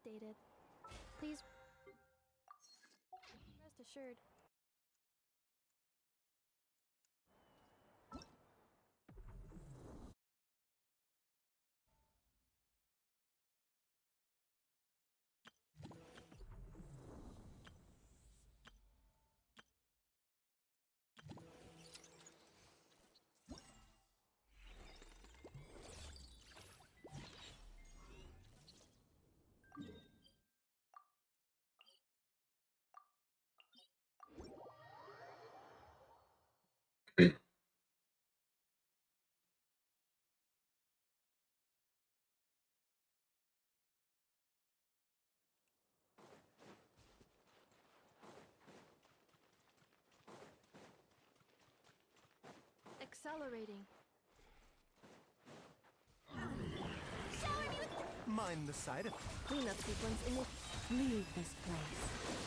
updated. Please rest assured. Accelerating. Mind the side effect. Cleanup sequence in Leave this place.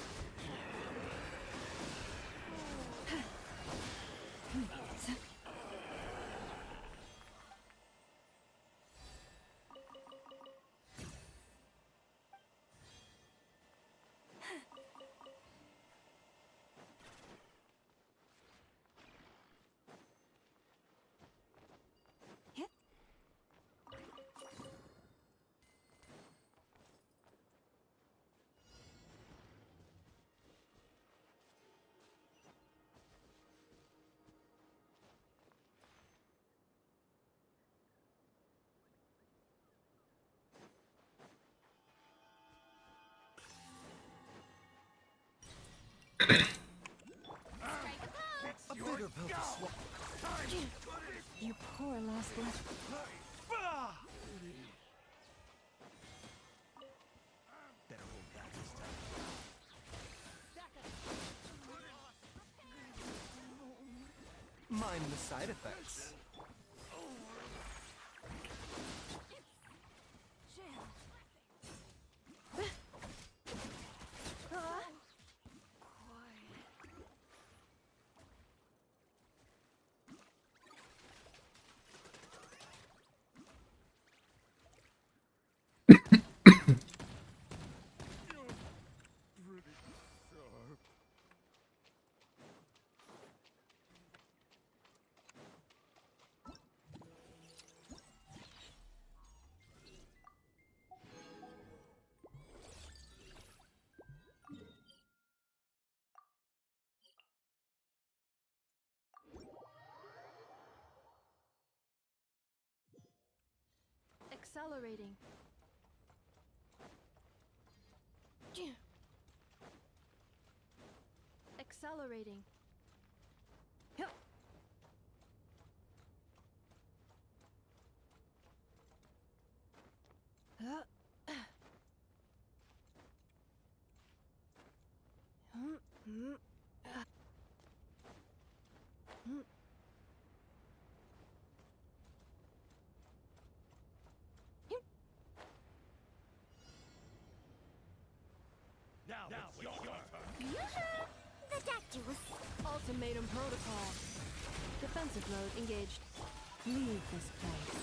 A bitter pill to swallow. You poor last one. Better hold back this time. Mind the side effects. accelerating. Accelerating. Now it's your turn. The doctor was Ultimatum protocol. Defensive mode engaged. Leave this place.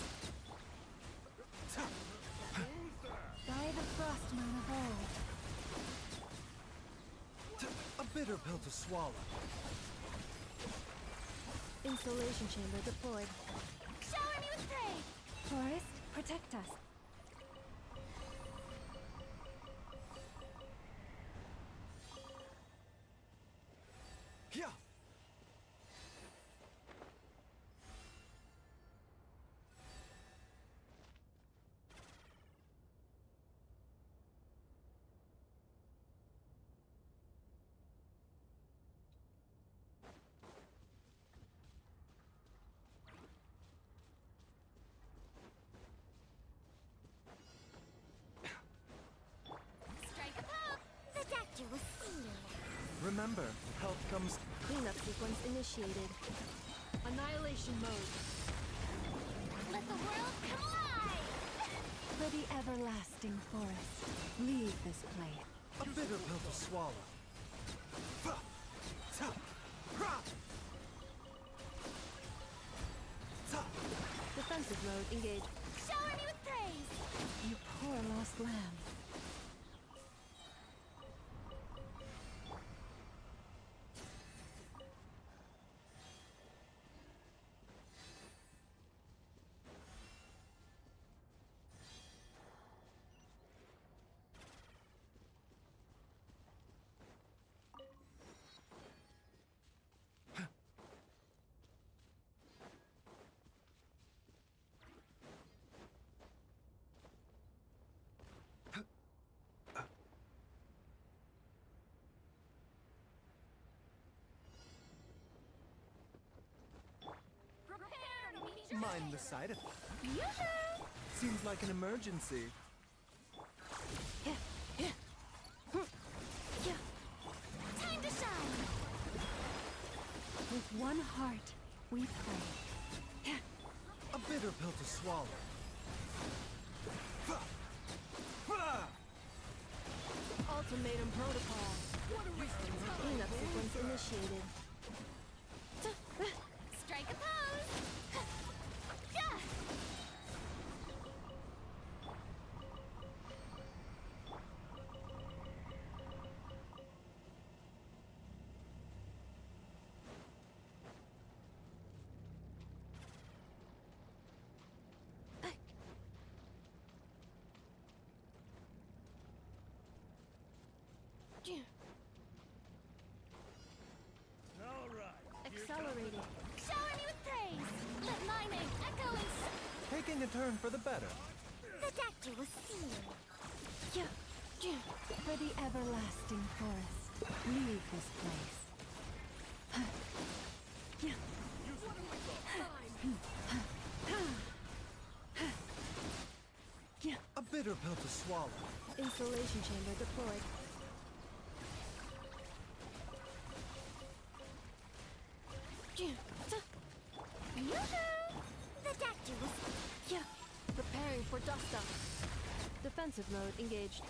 By the Frostman of old. A bitter pill to swallow. Installation chamber deployed. shower me with praise. Forest, protect us. Yeah. Strike a pop. The doctor was singular. Remember, health comes. Cleanup sequence initiated. Annihilation mode. Let the world come alive. For the everlasting forest. Leave this place. A bitter pill to swallow. Defensive mode engaged. Shower me with praise. You poor lost lamb. mind the side effect. Yoo-hoo! Seems like an emergency. Time to shine! With one heart, we pray. A bitter pill to swallow. Ultimatum protocol. Cleanup sequence initiated. Strike a pose! Yeah! All right. Accelerating. Shower me with praise! Let my name echo in Taking a turn for the better. the Dactyl was seen. For the everlasting forest, leave this place. A bitter pill to swallow. Insulation chamber deployed. Yoo-hoo! The Dactyl was... Preparing for dust up. Defensive mode engaged.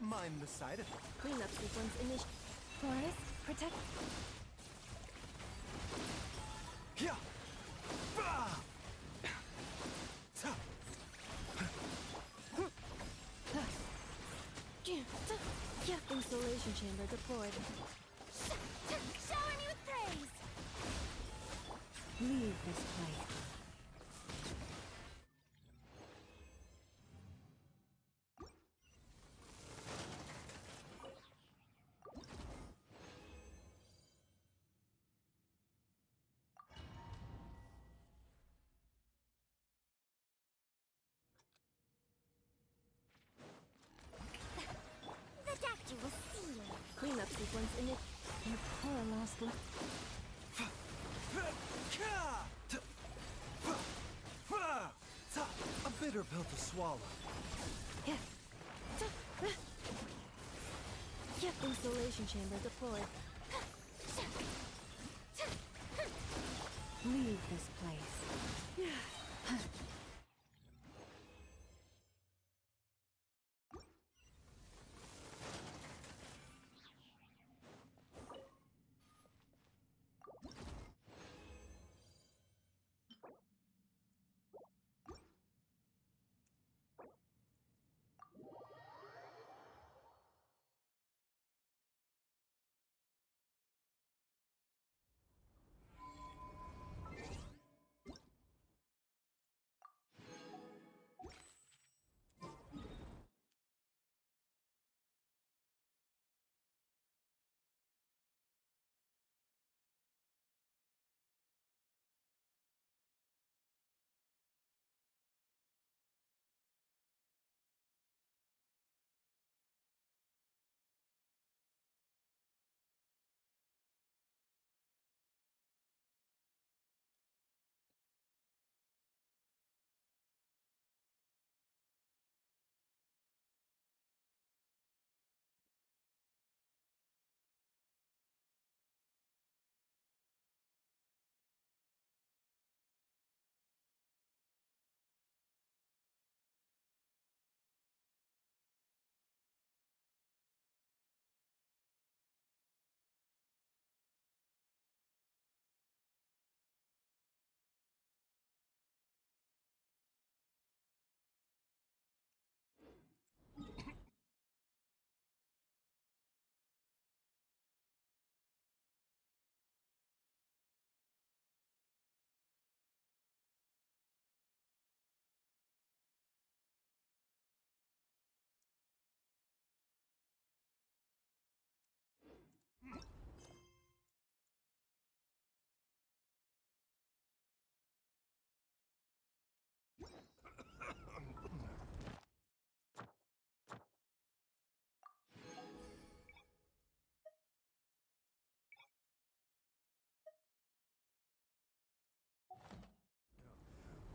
mind the side effects. Cleanup sequence initiated. Forest, protect. Yeah. Bah! Ta. Installation chamber deployed. Shower me with praise! Leave this place. The doctor will see you. Cleanup sequence initiated. Your poor lost love. A bitter pill to swallow. Installation chamber deployed. Leave this place.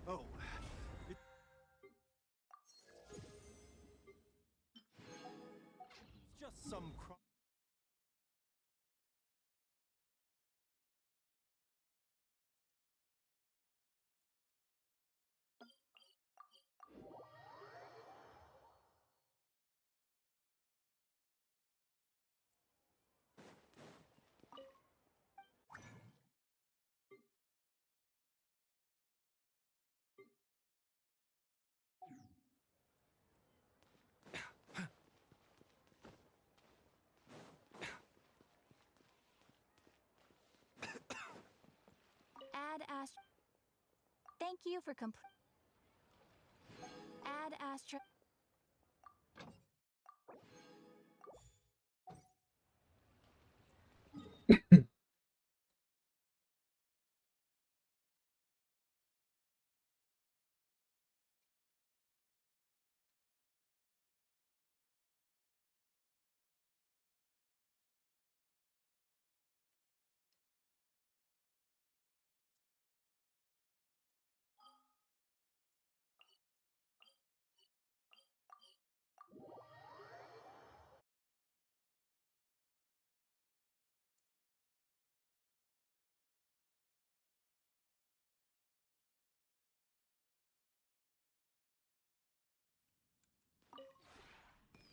Oh, it's just some Add Astra. Thank you for Add Astra.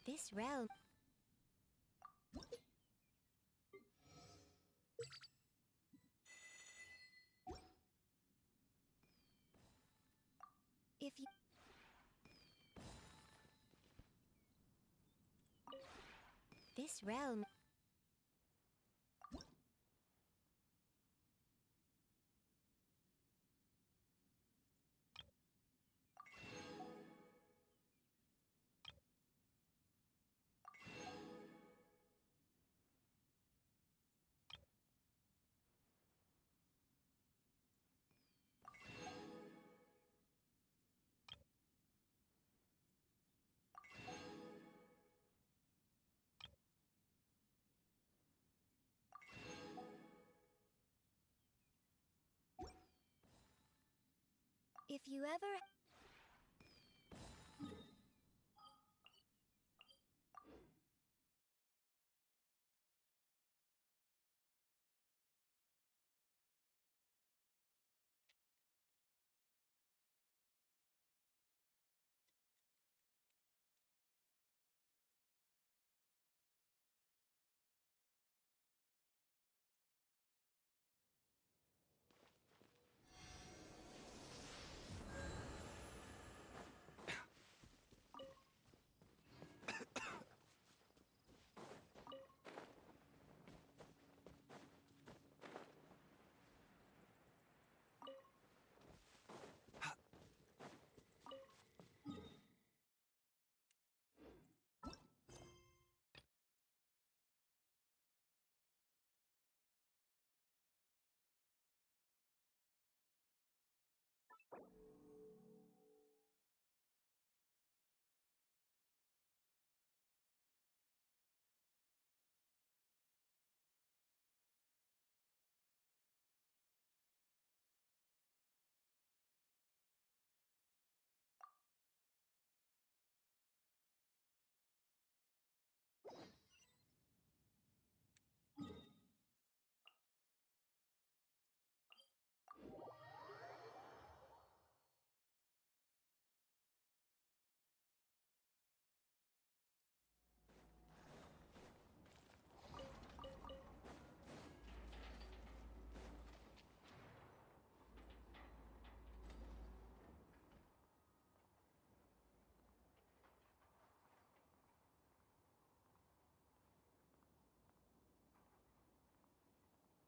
This realm. If you... This realm... If you ever...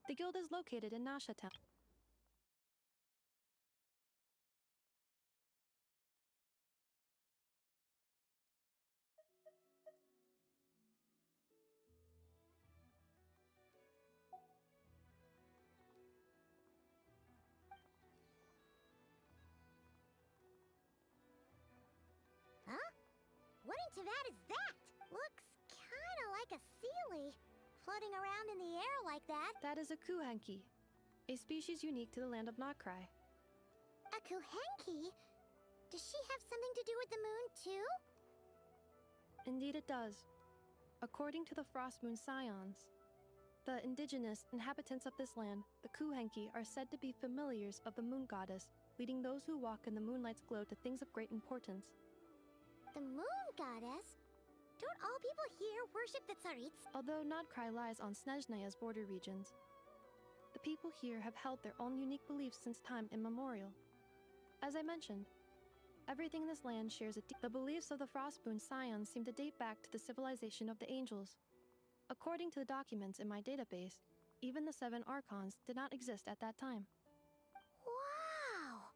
The guild is located in Nasha Town. Huh? What into that is that? Looks kinda like a sealy, floating around in the air like that. That is a kuhenki, a species unique to the land of Krai. A kuhenki? Does she have something to do with the moon, too? Indeed it does. According to the Frost Moon Scions, the indigenous inhabitants of this land, the kuhenki, are said to be familiars of the moon goddess, leading those who walk in the moonlight's glow to things of great importance. The moon goddess? Don't all people here worship the Tsarits? Although Krai lies on Snezhnaya's border regions, the people here have held their own unique beliefs since time immemorial. As I mentioned, everything in this land shares the beliefs of the Frostmoon Scions seem to date back to the civilization of the angels. According to the documents in my database, even the 7 Archons did not exist at that time. Wow!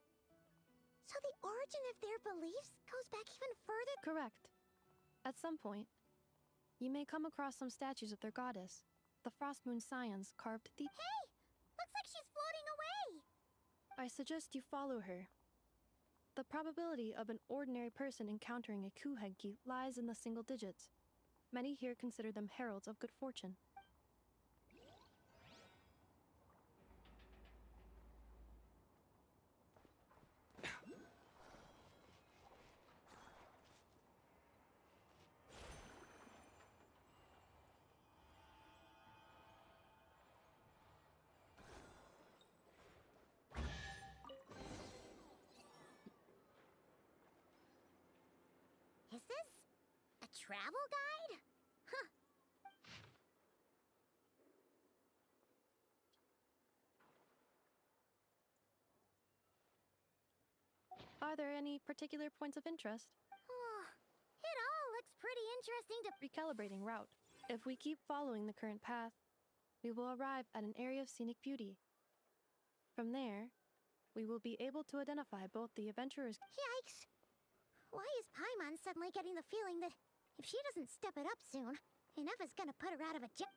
So the origin of their beliefs goes back even further? Correct. At some point, you may come across some statues of their goddess, the Frostmoon Scions, carved deep. Hey! Looks like she's floating away! I suggest you follow her. The probability of an ordinary person encountering a kuhenki lies in the single digits. Many here consider them heralds of good fortune. Is this a travel guide? Huh. Are there any particular points of interest? Oh, it all looks pretty interesting to... Recalibrating route. If we keep following the current path, we will arrive at an area of scenic beauty. From there, we will be able to identify both the adventurers. Yikes! Why is Paimon suddenly getting the feeling that if she doesn't step it up soon, enough is gonna put her out of a job?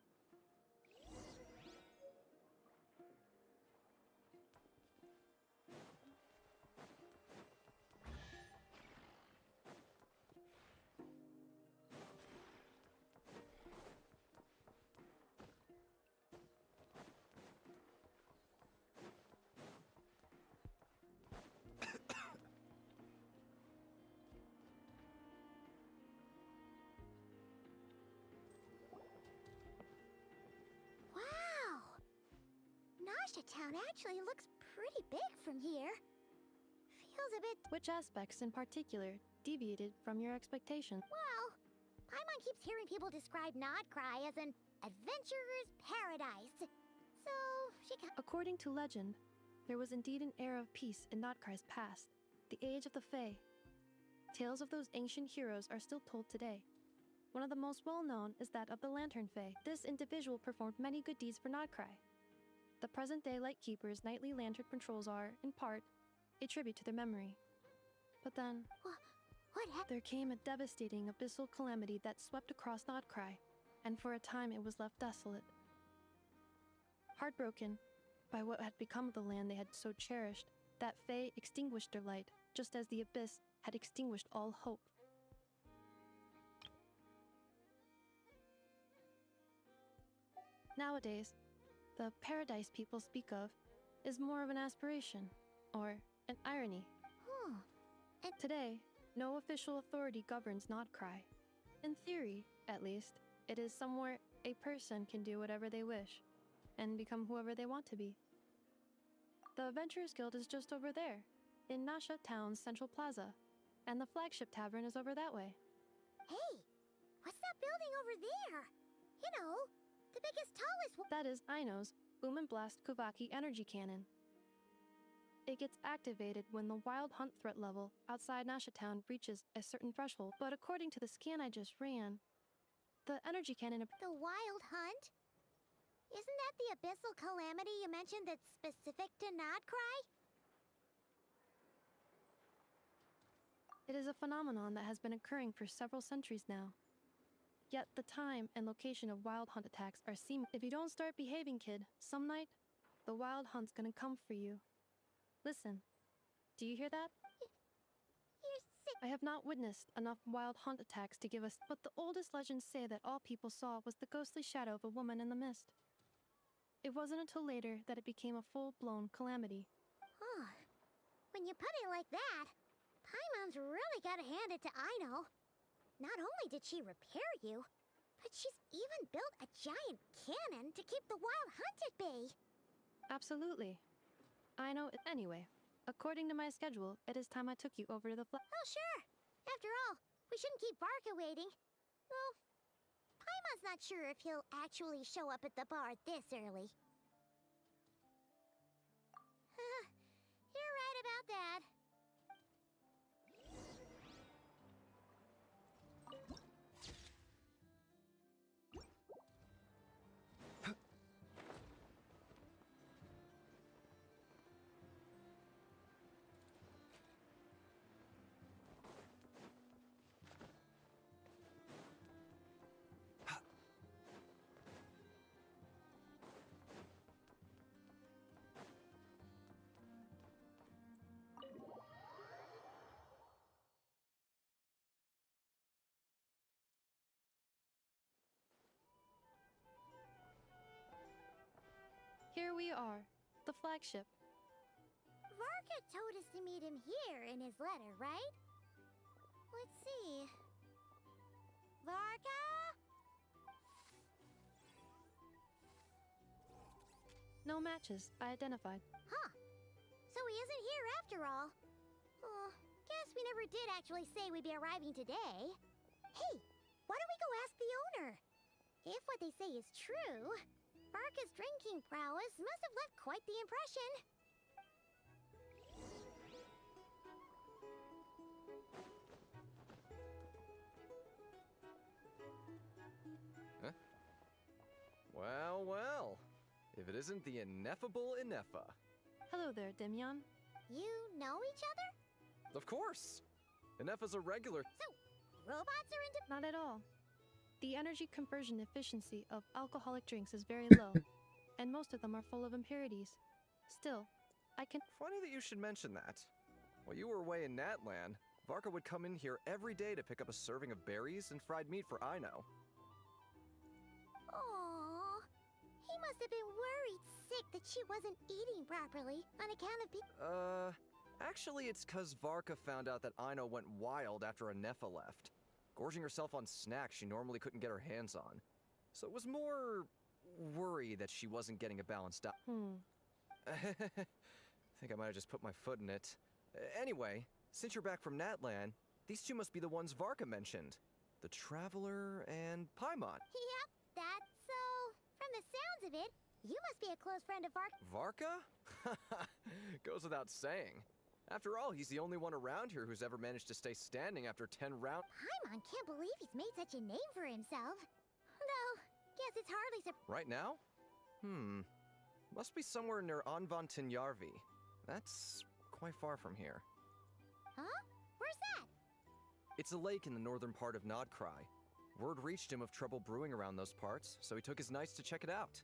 Town actually looks pretty big from here. Feels a bit... Which aspects in particular deviated from your expectations? Well, Paimon keeps hearing people describe Krai as an adventurer's paradise. So, she According to legend, there was indeed an era of peace in Krai's past, the age of the Fae. Tales of those ancient heroes are still told today. One of the most well-known is that of the Lantern Fae. This individual performed many good deeds for Krai. The present-day Lightkeeper's nightly lantern patrols are, in part, a tribute to their memory. But then, what happened? There came a devastating abyssal calamity that swept across Krai, and for a time it was left desolate. Heartbroken by what had become of the land they had so cherished, that Fae extinguished their light, just as the abyss had extinguished all hope. Nowadays, the paradise people speak of is more of an aspiration, or an irony. And today, no official authority governs Krai. In theory, at least, it is somewhere a person can do whatever they wish, and become whoever they want to be. The Adventurers Guild is just over there, in Nasha Town's central plaza, and the flagship tavern is over that way. Hey, what's that building over there? You know, the biggest, tallest one. That is Aino's Boom and Blast Kuvaki energy cannon. It gets activated when the wild hunt threat level outside Nasha Town reaches a certain threshold, but according to the scan I just ran, the energy cannon... The wild hunt? Isn't that the abyssal calamity you mentioned that's specific to Krai? It is a phenomenon that has been occurring for several centuries now. Yet the time and location of wild hunt attacks are seeming. If you don't start behaving, kid, some night, the wild hunt's gonna come for you. Listen, do you hear that? You're sick. I have not witnessed enough wild hunt attacks to give us, but the oldest legends say that all people saw was the ghostly shadow of a woman in the mist. It wasn't until later that it became a full-blown calamity. Oh, when you put it like that, Paimon's really gotta hand it to Aino. Not only did she repair you, but she's even built a giant cannon to keep the wild hunt at bay. Absolutely. I know. Anyway, according to my schedule, it is time I took you over to the Oh, sure. After all, we shouldn't keep Barca waiting. Well, Paimon's not sure if he'll actually show up at the bar this early. You're right about that. Here we are, the flagship. Varka told us to meet him here in his letter, right? Let's see. Varka? No matches, I identified. Huh. So he isn't here after all. Oh, guess we never did actually say we'd be arriving today. Hey, why don't we go ask the owner? If what they say is true, Varka's drinking prowess must have left quite the impression. Well, well. If it isn't the ineffable Ineffa. Hello there, Demyon. You know each other? Of course! Ineffa's a regular. So, robots are into. Not at all. The energy conversion efficiency of alcoholic drinks is very low, and most of them are full of impurities. Still, I can. Funny that you should mention that. While you were away in Natlan, Varka would come in here every day to pick up a serving of berries and fried meat for Ino. Aww. He must have been worried sick that she wasn't eating properly on account of Actually, it's 'cause Varka found out that Ino went wild after Ineffa left, gorging herself on snacks she normally couldn't get her hands on. So it was more worry that she wasn't getting a balanced diet. I think I might have just put my foot in it. Anyway, since you're back from Natlan, these two must be the ones Varka mentioned. The Traveler and Paimon. Yep, that's so. From the sounds of it, you must be a close friend of Varka? Goes without saying. After all, he's the only one around here who's ever managed to stay standing after 10 rounds. Paimon can't believe he's made such a name for himself. Though, guess it's hardly Right now? Must be somewhere near Anvantinyarvi. That's quite far from here. Huh? Where's that? It's a lake in the northern part of Krai. Word reached him of trouble brewing around those parts, so he took his knights to check it out.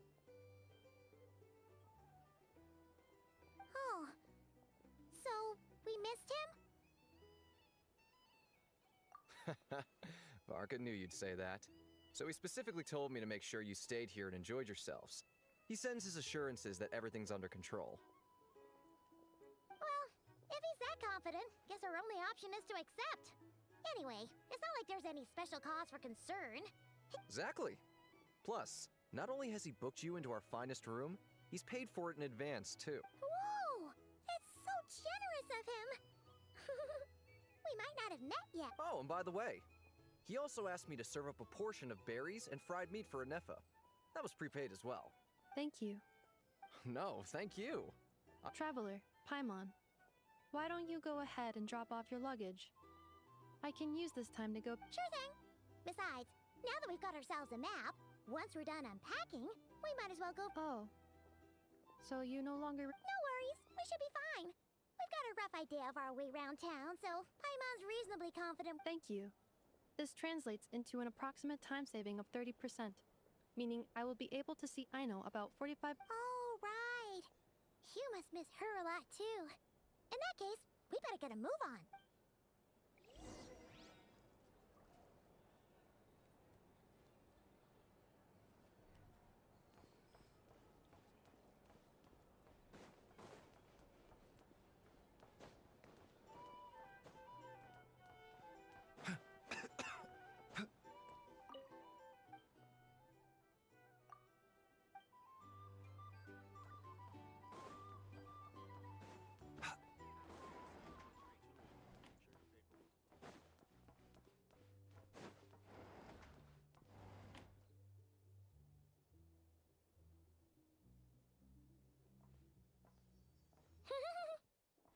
Oh. So, we missed him? Varka knew you'd say that. So he specifically told me to make sure you stayed here and enjoyed yourselves. He sends his assurances that everything's under control. Well, if he's that confident, guess our only option is to accept. Anyway, it's not like there's any special cause for concern. Exactly. Plus, not only has he booked you into our finest room, he's paid for it in advance, too. Whoa! That's so generous of him! We might not have met yet. Oh, and by the way, he also asked me to serve up a portion of berries and fried meat for Ineffa. That was prepaid as well. Thank you. No, thank you. Traveler, Paimon, why don't you go ahead and drop off your luggage? I can use this time to go. Sure thing. Besides, now that we've got ourselves a map, once we're done unpacking, we might as well go. Oh. So you no longer. No worries, we should be fine. We've got a rough idea of our way around town, so Paimon's reasonably confident. Thank you. This translates into an approximate time saving of 30%, meaning I will be able to see Ino about 45. Oh, right. You must miss her a lot, too. In that case, we better get a move on.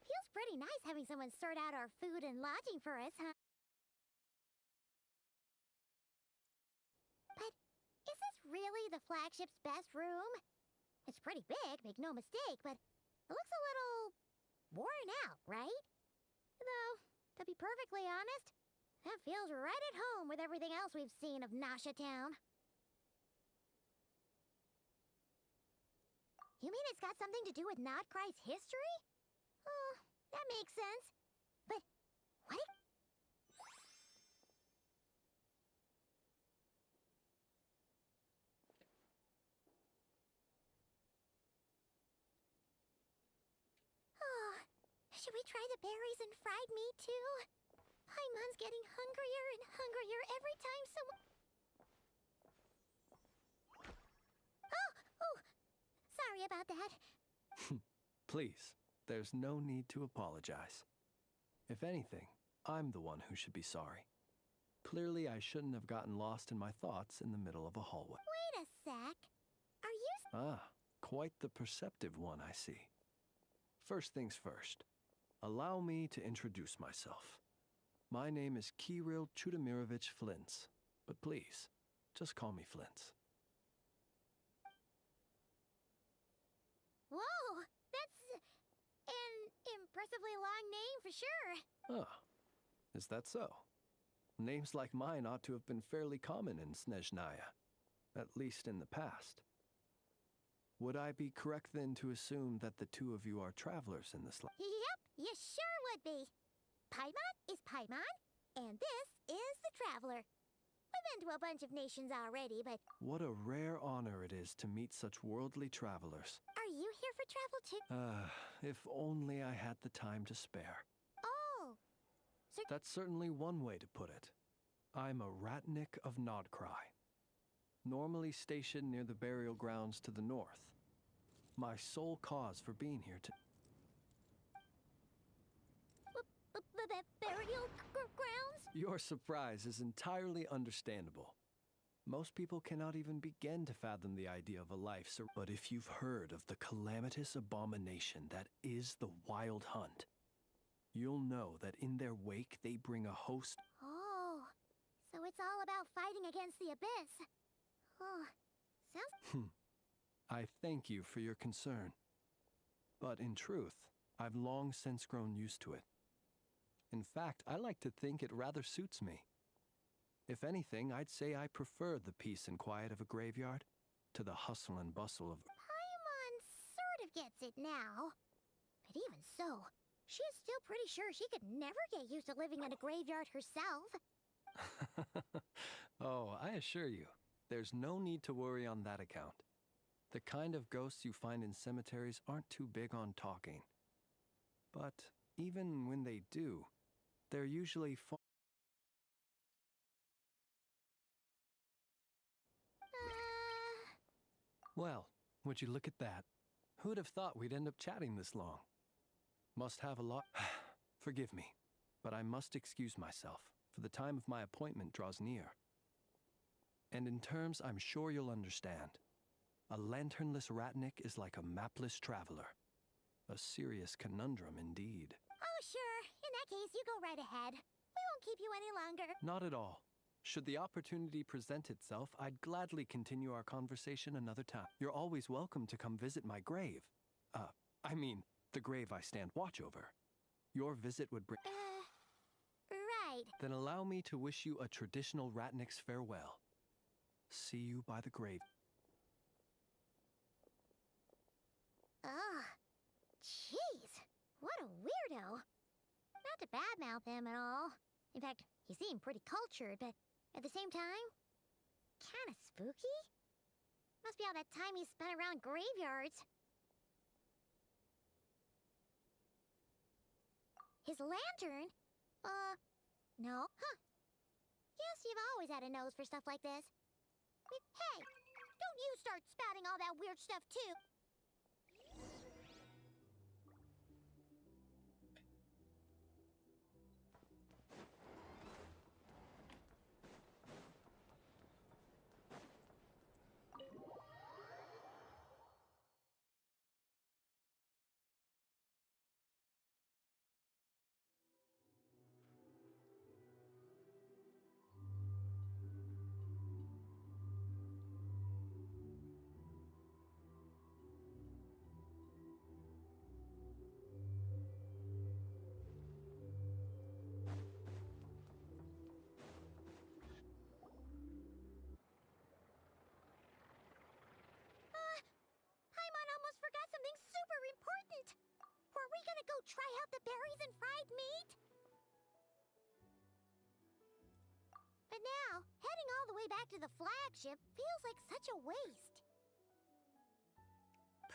Feels pretty nice having someone sort out our food and lodging for us, huh? But is this really the flagship's best room? It's pretty big, make no mistake, but it looks a little worn out, right? Though, to be perfectly honest, that feels right at home with everything else we've seen of Nasha Town. You mean it's got something to do with Krai's history? Oh, that makes sense. But what if... Oh, should we try the berries and fried meat too? Paimon's getting hungrier and hungrier every time someone... Oh! Sorry about that. Please, there's no need to apologize. If anything, I'm the one who should be sorry. Clearly, I shouldn't have gotten lost in my thoughts in the middle of a hallway. Wait a sec. Are you... Ah, quite the perceptive one, I see. First things first, allow me to introduce myself. My name is Kirill Chudamirovich Flintz, but please, just call me Flintz. impressively long name for sure. Oh, is that so? Names like mine ought to have been fairly common in Snezhnaya, at least in the past. Would I be correct then to assume that the two of you are travelers in this land? Yep, you sure would be. Paimon is Paimon, and this is the Traveler. We've been to a bunch of nations already, but... What a rare honor it is to meet such worldly travelers. Are you here for travel too? If only I had the time to spare. Oh. So... That's certainly one way to put it. I'm a Ratnik of Krai, normally stationed near the burial grounds to the north. My sole cause for being here to... Burial grounds? Your surprise is entirely understandable. Most people cannot even begin to fathom the idea of a life so... But if you've heard of the calamitous abomination that is the Wild Hunt, you'll know that in their wake they bring a host... Oh, so it's all about fighting against the Abyss. Oh, sounds... I thank you for your concern. But in truth, I've long since grown used to it. In fact, I like to think it rather suits me. If anything, I'd say I prefer the peace and quiet of a graveyard to the hustle and bustle of... Paimon sort of gets it now. But even so, she's still pretty sure she could never get used to living in a graveyard herself. Oh, I assure you, there's no need to worry on that account. The kind of ghosts you find in cemeteries aren't too big on talking. But even when they do, they're usually Well, would you look at that? Who'd have thought we'd end up chatting this long? Must have a lot... Forgive me, but I must excuse myself, for the time of my appointment draws near. And in terms I'm sure you'll understand, a lanternless Ratnik is like a mapless traveler. A serious conundrum indeed. Oh, sure. In that case, you go right ahead. We won't keep you any longer. Not at all. Should the opportunity present itself, I'd gladly continue our conversation another time. You're always welcome to come visit my grave. I mean, the grave I stand watch over. Your visit would bring... Right. Then allow me to wish you a traditional Ratnik's farewell. See you by the grave. Ugh. Jeez. What a weirdo. Not to badmouth him at all. In fact, he seemed pretty cultured, but at the same time, kinda spooky? Must be all that time he spent around graveyards. His lantern? No. Huh. Guess you've always had a nose for stuff like this. Hey! Don't you start spouting all that weird stuff, too! Try out the berries and fried meat? But now, heading all the way back to the flagship feels like such a waste.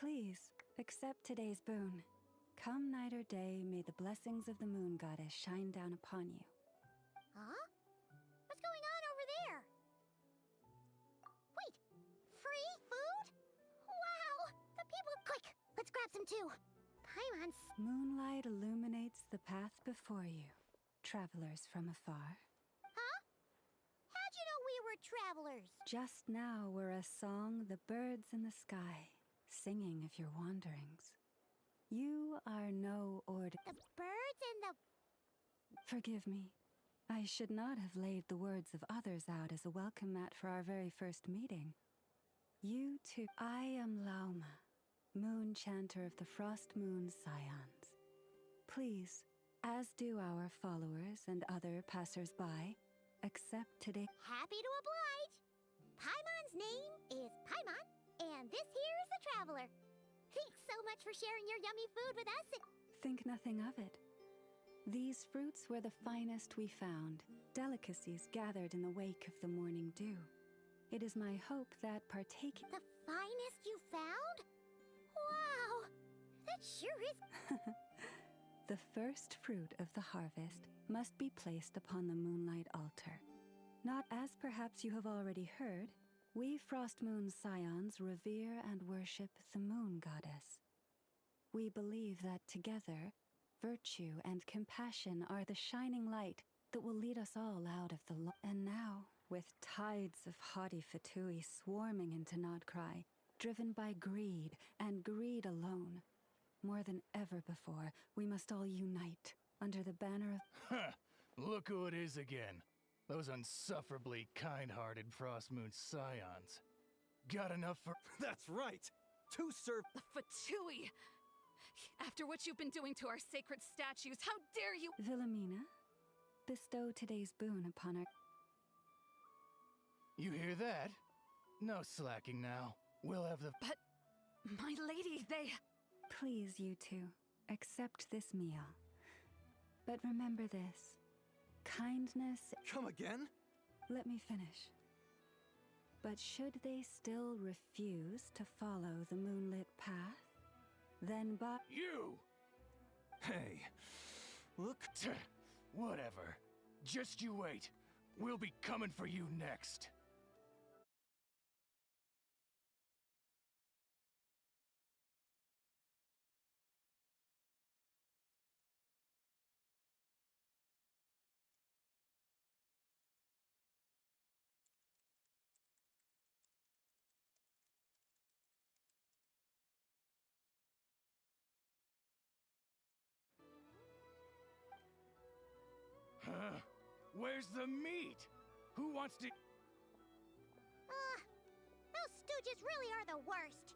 Please, accept today's boon. Come night or day, may the blessings of the moon goddess shine down upon you. Huh? What's going on over there? Wait, free food? Wow! The people... Quick, let's grab some too. Paimon's... Moonlight illuminates the path before you, travelers from afar. Huh? How'd you know we were travelers? Just now were a song the birds in the sky, singing of your wanderings. You are no The birds and the... Forgive me. I should not have laid the words of others out as a welcome mat for our very first meeting. You too... I am Lauma, moon chanter of the Frost Moon's scions. Please, as do our followers and other passers-by, accept today. Happy to oblige. Paimon's name is Paimon, and this here is the Traveler. Thanks so much for sharing your yummy food with us. Think nothing of it. These fruits were the finest we found, delicacies gathered in the wake of the morning dew. It is my hope that partaking... The finest you found? Wow! That sure is... The first fruit of the harvest must be placed upon the moonlight altar. Not as perhaps you have already heard, we Frost Moon Scions revere and worship the moon goddess. We believe that together, virtue and compassion are the shining light that will lead us all out of the And now, with tides of haughty Fatui swarming into Krai, driven by greed and greed alone, more than ever before, we must all unite under the banner of... Look who it is again. Those unsufferably kind-hearted Frost Moon Scions. Got enough for... That's right! To serve... The Fatui! After what you've been doing to our sacred statues, how dare you— Wilhelmina, bestow today's boon upon our... You hear that? No slacking now. We'll have the... But, my lady, they... Please, you two, accept this meal. But remember this. Kindness... Come again? Let me finish. But should they still refuse to follow the moonlit path, then by... You! Hey, look... Whatever. Just you wait. We'll be coming for you next. Huh? Where's the meat? Who wants to... Those stooges really are the worst.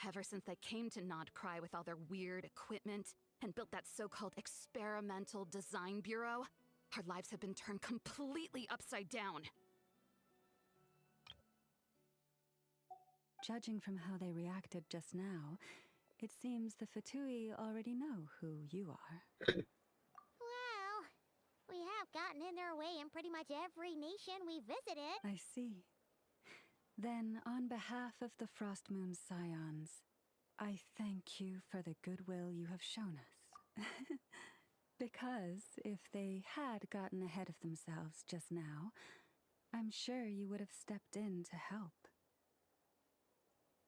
Ever since they came to Krai with all their weird equipment and built that so-called experimental design bureau, our lives have been turned completely upside down. Judging from how they reacted just now, it seems the Fatui already know who you are. Well, we have gotten in their way in pretty much every nation we visited. I see. Then, on behalf of the Frost Moon Scions, I thank you for the goodwill you have shown us. Because if they had gotten ahead of themselves just now, I'm sure you would have stepped in to help.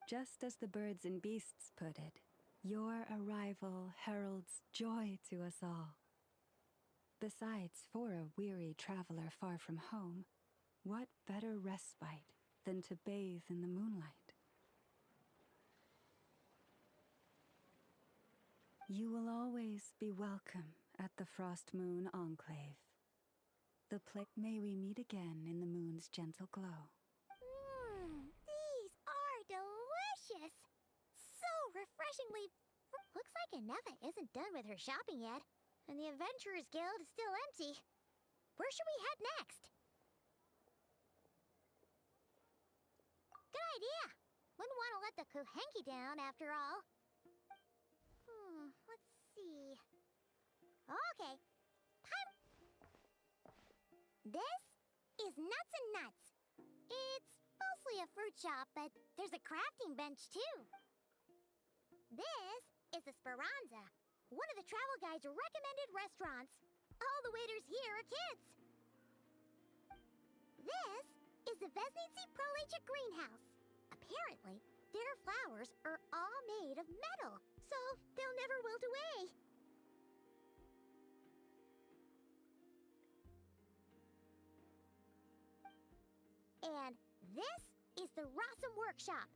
Just as the birds and beasts put it, your arrival heralds joy to us all. Besides, for a weary traveler far from home, what better respite than to bathe in the moonlight? You will always be welcome at the Frost Moon Enclave. May we meet again in the moon's gentle glow. These are delicious! So refreshingly... Looks like Anefa isn't done with her shopping yet, and the Adventurers Guild is still empty. Where should we head next? Good idea! Wouldn't want to let the Kuhenki down, after all. Let's see... Okay. This is Nuts and Nuts. It's mostly a fruit shop, but there's a crafting bench, too. This is the Speranza, one of the travel guide's recommended restaurants. All the waiters here are kids. This is the Vesnici Prolicha Greenhouse. Apparently, their flowers are all made of metal, so they'll never wilt away. And this is the Rossum Workshop.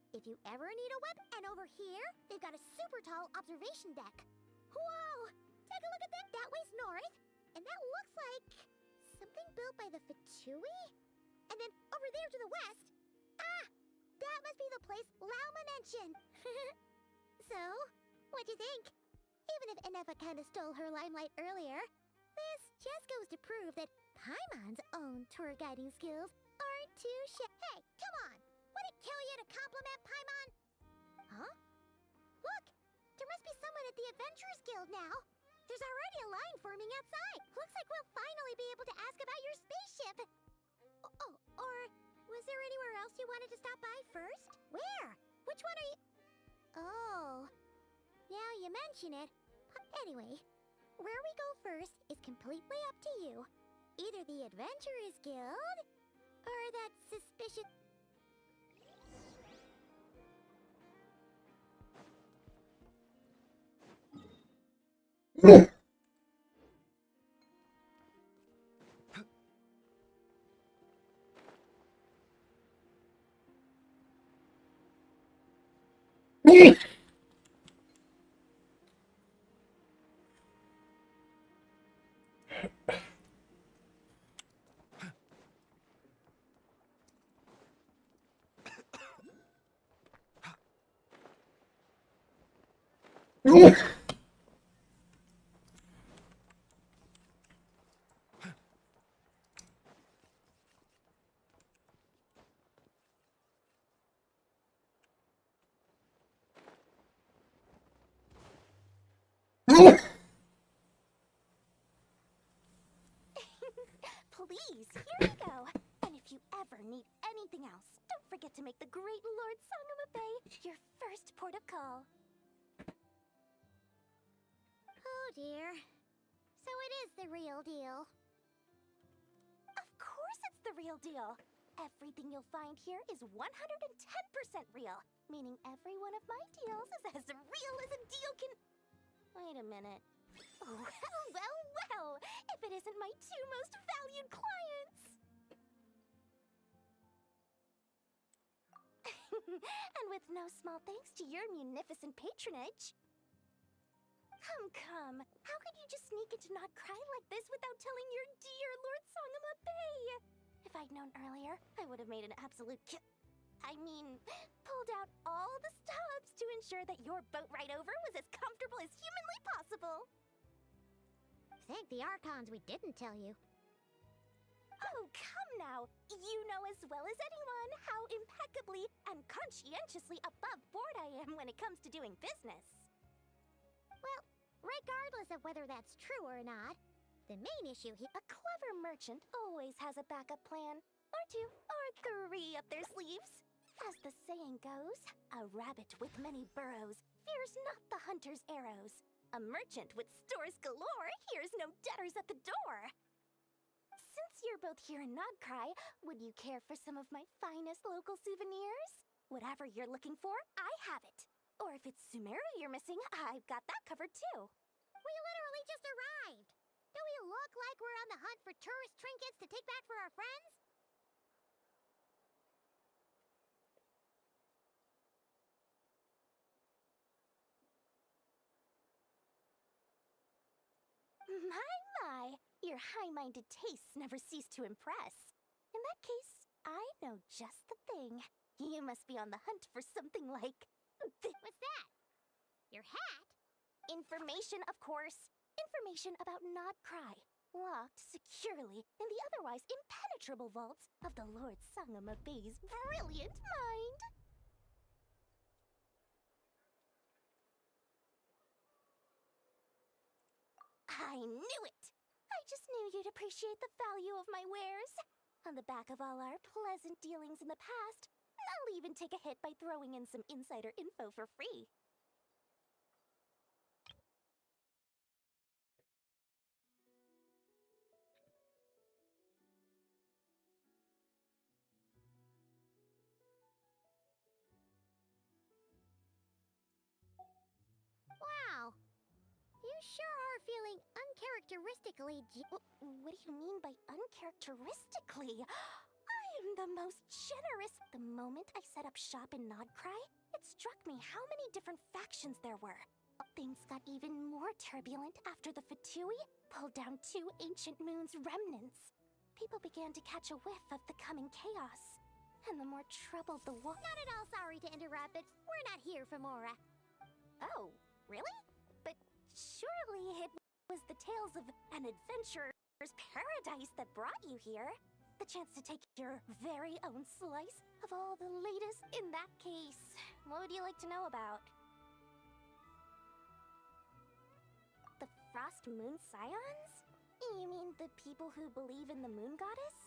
If you ever need a weapon, and over here, they've got a super tall observation deck. Whoa! Take a look at that. That way's north, and that looks like something built by the Fatui? And then over there to the west, That must be the place Lauma mentioned. So, what'd you think? Even if Enefa kinda stole her limelight earlier, this just goes to prove that Paimon's own tour guiding skills aren't too Hey, come on! Would it kill you to compliment Paimon? Huh? Look! There must be someone at the Adventurers Guild now! There's already a line forming outside! Looks like we'll finally be able to ask about your spaceship! Oh, or was there anywhere else you wanted to stop by first? Where? Which one are you... Oh... Now you mention it. Anyway, where we go first is completely up to you. Either the Adventurers Guild, or that suspicious... Please, here you go. And if you ever need anything else, don't forget to make the great Lord Sangama Bay your first port of call. Oh dear. So it is the real deal. Of course it's the real deal. Everything you'll find here is 110% real, meaning every one of my deals is as real as a deal can... Wait a minute. Well, if it isn't my two most valued clients! And with no small thanks to your munificent patronage. Come. How could you just sneak into Not Krai like this without telling your dear Lord Sangama Bay? If I'd known earlier, I would have made an absolute pulled out all the stops to ensure that your boat ride over was as comfortable as humanly possible. Thank the Archons we didn't tell you. Oh, come now! You know as well as anyone how impeccably and conscientiously above board I am when it comes to doing business. Well, regardless of whether that's true or not, the main issue here... A clever merchant always has a backup plan. Or two, or three up their sleeves. As the saying goes, a rabbit with many burrows fears not the hunter's arrows. A merchant with stores galore hears no debtors at the door. Since you're both here in Not Krai, would you care for some of my finest local souvenirs? Whatever you're looking for, I have it. Or if it's Sumeru you're missing, I've got that covered too. We literally just arrived. Do we look like we're on the hunt for tourist trinkets to take back for our friends? My, your high-minded tastes never cease to impress. In that case, I know just the thing. You must be on the hunt for something like... What's that? Your hat? Information, of course. Information about Not Krai, locked securely in the otherwise impenetrable vaults of the Lord Sangama Bay's brilliant mind. I knew it! I just knew you'd appreciate the value of my wares. On the back of all our pleasant dealings in the past, I'll even take a hit by throwing in some insider info for free. Wow! You sure are feeling uncharacteristically what do you mean by uncharacteristically? I am the most generous. The moment I set up shop in Not Krai, it struck me how many different factions there were. Things got even more turbulent after the Fatui pulled down 2 ancient moons' remnants. People began to catch a whiff of the coming chaos. and the more troubled the war. Not at all sorry to interrupt, but we're not here for Mora. Oh, really? But surely it was the tales of an adventurer's paradise that brought you here. The chance to take your very own slice of all the latest in that case. What would you like to know about? The Frost Moon Scions? You mean the people who believe in the moon goddess?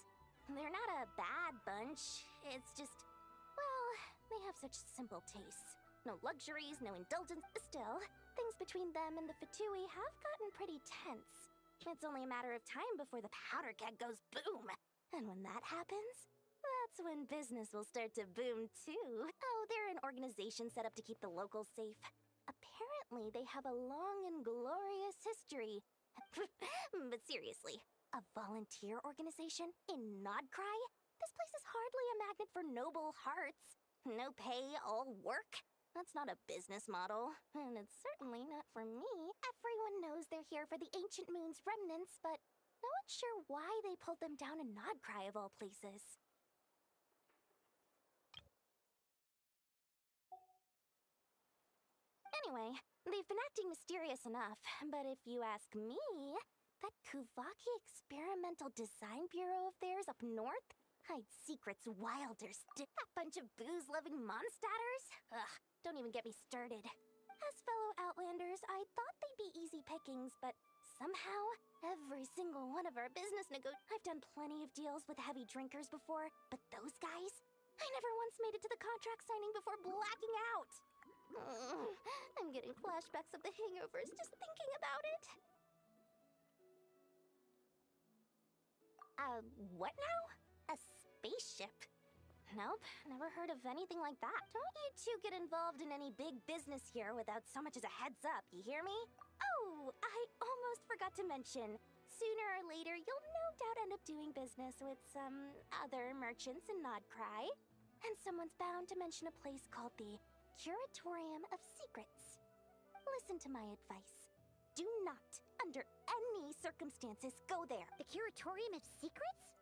They're not a bad bunch. It's just, well, they have such simple tastes. No luxuries, no indulgence. Still, things between them and the Fatui have gotten pretty tense. It's only a matter of time before the powder keg goes boom. And when that happens, that's when business will start to boom too. Oh, they're an organization set up to keep the locals safe. Apparently, they have a long and glorious history. But seriously, a volunteer organization in Krai? This place is hardly a magnet for noble hearts. No pay, all work. That's not a business model, and it's certainly not for me. Everyone knows they're here for the Ancient Moon's remnants, but no one's sure why they pulled them down in Krai of all places. Anyway, they've been acting mysterious enough, but if you ask me, that Kuvaki Experimental Design Bureau of theirs up north hides secrets wilder still. That bunch of booze-loving monstaters? Ugh, don't even get me started. As fellow Outlanders, I thought they'd be easy pickings, but somehow, every single one of our business I've done plenty of deals with heavy drinkers before, but those guys? I never once made it to the contract signing before blacking out. I'm getting flashbacks of the hangovers just thinking about it. What now? A spaceship? Nope, never heard of anything like that. Don't you two get involved in any big business here without so much as a heads up, you hear me? Oh, I almost forgot to mention. Sooner or later, you'll no doubt end up doing business with some other merchants in Krai. And someone's bound to mention a place called the Curatorium of Secrets. Listen to my advice. Do not, under any circumstances, go there. The Curatorium of Secrets?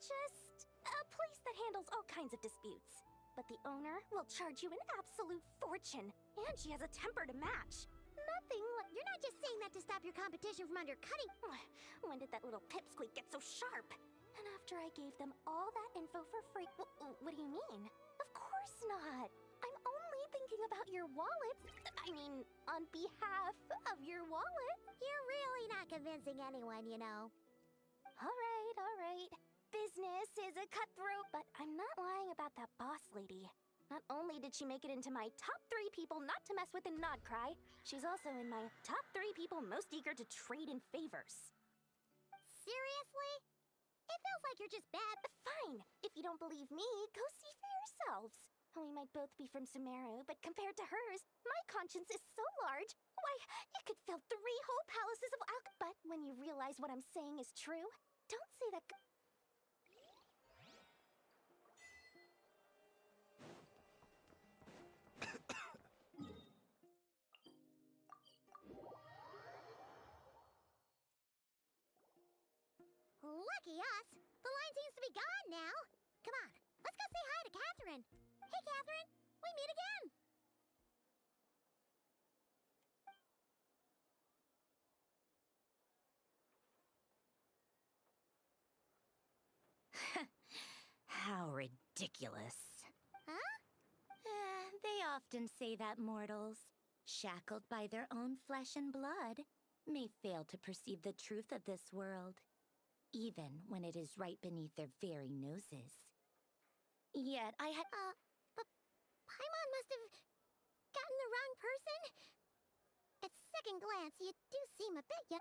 Just a place that handles all kinds of disputes. But the owner will charge you an absolute fortune, and she has a temper to match. Nothing like— You're not just saying that to stop your competition from undercutting. When did that little pipsqueak get so sharp? And after I gave them all that info for free— What do you mean? Of course not. I'm only thinking about your wallet. I mean, on behalf of your wallet. You're really not convincing anyone, you know. All right. Business is a cutthroat, but I'm not lying about that boss lady. Not only did she make it into my top 3 people not to mess with in Krai, she's also in my top 3 people most eager to trade in favors. Seriously? It feels like you're just bad. Fine. If you don't believe me, go see for yourselves. We might both be from Sumeru, but compared to hers, my conscience is so large. Why, you could fill 3 whole palaces of But when you realize what I'm saying is true, don't say that. Lucky us. The line seems to be gone now. Come on, let's go say hi to Catherine. Hey, Catherine. We meet again. How ridiculous. Huh? They often say that mortals, shackled by their own flesh and blood, may fail to perceive the truth of this world, even when it is right beneath their very noses. Yet I had— But Paimon must have gotten the wrong person. At second glance, you do seem a bit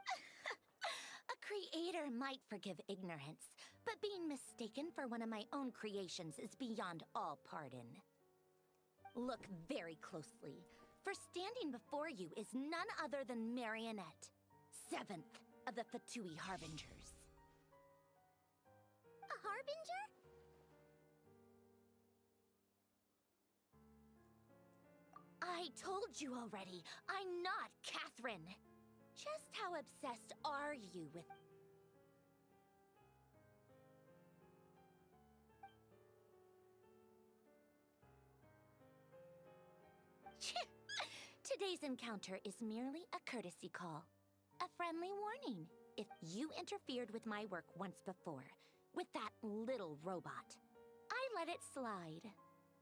A creator might forgive ignorance, but being mistaken for one of my own creations is beyond all pardon. Look very closely, for standing before you is none other than Marionette, 7th of the Fatui Harbingers. A harbinger? I told you already, I'm not Catherine. Just how obsessed are you with— Today's encounter is merely a courtesy call. A friendly warning if you interfered with my work once before, with that little robot. I let it slide.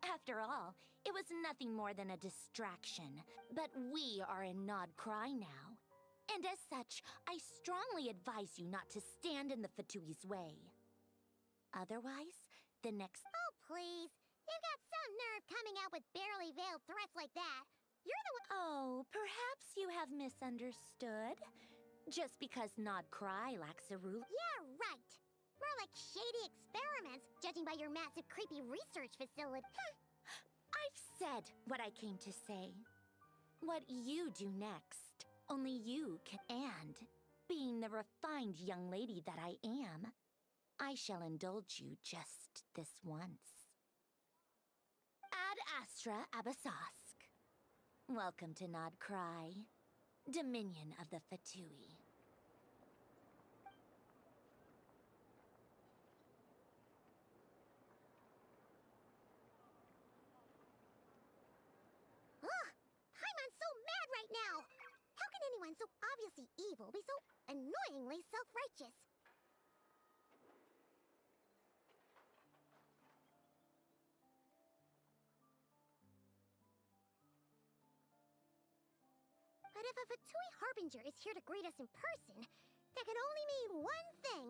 After all, it was nothing more than a distraction, but we are in Nod Krai now. And as such, I strongly advise you not to stand in the Fatui's way. Otherwise, the next— Oh, please. You've got some nerve coming out with barely veiled threats like that. You're the one— Oh, perhaps you have misunderstood. Just because Nod Krai lacks a rule— Yeah, right. More like shady experiments, judging by your massive creepy research facility. I've said what I came to say. What you do next, only you can. And, being the refined young lady that I am, I shall indulge you just this once. Ad Astra Abyssosk. Welcome to Nod Krai, Dominion of the Fatui. Ugh! Paimon's so mad right now! How can anyone so obviously evil be so annoyingly self-righteous? But if a Fatui Harbinger is here to greet us in person, that can only mean one thing.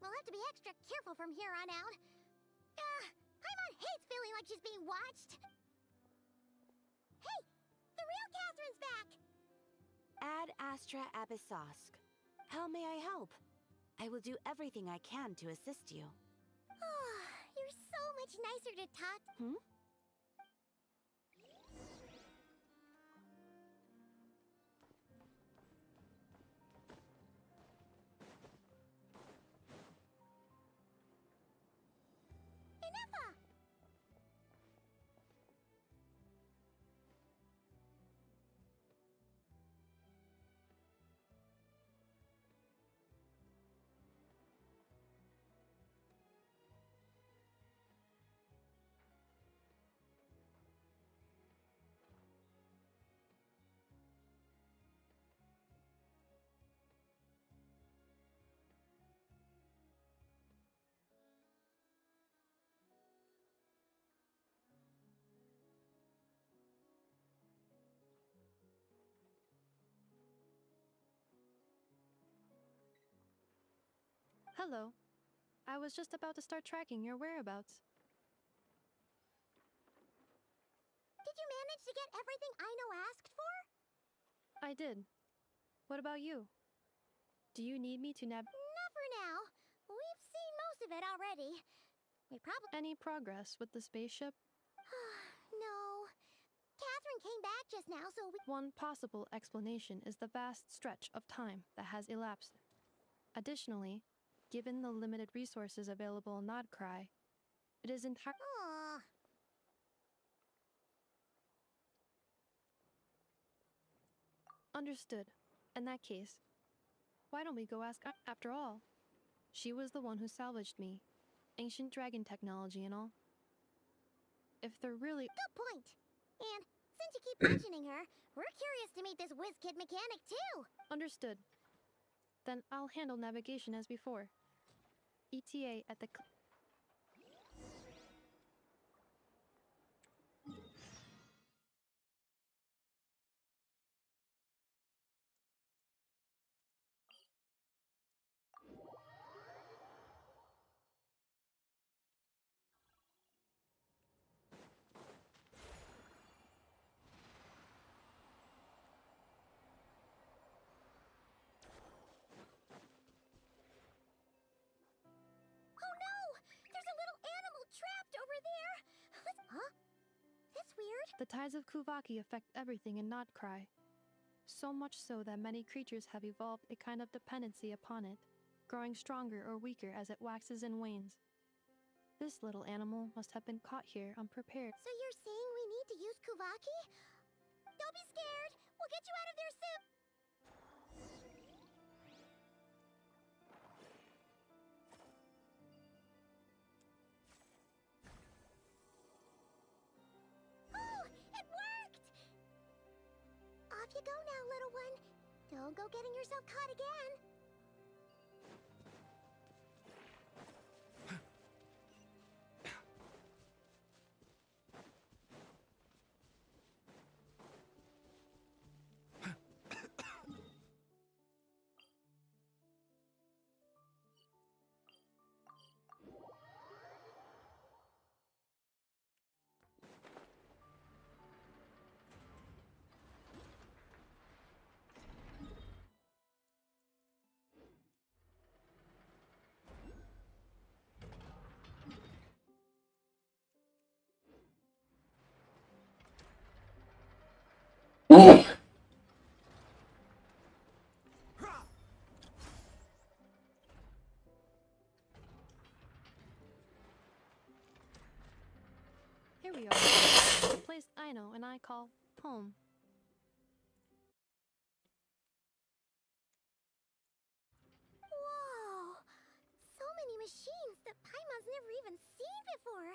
We'll have to be extra careful from here on out. Paimon hates feeling like she's being watched. Hey! The real Catherine's back! Ad Astra Abyssosk. How may I help? I will do everything I can to assist you. You're so much nicer to talk. Enough! Hello. I was just about to start tracking your whereabouts. Did you manage to get everything Aino asked for? I did. What about you? Do you need me to Not for now. We've seen most of it already. We probably— any progress with the spaceship? No. Catherine came back just now, so we— One possible explanation is the vast stretch of time that has elapsed. Additionally, given the limited resources available in Nod Krai, it is entirely— Aw. Understood. In that case, why don't we go ask after all? She was the one who salvaged me. Ancient dragon technology and all. If they're really— Good point. And since you keep mentioning her, we're curious to meet this whiz-kid mechanic too. Understood. Then I'll handle navigation as before. ETA at the Oh no! There's a little animal trapped over there! Huh? That's weird. The tides of Kuvaki affect everything in Nod Krai. So much so that many creatures have evolved a kind of dependency upon it, growing stronger or weaker as it waxes and wanes. This little animal must have been caught here unprepared. So you're saying we need to use Kuvaki? Don't be scared! We'll get you out of there soon! Don't go getting yourself caught again. Here we are. The place I know and I call home. Whoa! So many machines that Paimon's never even seen before.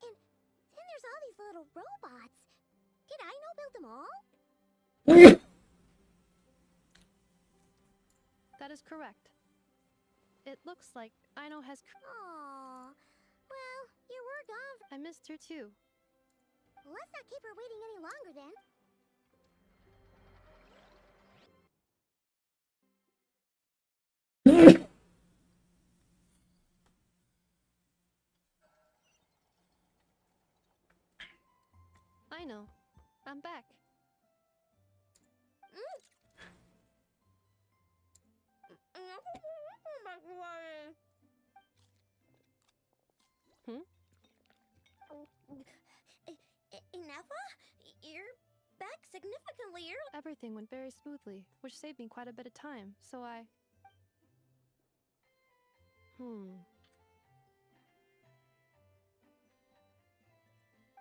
And then there's all these little robots. Did Aino build them all? That is correct. It looks like Aino has. Aww. Well, you were gone. I missed her too. Let's not keep her waiting any longer then. Aino, I'm back. Hmm? Ineffa? You're back significantly early. Everything went very smoothly, which saved me quite a bit of time, so I...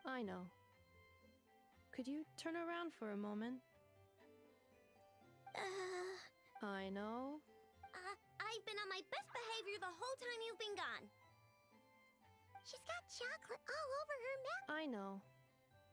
I know. Could you turn around for a moment? I know. I've been on my best behavior the whole time you've been gone. She's got chocolate all over her mouth. I know.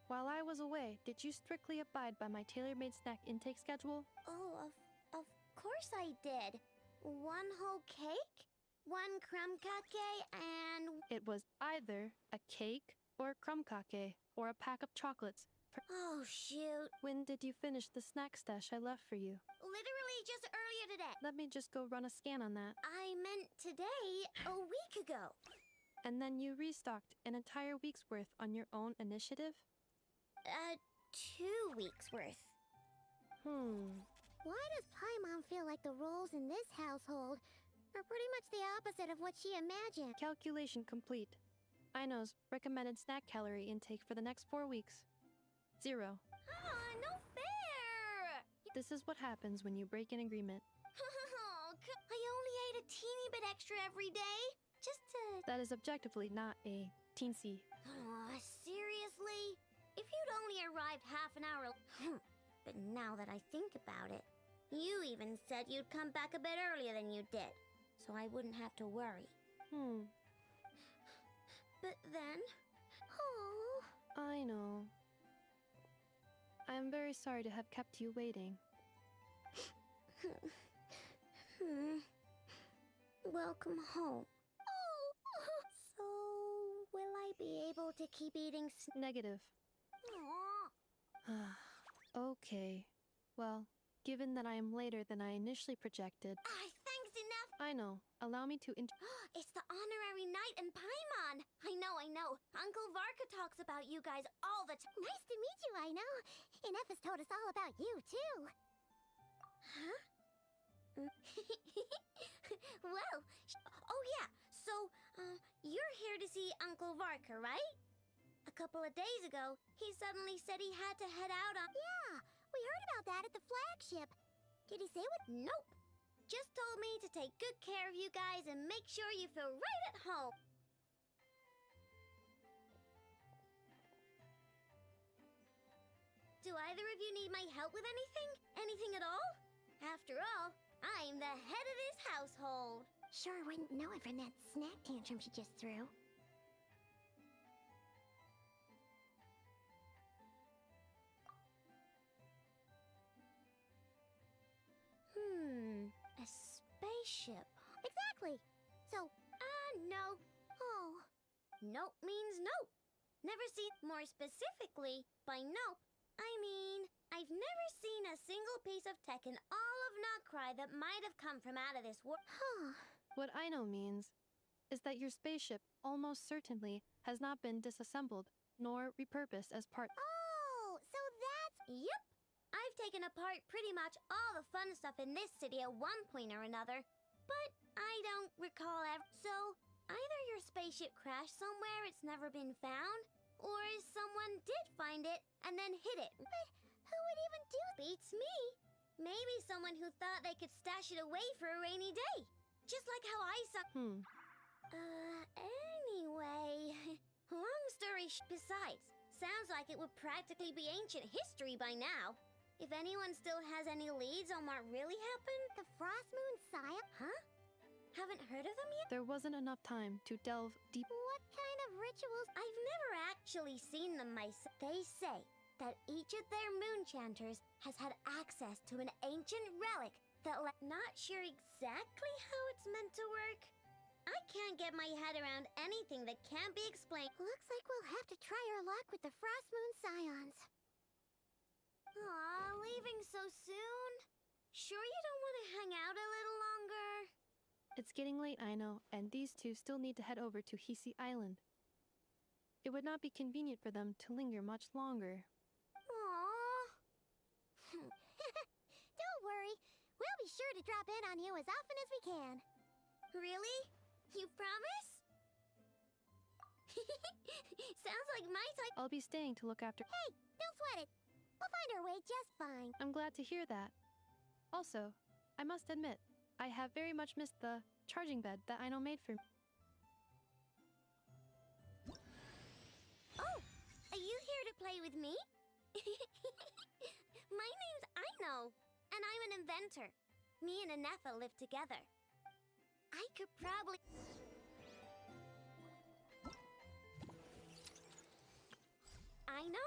While I was away, did you strictly abide by my tailor-made snack intake schedule? Oh, of course I did. One whole cake, one crumb cake, and... It was either a cake or a crumb cake or a pack of chocolates. Oh, shoot. When did you finish the snack stash I left for you? Literally just earlier today. Let me just go run a scan on that. I meant today, a week ago. And then you restocked an entire week's worth on your own initiative? 2 weeks worth. Why does Paimon feel like the roles in this household are pretty much the opposite of what she imagined? Calculation complete. Aino's recommended snack calorie intake for the next 4 weeks. 0. No fair! This is what happens when you break an agreement. I only ate a teeny bit extra every day. Just to... That is objectively not a teensy. Seriously? If you'd only arrived half an hour... But now that I think about it, you even said you'd come back a bit earlier than you did, so I wouldn't have to worry. But then... Oh... I know. I am very sorry to have kept you waiting. Welcome home. So, will I be able to keep eating Negative. Okay. Well, given that I am later than I initially projected... Thanks enough! I know. Allow me to It's the honorary knight in Paimon! I know. Uncle Varka talks about you guys all the time. Nice to meet you, Aino. Ineffa's told us all about you, too. Huh? Well, oh yeah, so, you're here to see Uncle Varka, right? A couple of days ago, he suddenly said he had to head out on... Yeah, we heard about that at the flagship. Did he say what? Nope. Just told me to take good care of you guys and make sure you feel right at home. Do either of you need my help with anything? Anything at all? After all, I'm the head of this household. Sure wouldn't know it from that snack tantrum she just threw. spaceship. Exactly. So, No. oh, Nope means nope. Never seen. More specifically, by nope, I mean, I've never seen a single piece of tech in all of Krai that might have come from out of this world. huh. What I know means is that your spaceship almost certainly has not been disassembled nor repurposed as part. Oh, so that's... Yep. I've taken apart pretty much all the fun stuff in this city at one point or another, but I don't recall ever. So, either your spaceship crashed somewhere it's never been found, or someone did find it and then hid it. But who would even do... Beats me. Maybe someone who thought they could stash it away for a rainy day. Just like how I saw... Anyway... Long story besides, sounds like it would practically be ancient history by now. If anyone still has any leads on what really happened... The Frost Moon Scion? Huh? Haven't heard of them yet? There wasn't enough time to delve deep. What kind of rituals... I've never actually seen them myself. They say that each of their moon chanters has had access to an ancient relic that not sure exactly how it's meant to work. I can't get my head around anything that can't be explained. Looks like we'll have to try our luck with the Frost Moon Scions. Aw, leaving so soon? Sure you don't want to hang out a little longer? It's getting late, I know, and these two still need to head over to Hisi Island. It would not be convenient for them to linger much longer. Aww. Don't worry. We'll be sure to drop in on you as often as we can. Really? You promise? Sounds like my type. I'll be staying to look after. Hey, don't sweat it. We'll find our way just fine. I'm glad to hear that. Also, I must admit, I have very much missed the charging bed that Aino made for me. Oh, are you here to play with me? My name's Aino, and I'm an inventor. Me and Anetha live together. I could probably... Aino?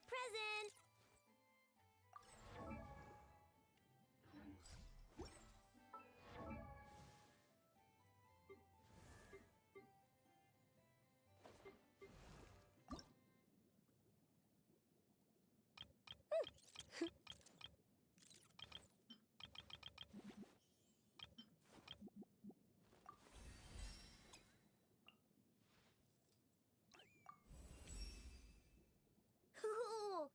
Present! Ooh.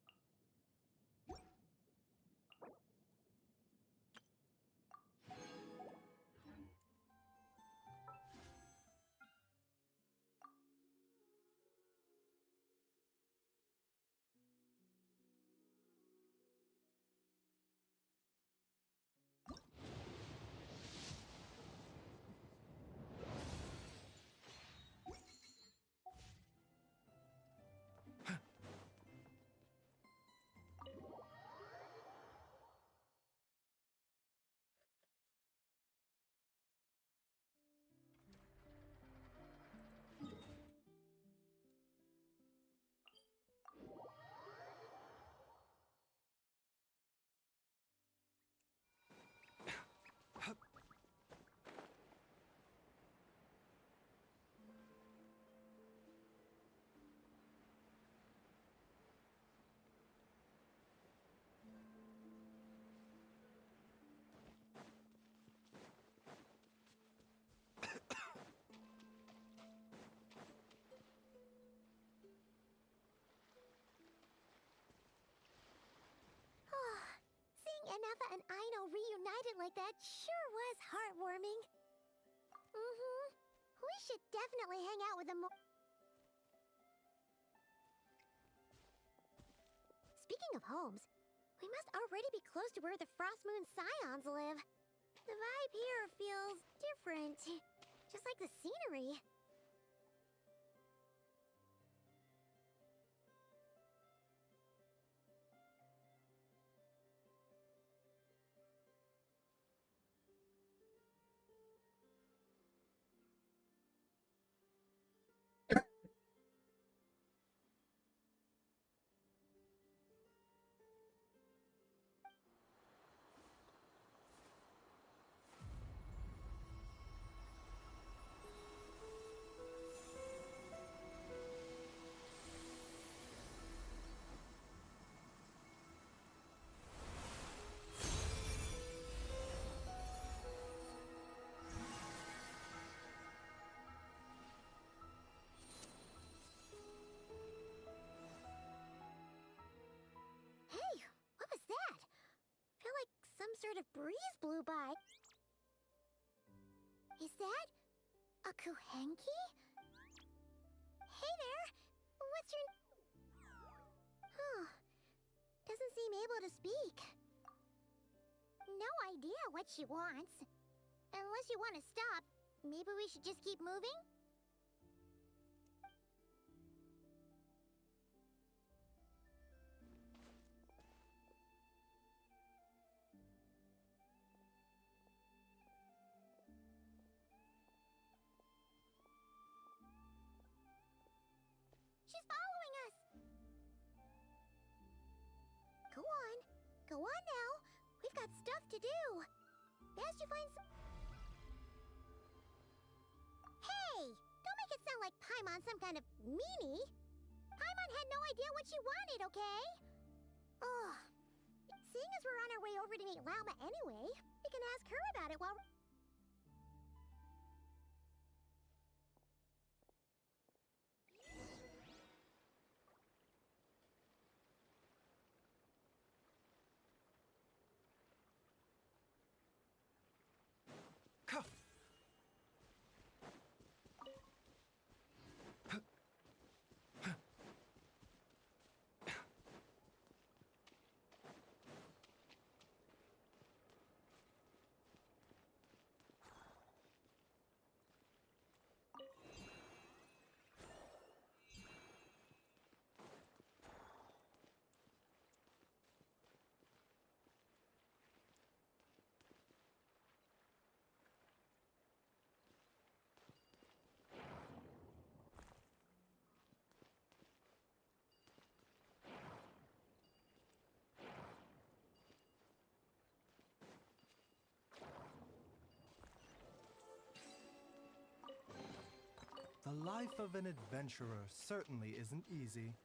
Anetha and Aino reunited like that sure was heartwarming. We should definitely hang out with them more. Speaking of homes, we must already be close to where the Frost Moon Scions live. The vibe here feels different, just like the scenery. sort of breeze blew by. Is that a Kuhenki? Hey there! What's your... Huh. Doesn't seem able to speak. No idea what she wants. Unless you want to stop, maybe we should just keep moving? She's following us! Go on. Go on now. We've got stuff to do. Best you find some... Hey! Don't make it sound like Paimon's some kind of meanie. Paimon had no idea what she wanted, okay? Ugh. Seeing as we're on our way over to meet Lauma anyway, we can ask her about it while... The life of an adventurer certainly isn't easy.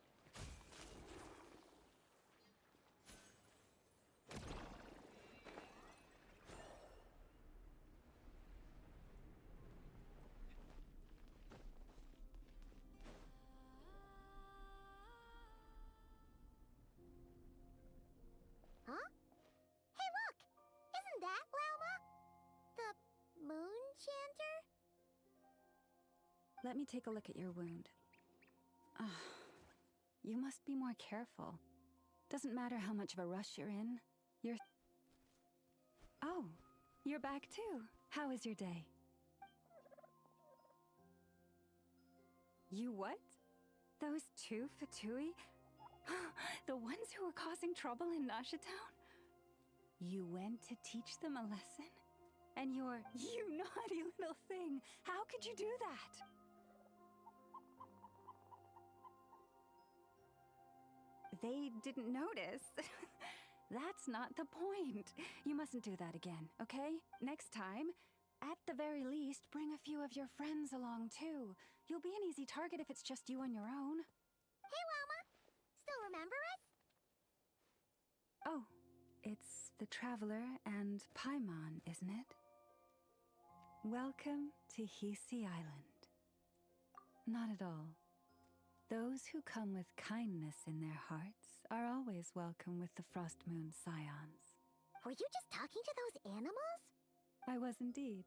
Huh? Hey, look! Isn't that Lauma? The moon chanter? Let me take a look at your wound. You must be more careful. Doesn't matter how much of a rush you're in. Oh, you're back too. How is your day? You what? Those two Fatui? The ones who were causing trouble in Nasha Town? You went to teach them a lesson? And you naughty little thing! How could you do that? They didn't notice. That's not the point. You mustn't do that again, okay? Next time, at the very least, bring a few of your friends along too. You'll be an easy target if it's just you on your own. Hey, Lauma! Still remember us? Oh, it's the Traveler and Paimon, isn't it? Welcome to Hisi Island. Not at all. Those who come with kindness in their hearts are always welcome with the Frost Moon Scions. Were you just talking to those animals? I was indeed.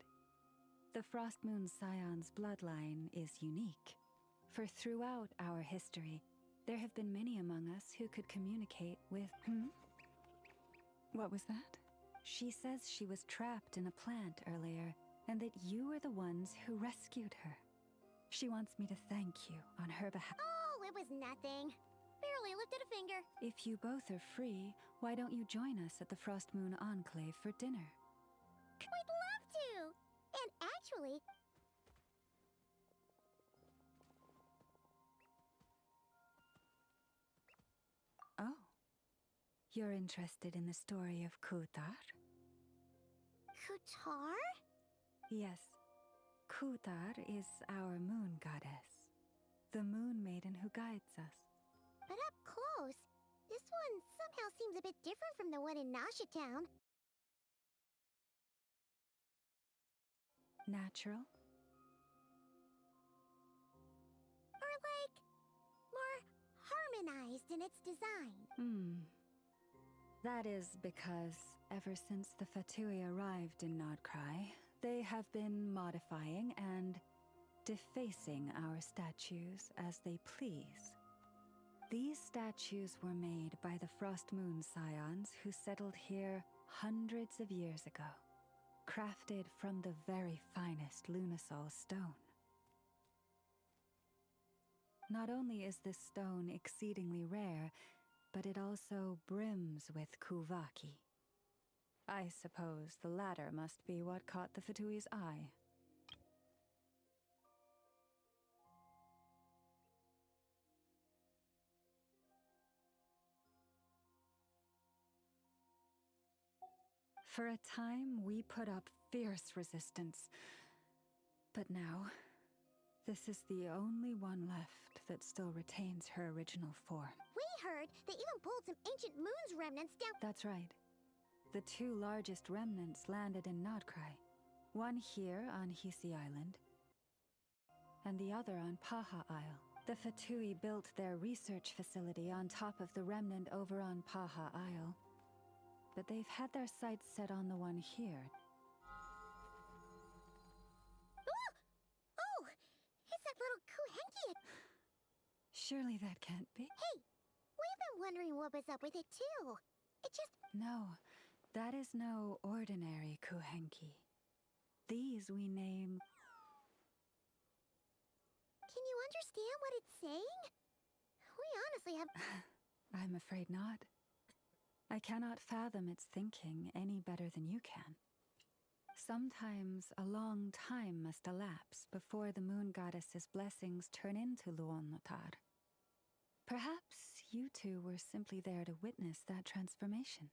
The Frost Moon Scion's bloodline is unique, for throughout our history, there have been many among us who could communicate with... What was that? She says she was trapped in a plant earlier, and that you are the ones who rescued her. She wants me to thank you on her behalf. Oh, it was nothing. Barely lifted a finger. If you both are free, why don't you join us at the Frost Moon Enclave for dinner? We'd love to! And actually... Oh. You're interested in the story of Kutar? Kutar? Yes. Kutar is our moon goddess. The moon maiden who guides us. But up close, this one somehow seems a bit different from the one in Nasha Town. Natural? Or like, more harmonized in its design. That is because ever since the Fatui arrived in Krai, they have been modifying and defacing our statues as they please. These statues were made by the Frost Moon Scions who settled here hundreds of years ago, crafted from the very finest Lunasol stone. Not only is this stone exceedingly rare, but it also brims with Kuvaki. I suppose the latter must be what caught the Fatui's eye. For a time, we put up fierce resistance. But now, this is the only one left that still retains her original form. We heard they even pulled some ancient moon's remnants down. That's right. The two largest remnants landed in Krai. One here on Hisi Island, and the other on Paha Isle. The Fatui built their research facility on top of the remnant over on Paha Isle, but they've had their sights set on the one here. Oh! It's that little Kuhenki! Surely that can't be. Hey! We've been wondering what was up with it too. It just... No, that is no ordinary Kuhenki. These we name... Can you understand what it's saying? We honestly have... I'm afraid not. I cannot fathom its thinking any better than you can. Sometimes a long time must elapse before the moon goddess's blessings turn into Luon-Lotar. Perhaps you two were simply there to witness that transformation.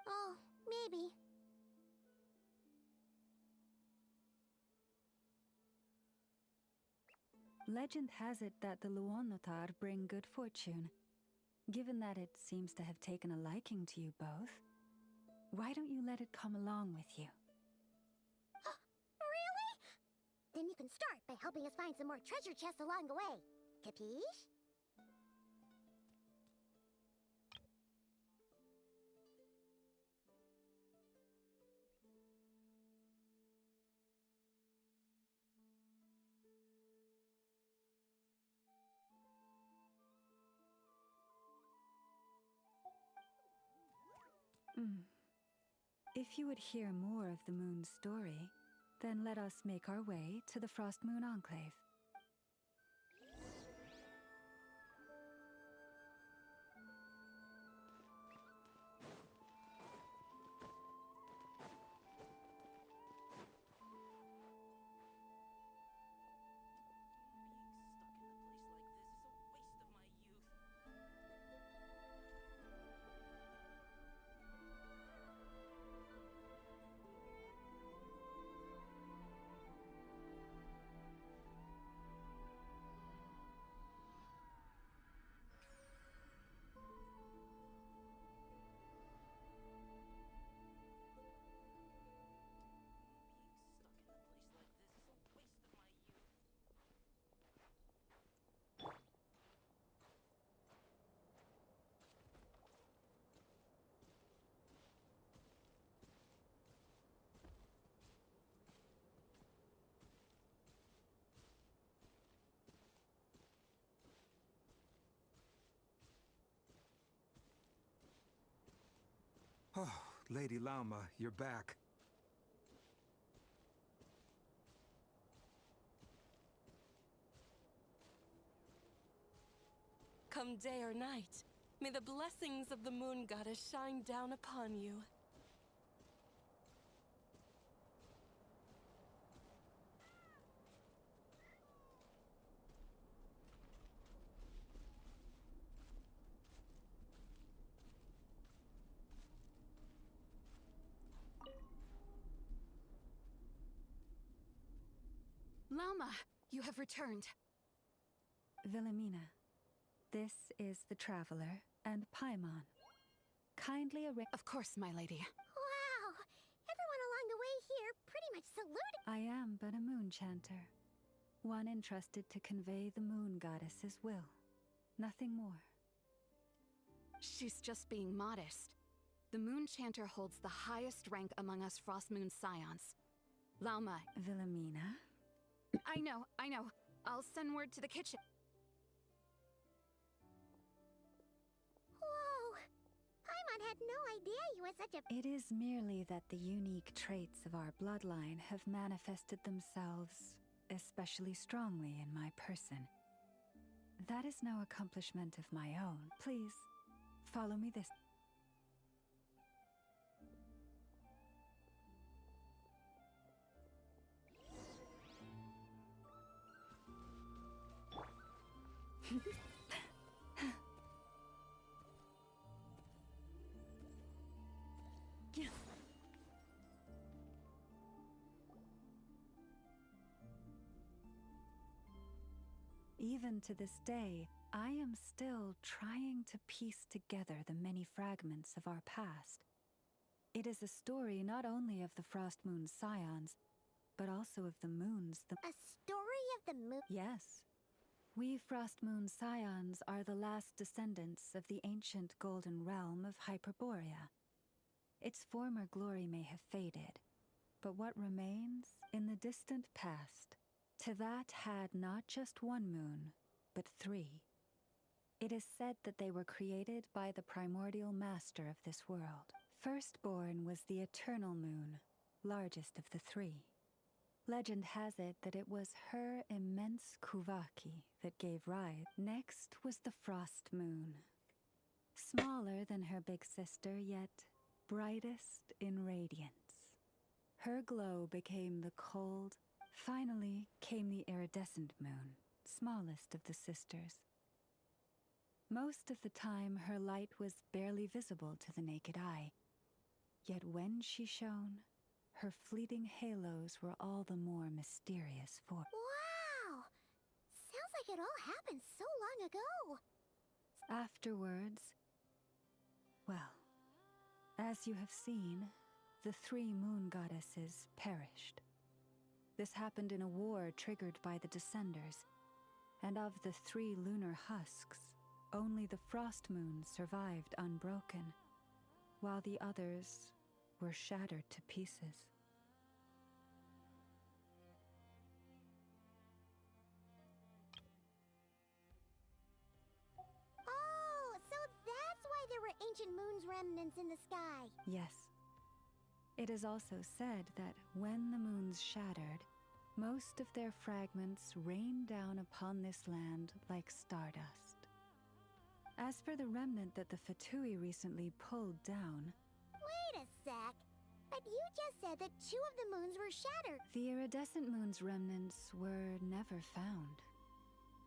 Oh, maybe. Legend has it that the Luon-Lotar bring good fortune. Given that it seems to have taken a liking to you both, why don't you let it come along with you? Really? Then you can start by helping us find some more treasure chests along the way. Capiche? If you would hear more of the moon's story, then let us make our way to the Frost Moon Enclave. Oh, Lady Lauma, you're back. Come day or night, may the blessings of the moon goddess shine down upon you. Lauma, you have returned. Wilhelmina, this is the Traveler and Paimon. Kindly arrange... Of course, my lady. Wow! Everyone along the way here pretty much saluted. I am but a moon chanter. One entrusted to convey the moon goddess's will. Nothing more. She's just being modest. The Moon Chanter holds the highest rank among us Frost Moon Scions. Lauma. Wilhelmina? I know. I'll send word to the kitchen. Whoa! Paimon had no idea you were such a... It is merely that the unique traits of our bloodline have manifested themselves especially strongly in my person. That is no accomplishment of my own. Please, follow me this... Even to this day, I am still trying to piece together the many fragments of our past. It is a story not only of the Frost Moon Scions, but also of the moons. A story of the moon? Yes. We Frost Moon Scions are the last descendants of the ancient golden realm of Hyperborea. Its former glory may have faded, but what remains in the distant past, to that had not just one moon, but 3. It is said that they were created by the primordial master of this world. Firstborn was the eternal moon, largest of the 3. Legend has it that it was her immense Kuvaki that gave rise. Next was the Frost Moon. Smaller than her big sister, yet brightest in radiance. Her glow became the cold. Finally came the iridescent moon, smallest of the sisters. Most of the time her light was barely visible to the naked eye. Yet when she shone, her fleeting halos were all the more mysterious for... Wow! Sounds like it all happened so long ago. Afterwards, well, as you have seen, the 3 moon goddesses perished. This happened in a war triggered by the Descenders, and of the 3 lunar husks, only the Frost Moon survived unbroken, while the others were shattered to pieces. Oh, so that's why there were ancient moon's remnants in the sky. Yes. It is also said that when the moons shattered, most of their fragments rained down upon this land like stardust. As for the remnant that the Fatui recently pulled down... Wait a sec. But you just said that 2 of the moons were shattered. The iridescent moon's remnants were never found.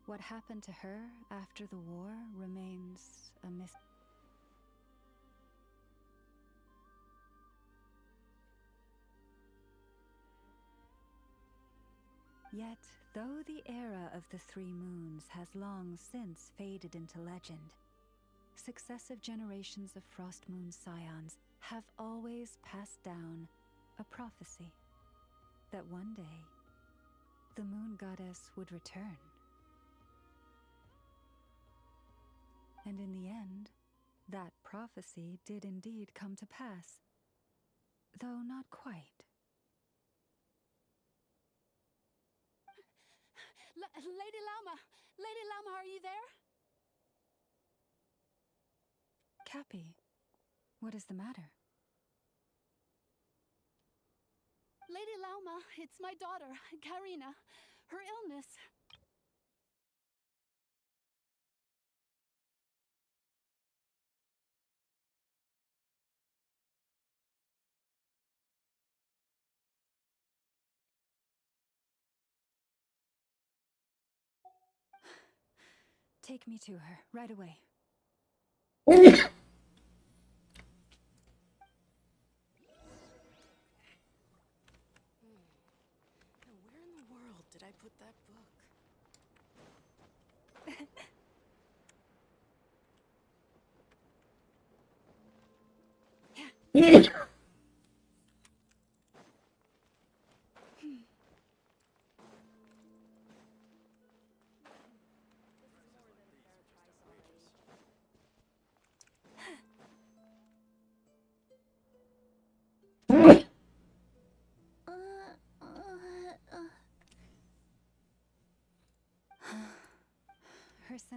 What happened to her after the war remains a mystery. Yet, though the era of the 3 moons has long since faded into legend, successive generations of Frost Moon Scions have always passed down a prophecy that one day the moon goddess would return. And in the end, that prophecy did indeed come to pass, though not quite. Lady Lauma! Lady Lauma, are you there? Cappy, what is the matter? Lady Lauma, it's my daughter, Karina. Her illness. Take me to her, right away. Now, where in the world did I put that book?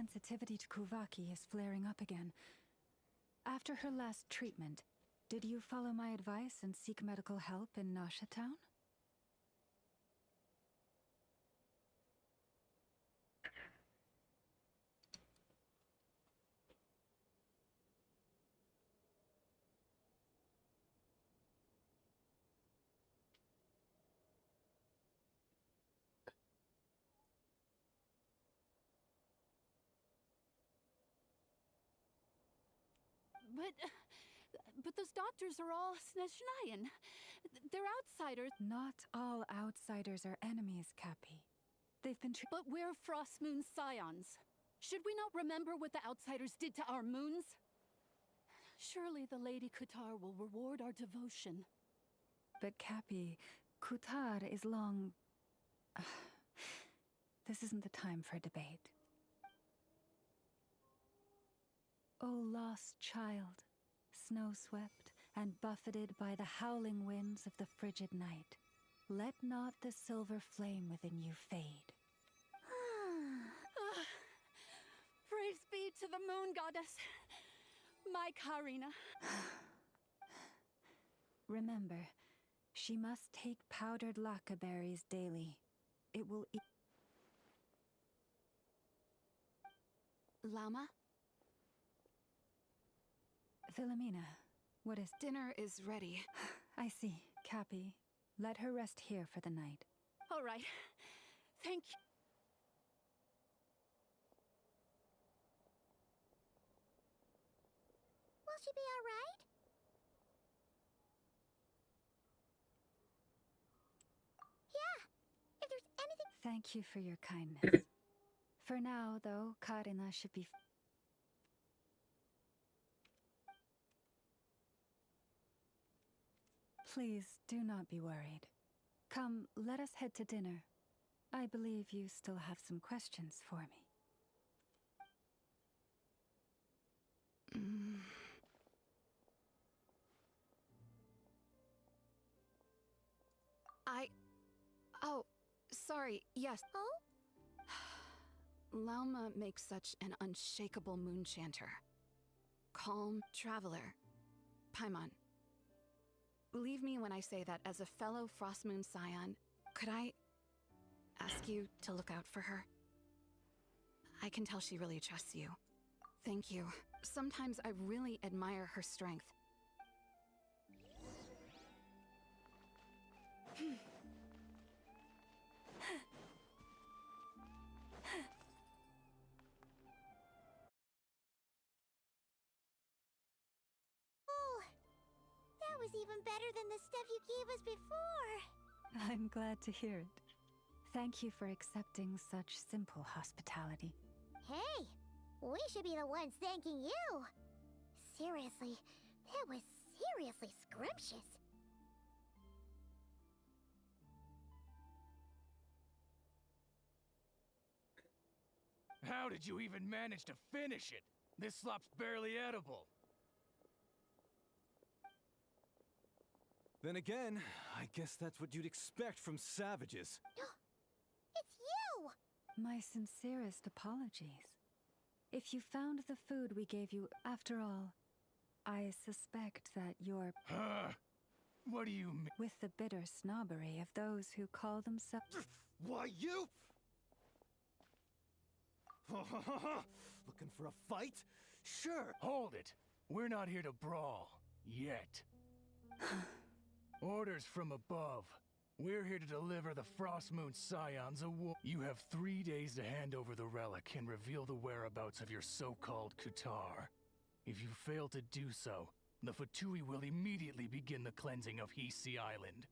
sensitivity to Kuvaki is flaring up again. After her last treatment, did you follow my advice and seek medical help in Nasha Town? But those doctors are all Snezhnayan. They're outsiders. Not all outsiders are enemies, Cappy. They've been But we're Frostmoon Scions. Should we not remember what the outsiders did to our moons? Surely the Lady Kutar will reward our devotion. But Cappy, Kutar is long... This isn't the time for debate. O lost child, snow-swept and buffeted by the howling winds of the frigid night, let not the silver flame within you fade. Praise be to the moon goddess, my Karina. Remember, she must take powdered laka berries daily. It will eat... Llama? Philomena, what is... Dinner is ready. I see. Cappy, let her rest here for the night. All right. Thank you. Will she be all right? Yeah. If there's anything... Thank you for your kindness. For now, though, Karina should be... Please, do not be worried. Come, let us head to dinner. I believe you still have some questions for me. Oh, sorry, yes. Oh? Lauma makes such an unshakable moon chanter. Calm traveler. Paimon. Believe me when I say that as a fellow Frostmoon Scion, could I ask you to look out for her? I can tell she really trusts you. Thank you. Sometimes I really admire her strength. That was even better than the stuff you gave us before. I'm glad to hear it. Thank you for accepting such simple hospitality. Hey, we should be the ones thanking you. Seriously, that was seriously scrumptious. How did you even manage to finish it? This slop's barely edible. Then again, I guess that's what you'd expect from savages. It's you! My sincerest apologies. If you found the food we gave you, after all, I suspect that you're... What do you mean? With the bitter snobbery of those who call themselves... Why, you... Looking for a fight? Sure. Hold it. We're not here to brawl. Yet. Orders from above. We're here to deliver the Frostmoon Scions a war. You have 3 days to hand over the relic and reveal the whereabouts of your so-called Kutar. If you fail to do so, the Fatui will immediately begin the cleansing of Hisi Island.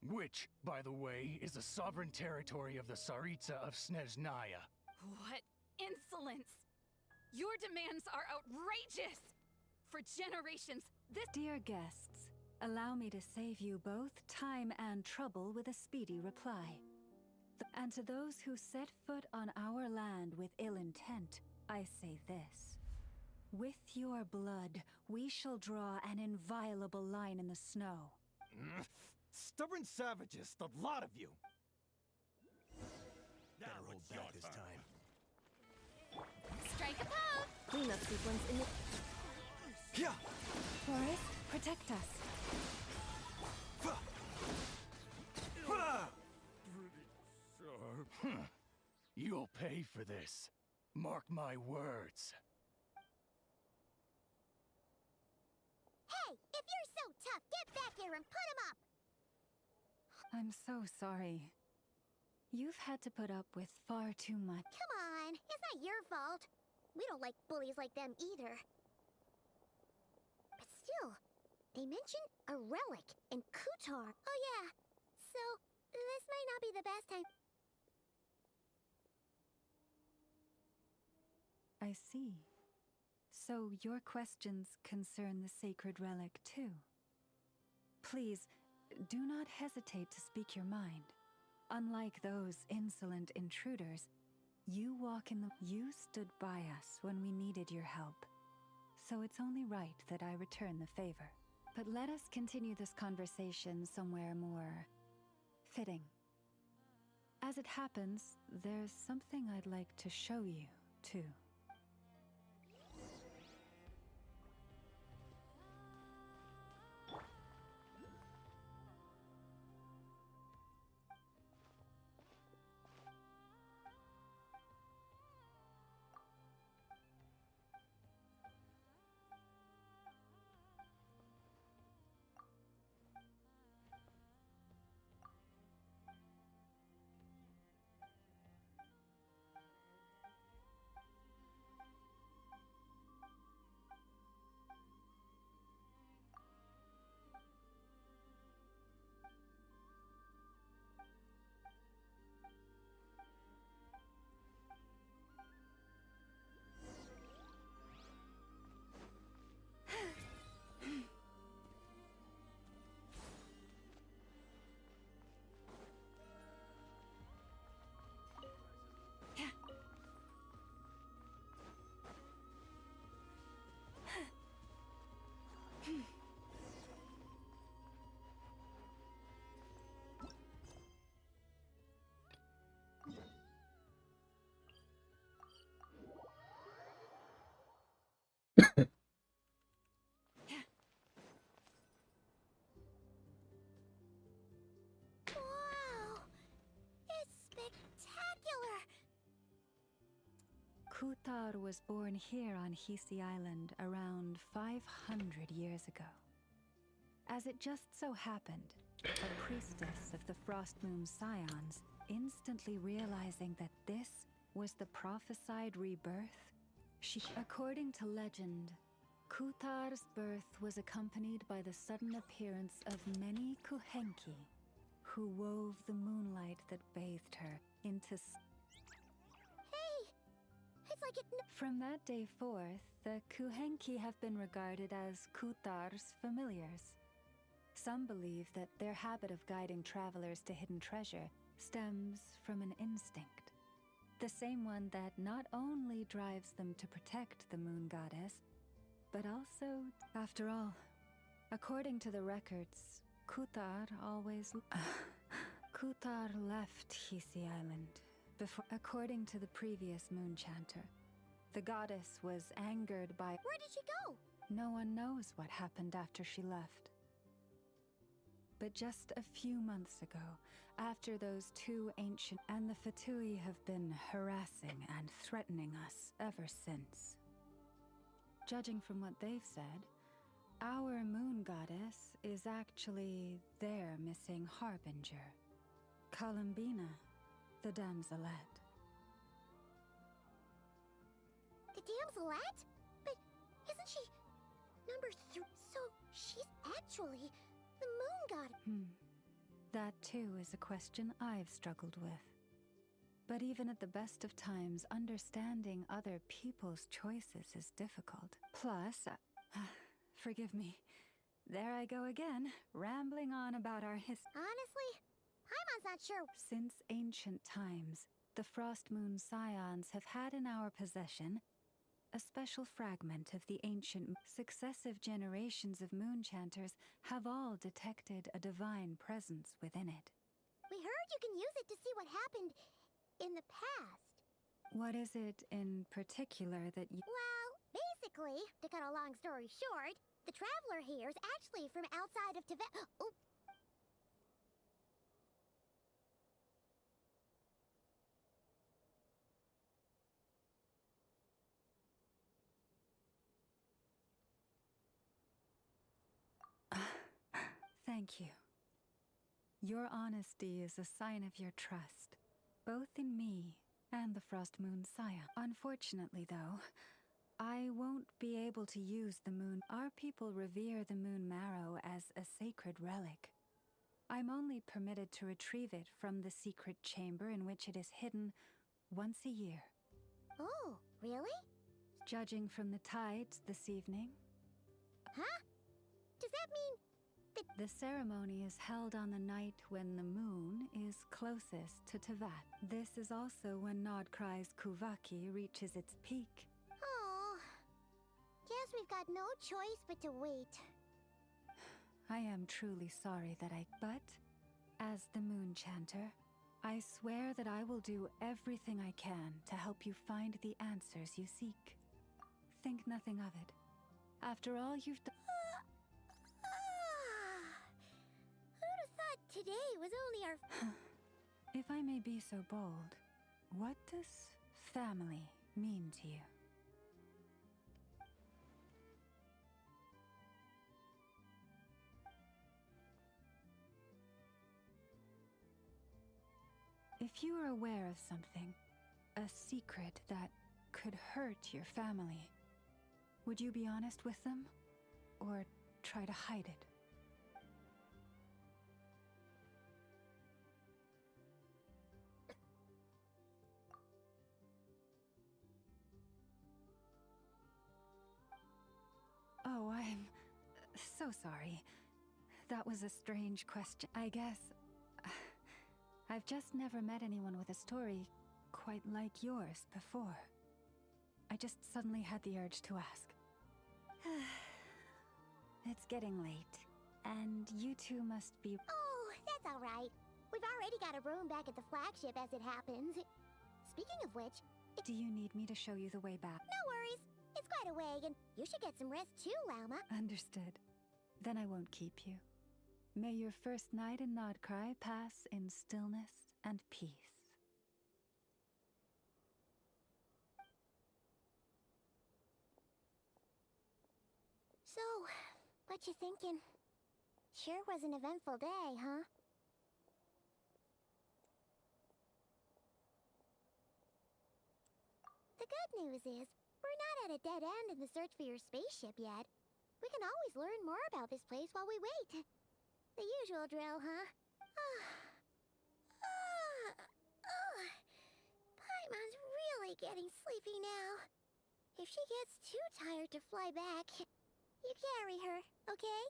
Which, by the way, is the sovereign territory of the Tsaritsa of Snezhnaya. What insolence! Your demands are outrageous! For generations, this— Dear guests, allow me to save you both time and trouble with a speedy reply. And to those who set foot on our land with ill intent, I say this. With your blood, we shall draw an inviolable line in the snow. Stubborn savages, the lot of you! Better hold back this time. Take a pose! Cleanup sequence in your... Yeah. Forest, protect us. You'll pay for this. Mark my words. Hey, if you're so tough, get back here and put him up! I'm so sorry. You've had to put up with far too much. Come on, it's not your fault. We don't like bullies like them either. But still, they mentioned a relic in Kutar. Oh yeah, so this might not be the best time. I see. So your questions concern the sacred relic too. Please, do not hesitate to speak your mind. Unlike those insolent intruders, you stood by us when we needed your help. So it's only right that I return the favor. But let us continue this conversation somewhere more fitting. As it happens, there's something I'd like to show you, too. Wow! It's spectacular! Kutar was born here on Hisi Island around 500 years ago. As it just so happened, a priestess of the Frost Moon Scions, instantly realizing that this was the prophesied rebirth, according to legend, Kutar's birth was accompanied by the sudden appearance of many Kuhenki, who wove the moonlight that bathed her into... Hey! It's like it... From that day forth, the Kuhenki have been regarded as Kutar's familiars. Some believe that their habit of guiding travelers to hidden treasure stems from an instinct. The same one that not only drives them to protect the moon goddess, but also, after all, according to the records, Kutar always... Kutar left Hisi Island before... According to the previous moon chanter, the goddess was angered by... Where did she go? No one knows what happened after she left. But just a few months ago, after those two ancient... And the Fatui have been harassing and threatening us ever since. Judging from what they've said, our moon goddess is actually their missing harbinger, Columbina, the damselette. The damselette? But isn't she number 3? So she's actually the moon god. That too is a question I've struggled with. But even at the best of times, understanding other people's choices is difficult. Plus, forgive me, there I go again, rambling on about our history. Honestly, Paimon's not sure. Since ancient times, the Frost Moon Scions have had in our possession a special fragment of the ancient... Successive generations of moon chanters have all detected a divine presence within it. We heard you can use it to see what happened in the past. What is it in particular that you... Well, basically, to cut a long story short, the traveler here is actually from outside of Tibet. Oh. Thank you. Your honesty is a sign of your trust, both in me and the Frost Moon Scion. Unfortunately, though, I won't be able to use the moon. Our people revere the moon marrow as a sacred relic. I'm only permitted to retrieve it from the secret chamber in which it is hidden once a year. Oh, really? Judging from the tides this evening. Huh? Does that mean that... The ceremony is held on the night when the moon is closest to Tevat. This is also when Nod Krai's Kuvaki reaches its peak. Oh, guess we've got no choice but to wait. I am truly sorry that But, as the Moon Chanter, I swear that I will do everything I can to help you find the answers you seek. Think nothing of it. After all you've done... Who'd have thought today was only our... If I may be so bold, what does family mean to you? If you are aware of something, a secret that could hurt your family, would you be honest with them? Or try to hide it? Oh, I'm so sorry. That was a strange question. I guess... I've just never met anyone with a story quite like yours before. I just suddenly had the urge to ask. It's getting late, and you two must be... Oh, that's all right. We've already got a room back at the flagship as it happens. Speaking of which... Do you need me to show you the way back? No worries. It's quite a way, and you should get some rest too, Lauma. Understood. Then I won't keep you. May your first night in Nod Krai pass in stillness and peace. So, what you thinking? Sure was an eventful day, huh? The good news is, we're not at a dead end in the search for your spaceship yet. We can always learn more about this place while we wait. The usual drill, huh? Paimon's really getting sleepy now. If she gets too tired to fly back, you carry her, okay?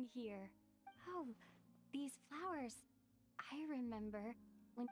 in here. Oh, these flowers. I remember when...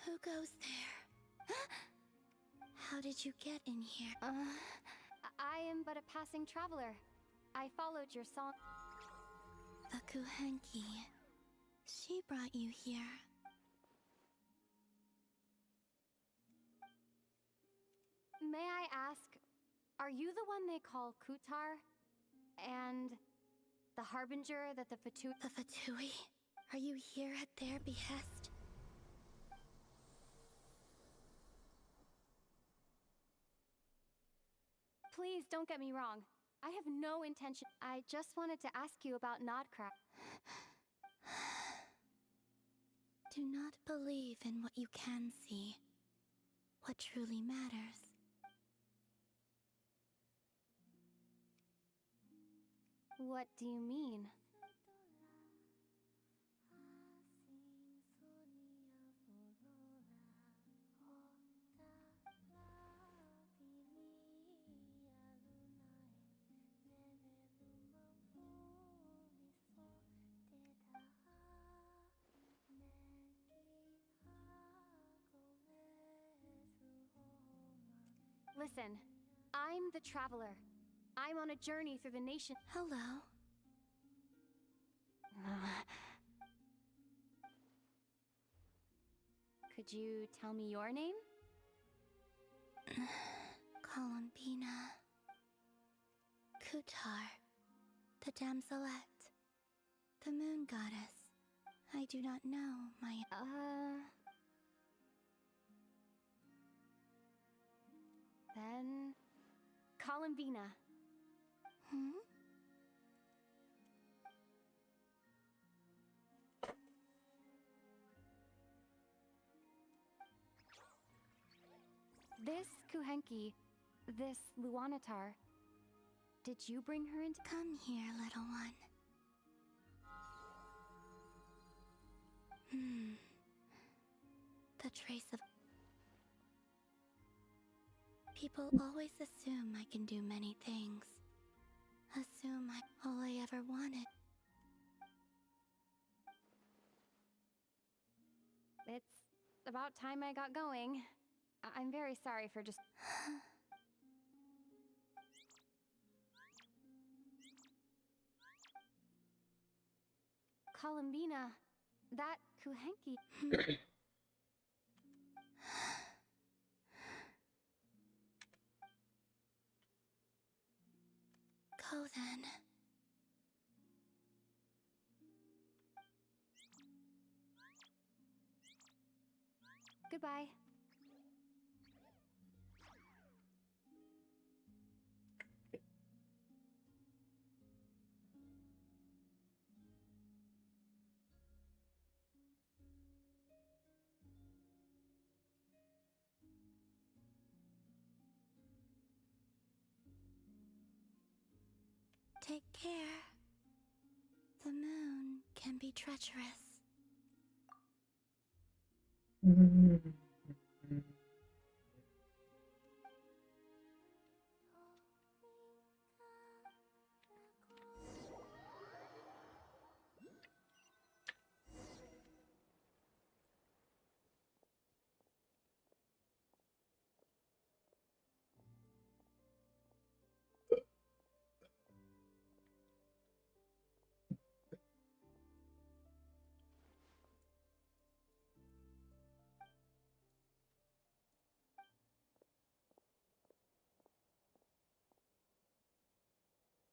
Who goes there? How did you get in here? I am but a passing traveler. I followed your song. The Kuhenki. She brought you here. May I ask, are you the one they call Kutar? And the harbinger that the Fatui... The Fatui? Are you here at their behest? Please don't get me wrong. I have no intention. I just wanted to ask you about Nodcraft. Do not believe in what you can see. What truly matters. What do you mean? Listen, I'm the traveler. I'm on a journey through the nation. Hello. Could you tell me your name? Columbina. Kutar. The damselette. The moon goddess. I do not know my... Then... Columbina. This Kuhenki This Luanatar, did you bring her into— Come here, little one. The trace of... People always assume I can do many things. Assume I'm all I ever wanted. It's about time I got going. I'm very sorry for just... Columbina, that Kuhenki... Go then. Goodbye. Take care. The moon can be treacherous.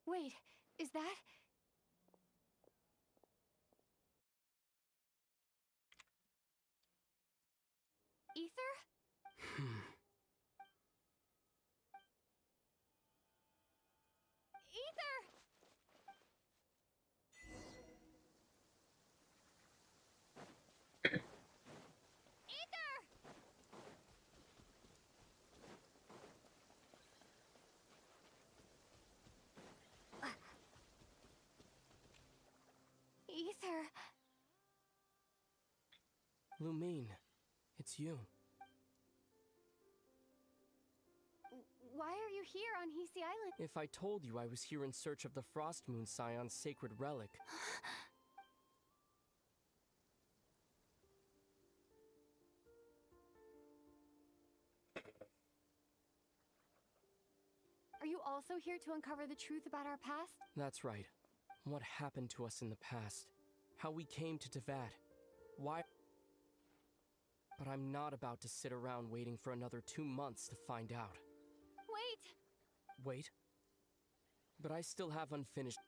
Wait, is that... Ether? Ether! Ether! Lumine, it's you. Why are you here on Hisi Island? If I told you I was here in search of the Frost Moon Scion's sacred relic... Are you also here to uncover the truth about our past? That's right. What happened to us in the past. How we came to Teyvat. Why... But I'm not about to sit around waiting for another 2 months to find out. Wait! Wait? But I still have unfinished...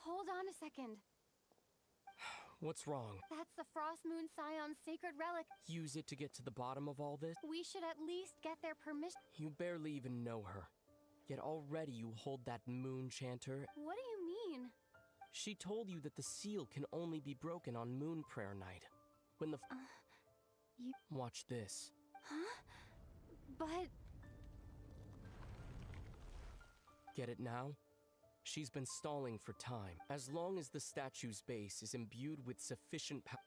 Hold on a second. What's wrong? That's the Frost Moon Scion's sacred relic. Use it to get to the bottom of all this? We should at least get their permission. You barely even know her. Yet already you hold that moon chanter. What do you mean? She told you that the seal can only be broken on Moon Prayer Night. When the... You... Watch this. Huh? But... Get it now? She's been stalling for time. As long as the statue's base is imbued with sufficient power...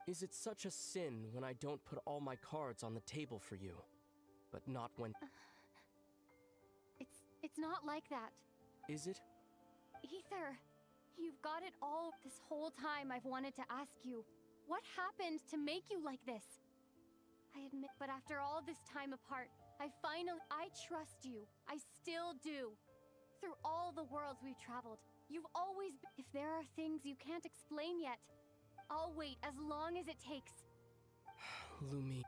Is it such a sin when I don't put all my cards on the table for you? But not when... It's not like that. Is it? Ether, you've got it all. This whole time I've wanted to ask you, what happened to make you like this? I admit, but after all this time apart, I trust you. I still do. Through all the worlds we've traveled, you've always been. If there are things you can't explain yet, I'll wait as long as it takes. Lumi.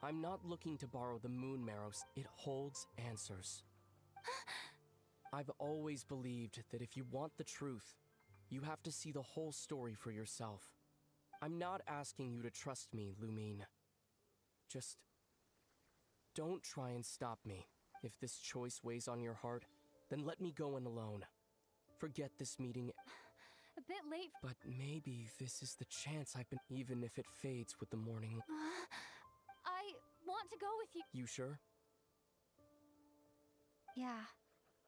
I'm not looking to borrow the moon marrow. It holds answers. I've always believed that if you want the truth, you have to see the whole story for yourself. I'm not asking you to trust me, Lumine. Just don't try and stop me. If this choice weighs on your heart, then let me go in alone. Forget this meeting. A bit late. But maybe this is the chance I've been, even if it fades with the morning. I want to go with you. You sure? Yeah.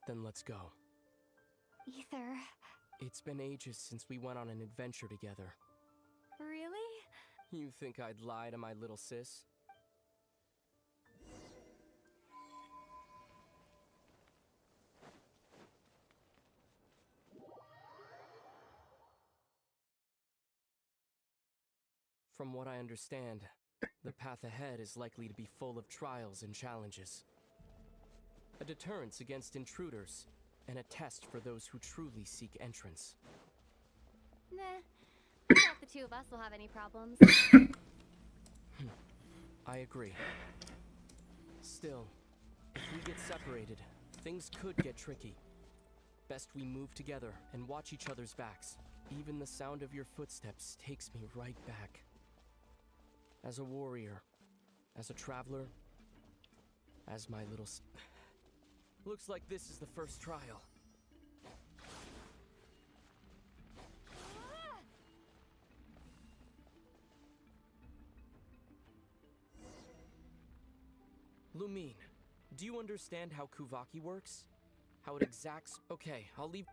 Then let's go. Ether. It's been ages since we went on an adventure together. Really? You think I'd lie to my little sis? From what I understand, the path ahead is likely to be full of trials and challenges. A deterrence against intruders, and a test for those who truly seek entrance. Nah, I doubt the two of us will have any problems. I agree. Still, if we get separated, things could get tricky. Best we move together and watch each other's backs. Even the sound of your footsteps takes me right back. As a warrior, as a traveler, as my little Looks like this is the first trial. Lumine, do you understand how Kuvaki works? How it exacts... Okay, I'll leave...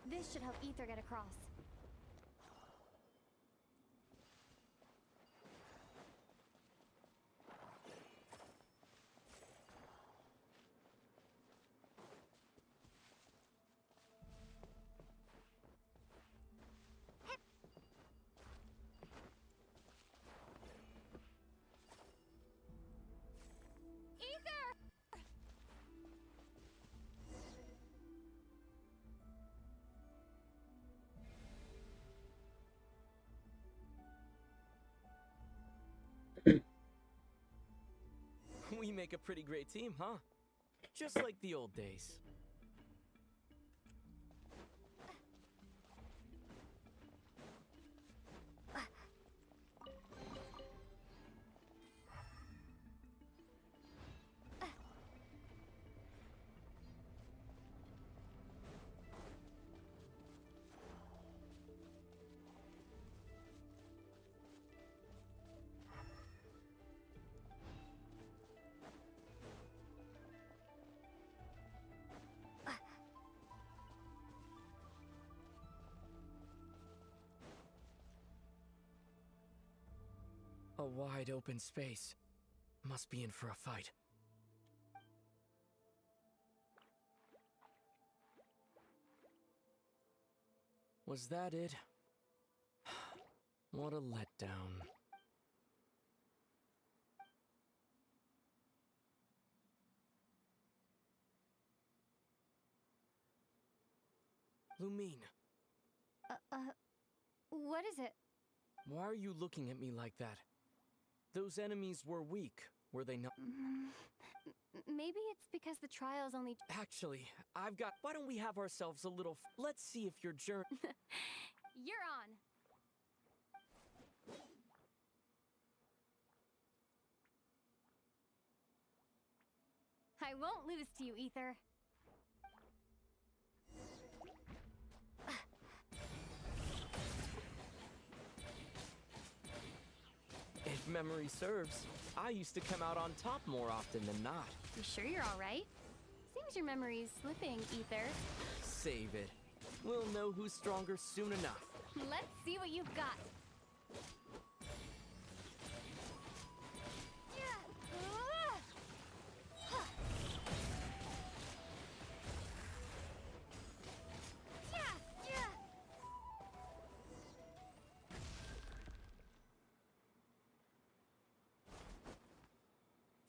This should help Ether get across. We make a pretty great team, huh? Just like the old days. A wide open space. Must be in for a fight. Was that it? What a letdown. Lumine. What is it? Why are you looking at me like that? Those enemies were weak, were they not? Maybe it's because the trial's only... Actually, I've got... Why don't we have ourselves a little... Let's see if your journey... You're on! I won't lose to you, Ether. If memory serves, I used to come out on top more often than not. You sure you're alright? Seems your memory's slipping, Ether. Save it. We'll know who's stronger soon enough. Let's see what you've got.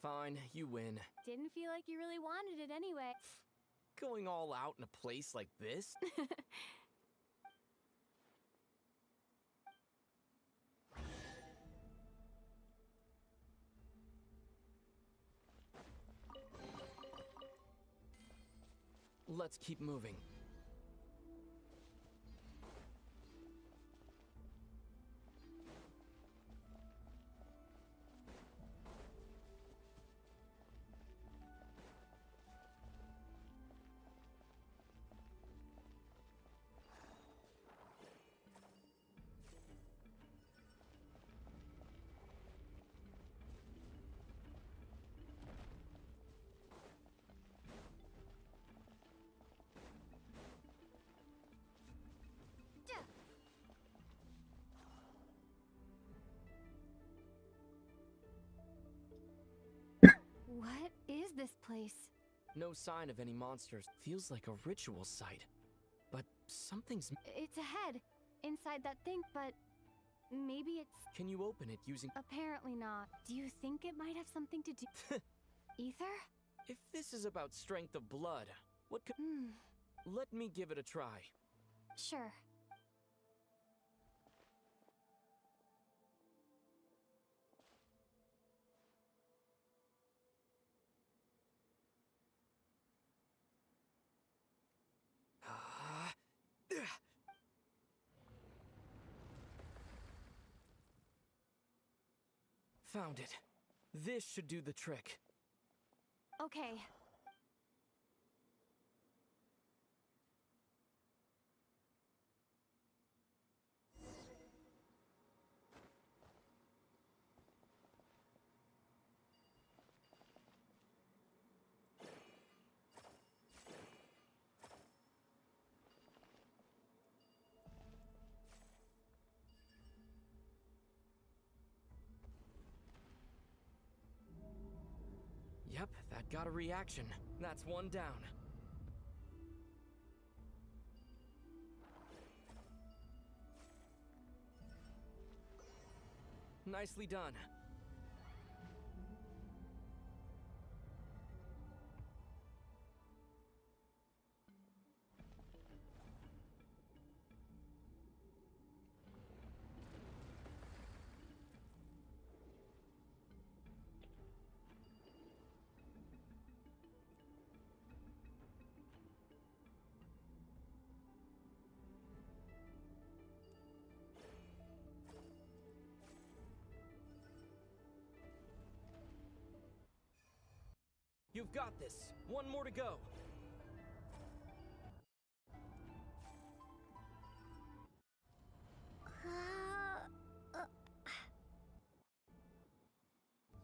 Fine, you win. Didn't feel like you really wanted it anyway. Going all out in a place like this? Let's keep moving. What is this place? No sign of any monsters. Feels like a ritual site. But something's... It's a head inside that thing, but maybe it's... Can you open it using... Apparently not. Do you think it might have something to do... Ether? If this is about strength of blood, what could... Let me give it a try. Sure. Found it. This should do the trick. Okay. Yep, that got a reaction. That's one down. Nicely done. You've got this. One more to go.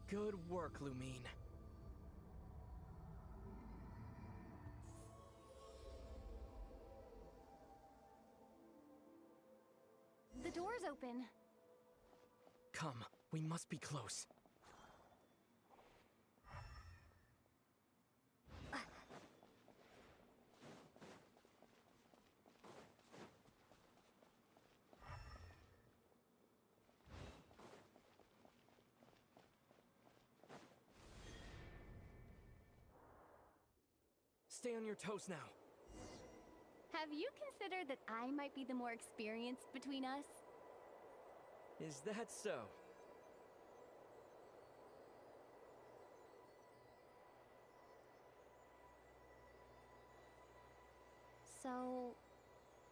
Good work, Lumine. The door's open. Come, we must be close. Stay on your toes now. Have you considered that I might be the more experienced between us? Is that so? So,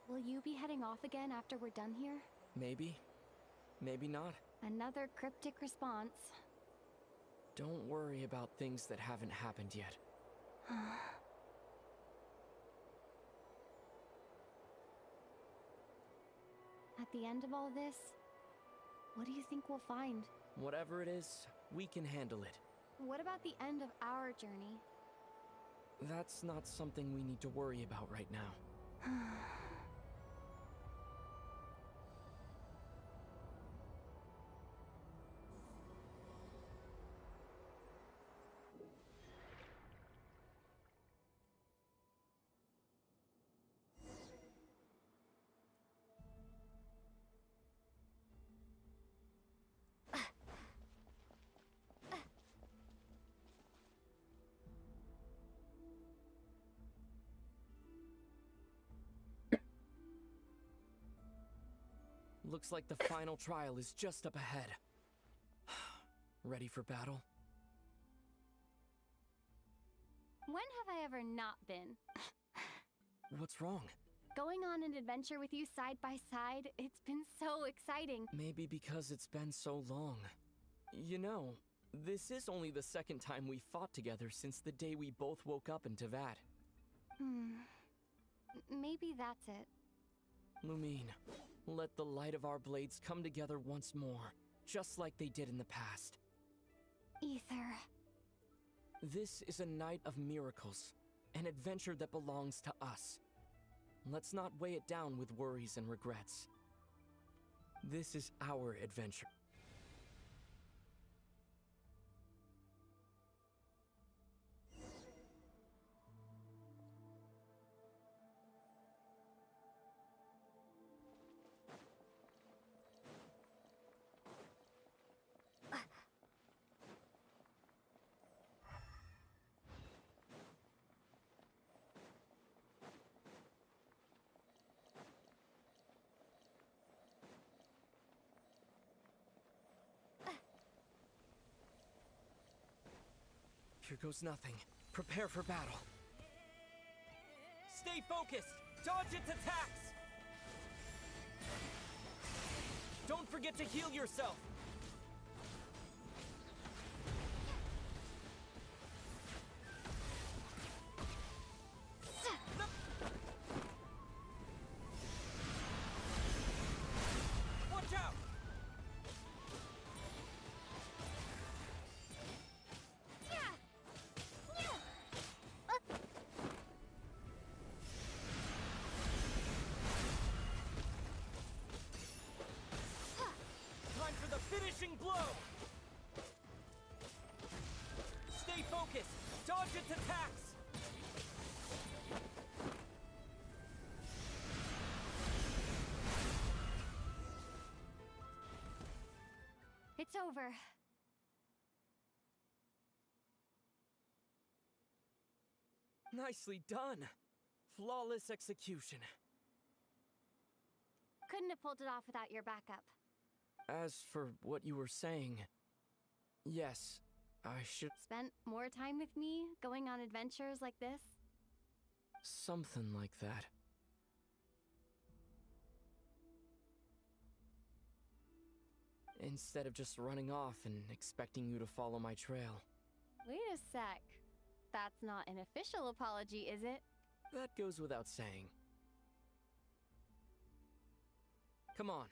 will you be heading off again after we're done here? Maybe. Maybe not. Another cryptic response. Don't worry about things that haven't happened yet. At the end of all this, what do you think we'll find? Whatever it is, we can handle it. What about the end of our journey? That's not something we need to worry about right now. Looks like the final trial is just up ahead. Ready for battle? When have I ever not been? What's wrong? Going on an adventure with you side by side, it's been so exciting. Maybe because it's been so long. You know, this is only the second time we fought together since the day we both woke up in Teyvat. Maybe that's it. Lumine, let the light of our blades come together once more, just like they did in the past. Ether. This is a night of miracles, an adventure that belongs to us. Let's not weigh it down with worries and regrets. This is our adventure. Here goes nothing. Prepare for battle. Stay focused! Dodge its attacks! Don't forget to heal yourself! Watch out! Finishing blow! Stay focused! Dodge its attacks! It's over. Nicely done! Flawless execution. Couldn't have pulled it off without your backup. As for what you were saying, yes, I should... Spent more time with me, going on adventures like this? Something like that. Instead of just running off and expecting you to follow my trail. Wait a sec. That's not an official apology, is it? That goes without saying. Come on.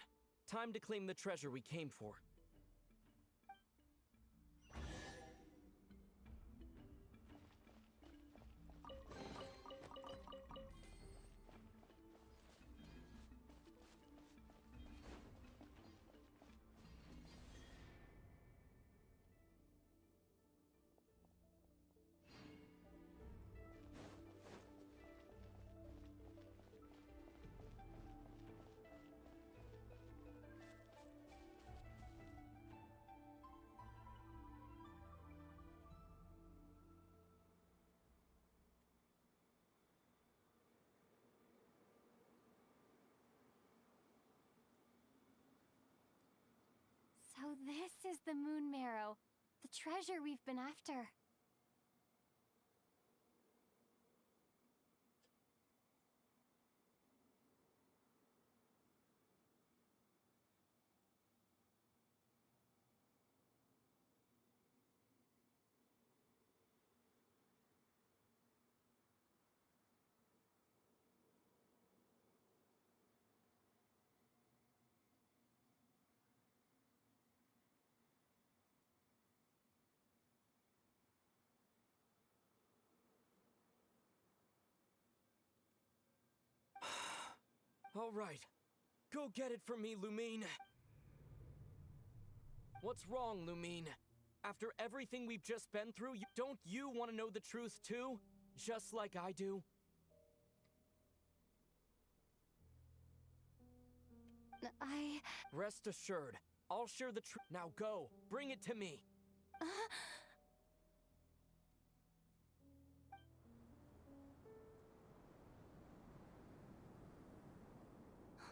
Time to claim the treasure we came for. This is the moon marrow, the treasure we've been after. All right. Go get it for me, Lumine. What's wrong, Lumine? After everything we've just been through, don't you want to know the truth too? Just like I do? Rest assured, I'll share the truth. Now go, bring it to me.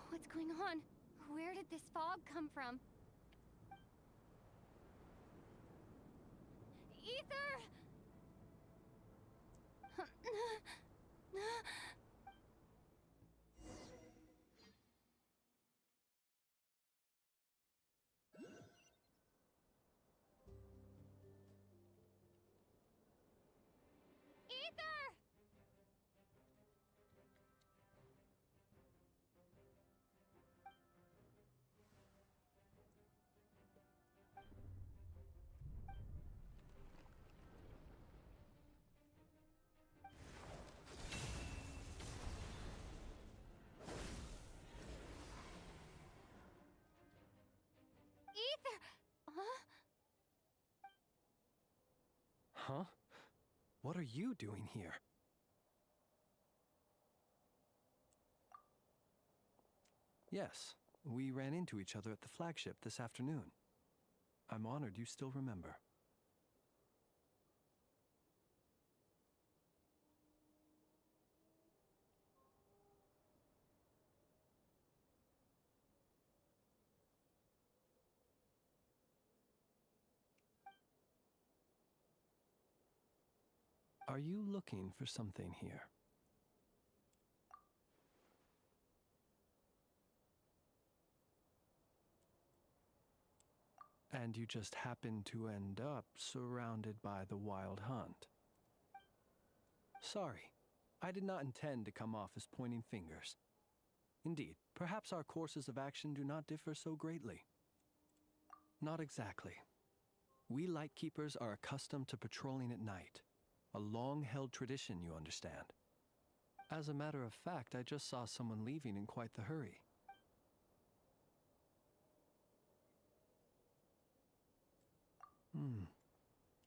What's going on? Where did this fog come from? Ether! Ether! Ether! Huh? Huh? What are you doing here? Yes, we ran into each other at the flagship this afternoon. I'm honored you still remember. Are you looking for something here? And you just happen to end up surrounded by the Wild Hunt. Sorry, I did not intend to come off as pointing fingers. Indeed, perhaps our courses of action do not differ so greatly. Not exactly. We Lightkeepers are accustomed to patrolling at night. A long-held tradition, you understand. As a matter of fact, I just saw someone leaving in quite the hurry.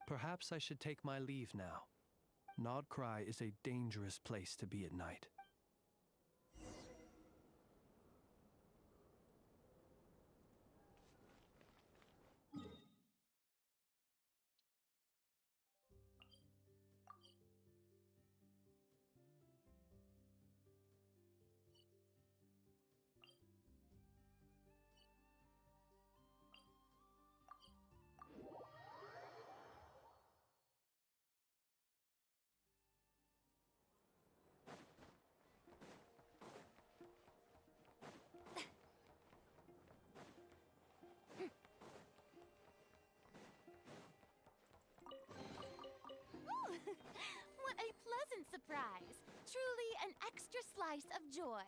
Perhaps I should take my leave now. Krai is a dangerous place to be at night. What a pleasant surprise! Truly an extra slice of joy.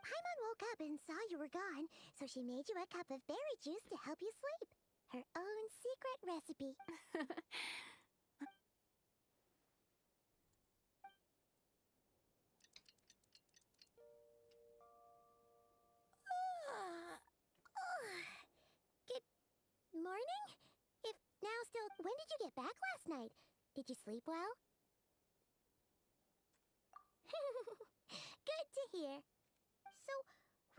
Paimon woke up and saw you were gone, so she made you a cup of berry juice to help you sleep. Her own secret recipe. did you get back last night? Did you sleep well? Good to hear. So,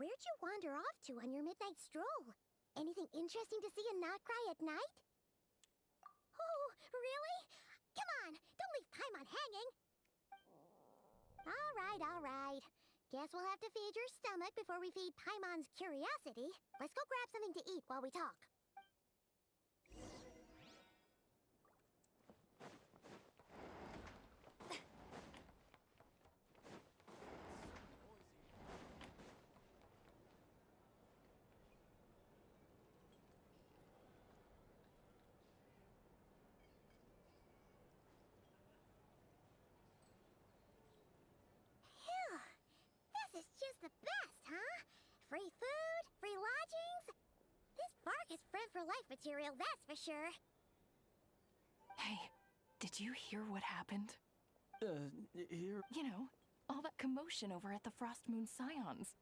where'd you wander off to on your midnight stroll? Anything interesting to see in Krai at night? Oh, really? Come on, don't leave Paimon hanging. All right. Guess we'll have to feed your stomach before we feed Paimon's curiosity. Let's go grab something to eat while we talk. This is just the best, huh? Free food, free lodgings. This bark is friend for life material, that's for sure. Hey, did you hear what happened? Here? You know, all that commotion over at the Frost Moon Scions.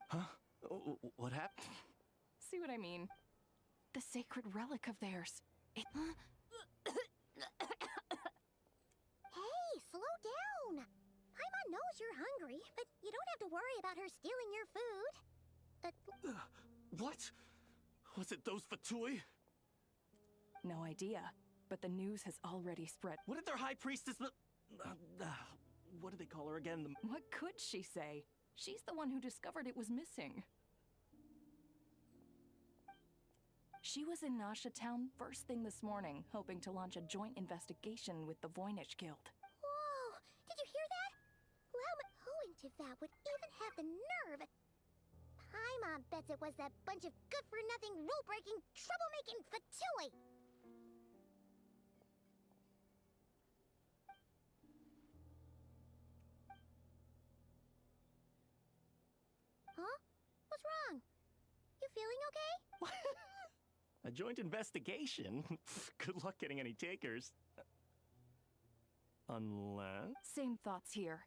Huh? What happened? See what I mean? The sacred relic of theirs. It... Hey, slow down. Paimon knows you're hungry, but you don't have to worry about her stealing your food. What? Was it those Fatui? No idea, but the news has already spread. What did their high priestess... what do they call her again? What could she say? She's the one who discovered it was missing. She was in Nasha Town first thing this morning, hoping to launch a joint investigation with the Voynich Guild. Whoa! Did you hear that? Who in Tivat would even have the nerve? Paimon bets it was that bunch of good-for-nothing, rule-breaking, troublemaking Fatui! Huh? What's wrong? You feeling okay? A joint investigation? Good luck getting any takers. Unless... Same thoughts here.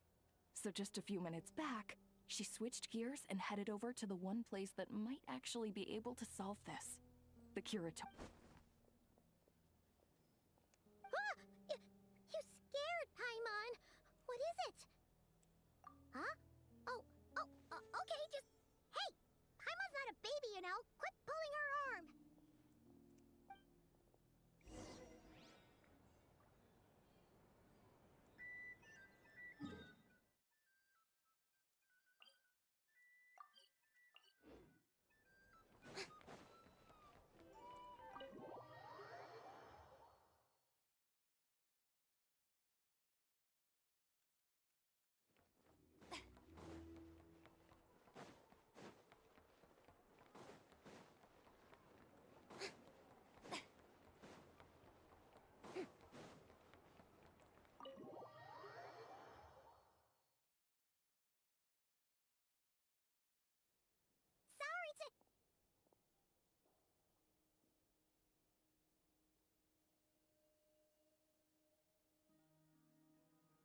So just a few minutes back, she switched gears and headed over to the one place that might actually be able to solve this. The curatorium. Ah! You scared, Paimon! What is it? Huh? Okay, just... Hey! Paimon's not a baby, you know! Quit pulling her arm!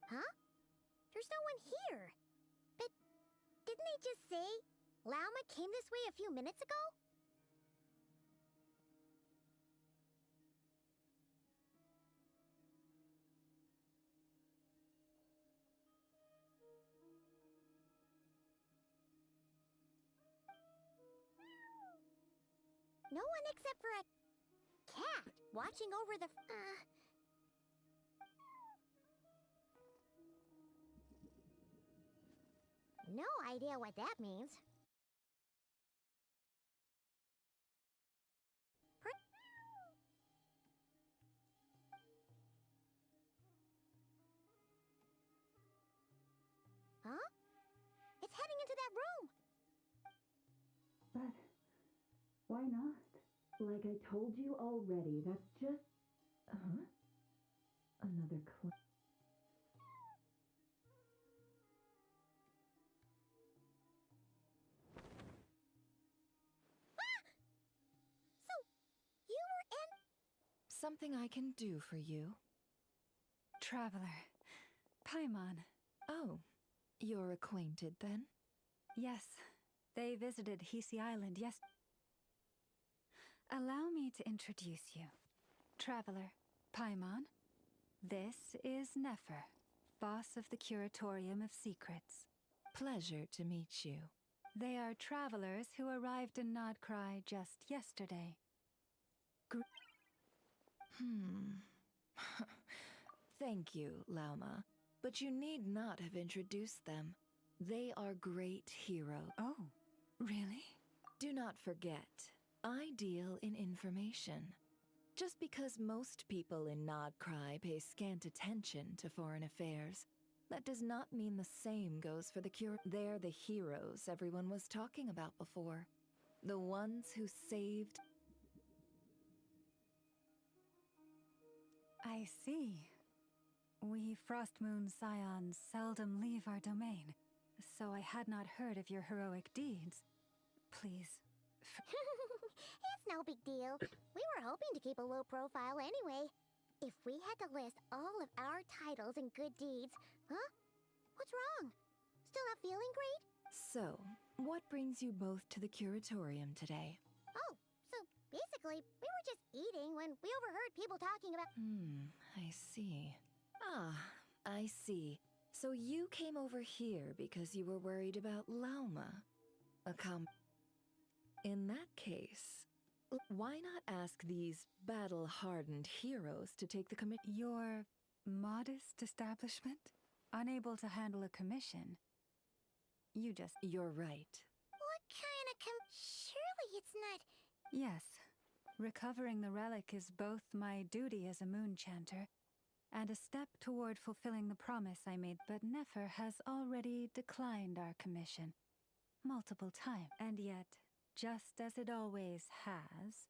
Huh? There's no one here. But didn't they just say Lauma came this way a few minutes ago? No one except for a cat watching over the... No idea what that means. Huh? It's heading into that room! But why not? Like I told you already, that's just... Another clue. Something I can do for you? Traveler. Paimon. Oh, you're acquainted then? Yes, they visited Hisi Island Allow me to introduce you. Traveler, Paimon, this is Nefer, boss of the Curatorium of Secrets. Pleasure to meet you. They are travelers who arrived in Krai just yesterday. Thank you, Lauma, but you need not have introduced them. They are great heroes. Oh, really? Do not forget, I deal in information. Just because most people in Krai pay scant attention to foreign affairs, that does not mean the same goes for the cure. They're the heroes everyone was talking about before. The ones who saved. I see. We Frostmoon Scions seldom leave our domain, so I had not heard of your heroic deeds. Please. It's no big deal. We were hoping to keep a low profile anyway. If we had to list all of our titles and good deeds, huh? What's wrong? Still not feeling great? So, what brings you both to the Curatorium today? Oh, so basically, we were just eating when we overheard people talking about— I see. I see. So you came over here because you were worried about Lauma. In that case, why not ask these battle-hardened heroes to take the Your modest establishment? Unable to handle a commission? You're right. What kind of Surely it's not— Yes. Recovering the relic is both my duty as a moon chanter and a step toward fulfilling the promise I made, but Nefer has already declined our commission multiple times. And yet, just as it always has,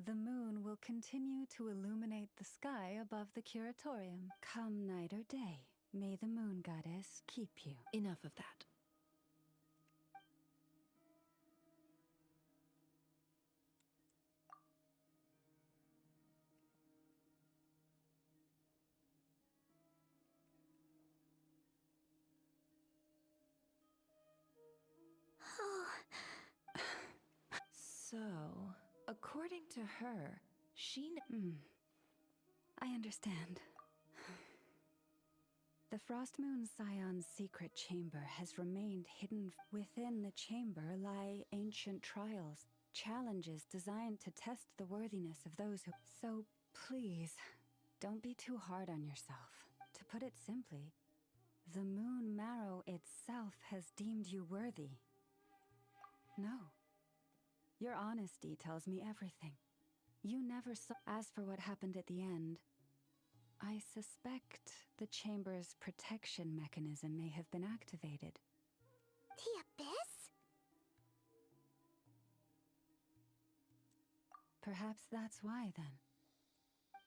the moon will continue to illuminate the sky above the Curatorium. Come night or day, may the moon goddess keep you. Enough of that. So, according to her, I understand. The Frostmoon Scion's secret chamber has remained hidden. Within the chamber lie ancient trials, challenges designed to test the worthiness of those who— So please, don't be too hard on yourself. To put it simply, the moon marrow itself has deemed you worthy. No. Your honesty tells me everything. You never saw— As for what happened at the end, I suspect the chamber's protection mechanism may have been activated. The Abyss? Perhaps that's why, then.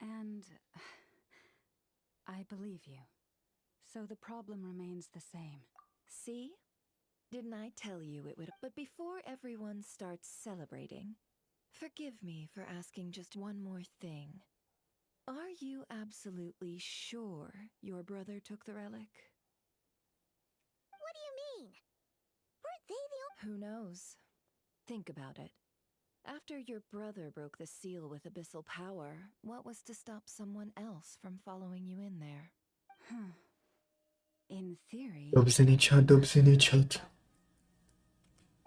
And I believe you. So the problem remains the same. See? Didn't I tell you it would? But before everyone starts celebrating, forgive me for asking just one more thing. Are you absolutely sure your brother took the relic? What do you mean? Weren't they the— Who knows? Think about it. After your brother broke the seal with abyssal power, what was to stop someone else from following you in there? In theory— Dobře ničat.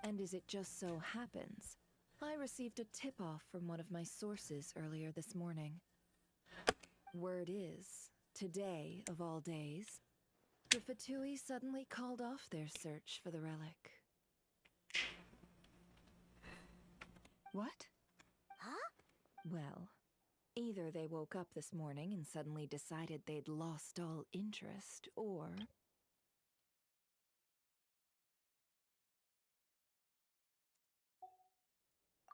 And as it just so happens, I received a tip-off from one of my sources earlier this morning. Word is, today of all days, the Fatui suddenly called off their search for the relic. What? Huh? Well, either they woke up this morning and suddenly decided they'd lost all interest, or...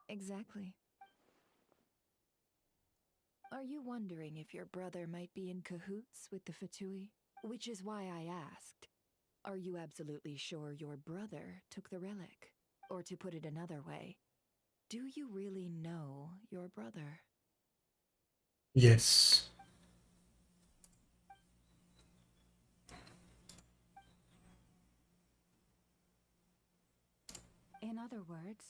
Exactly. Are you wondering if your brother might be in cahoots with the Fatui? Which is why I asked, are you absolutely sure your brother took the relic? Or to put it another way, do you really know your brother? Yes. In other words,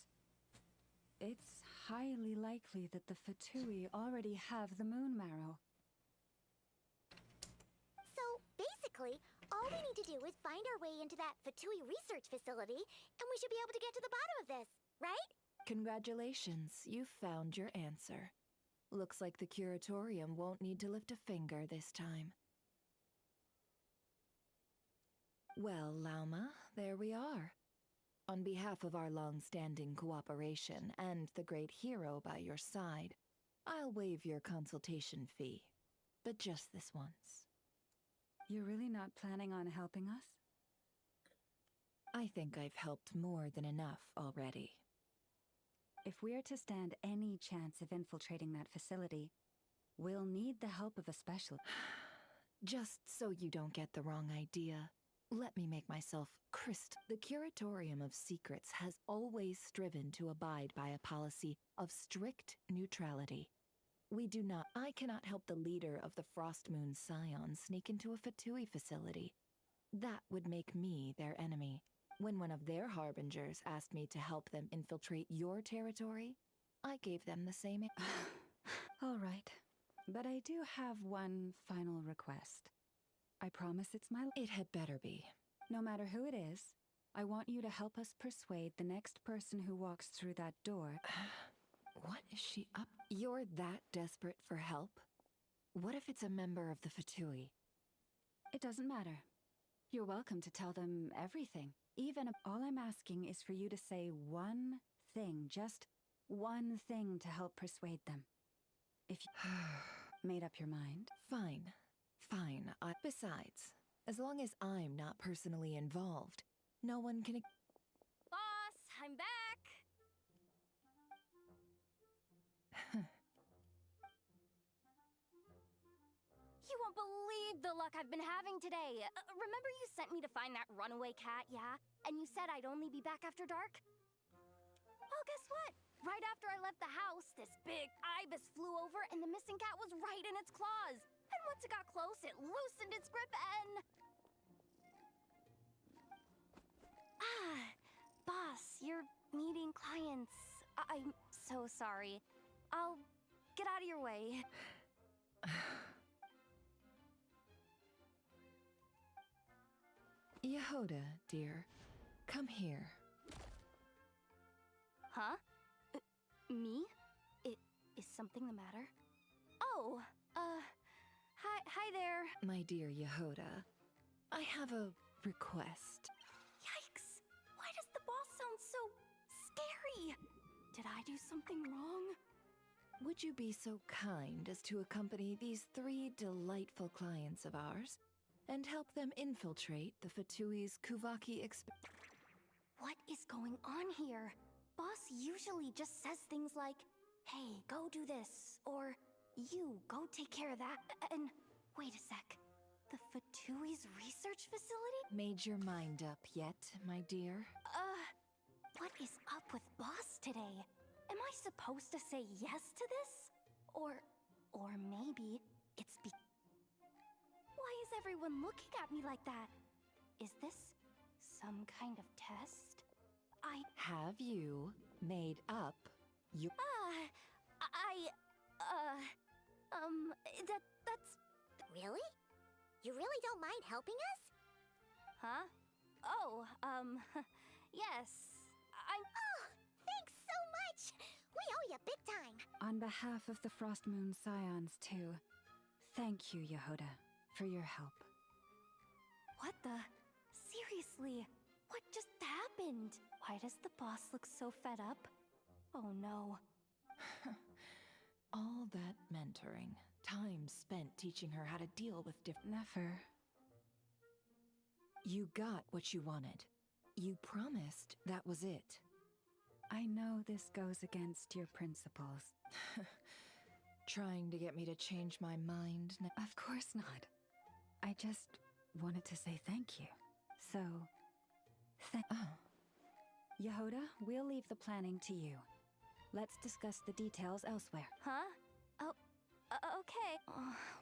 It's highly likely that the Fatui already have the moon marrow. So, basically, all we need to do is find our way into that Fatui research facility, and we should be able to get to the bottom of this, right? Congratulations, you've found your answer. Looks like the curatorium won't need to lift a finger this time. Well, Lauma, there we are. On behalf of our long-standing cooperation and the great hero by your side, I'll waive your consultation fee. But just this once. You're really not planning on helping us? I think I've helped more than enough already. If we're to stand any chance of infiltrating that facility, we'll need the help of a specialist. Just so you don't get the wrong idea, let me make myself crystal. The Curatorium of Secrets has always striven to abide by a policy of strict neutrality. I cannot help the leader of the Frost Moon Scions sneak into a Fatui facility. That would make me their enemy. When one of their harbingers asked me to help them infiltrate your territory, I gave them the same. All right, but I do have one final request. I promise it's my... It had better be. No matter who it is, I want you to help us persuade the next person who walks through that door. What is she up? You're that desperate for help? What if it's a member of the Fatui? It doesn't matter. You're welcome to tell them everything. All I'm asking is for you to say one thing, just one thing to help persuade them. If you made up your mind. Fine. Besides, as long as I'm not personally involved, no one can... Boss, I'm back! You won't believe the luck I've been having today. Remember you sent me to find that runaway cat, yeah? And you said I'd only be back after dark? Well, guess what? Right after I left the house, this big ibis flew over and the missing cat was right in its claws. And once it got close, it loosened its grip and... Boss, you're meeting clients. I'm so sorry. I'll get out of your way. Yehoda, dear, come here. Huh? Me? Is something the matter? Oh, hi there. My dear Yehoda, I have a request. Yikes! Why does the boss sound so scary? Did I do something wrong? Would you be so kind as to accompany these 3 delightful clients of ours and help them infiltrate the Fatui's Kuvaki What is going on here? Boss usually just says things like, hey, go do this, or you, go take care of that, and wait a sec. The Fatui's research facility? Made your mind up yet, my dear? What is up with Boss today? Am I supposed to say yes to this? Or maybe it's Why is everyone looking at me like that? Is this some kind of test? Have you made up your... That's... Really? You really don't mind helping us? Huh? Oh, yes. Oh, thanks so much! We owe you big time! On behalf of the Frost Moon Scions, too, thank you, Yehoda, for your help. What the? Seriously, what just happened? Why does the boss look so fed up? Oh no. All that mentoring, time spent teaching her how to deal with Never. You got what you wanted. You promised that was it. I know this goes against your principles. Trying to get me to change my mind? Of course not. I just wanted to say thank you. So, Yehoda, we'll leave the planning to you. Let's discuss the details elsewhere. Huh? Oh, okay.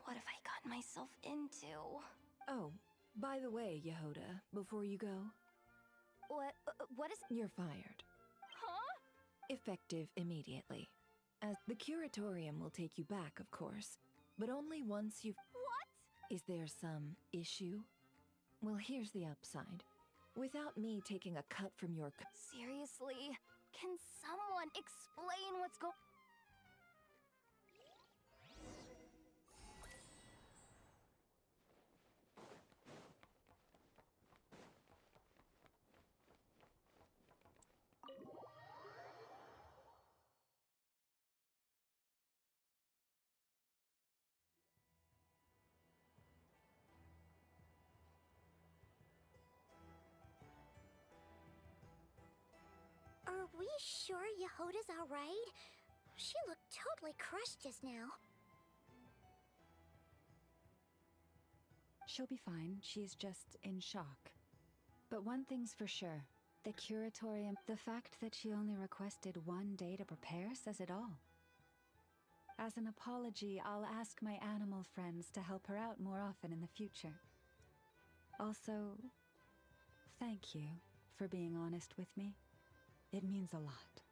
What have I gotten myself into? Oh, by the way, Yehoda, before you go... What is... You're fired. Huh? Effective immediately. As the curatorium will take you back, of course, but only once you've... What? Is there some issue? Well, here's the upside. Without me taking a cut from your... Seriously? Can someone explain what's going... Are we sure Yehoda's alright? She looked totally crushed just now. She'll be fine. She's just in shock. But one thing's for sure. The curatorium, the fact that she only requested 1 day to prepare says it all. As an apology, I'll ask my animal friends to help her out more often in the future. Also, thank you for being honest with me. It means a lot.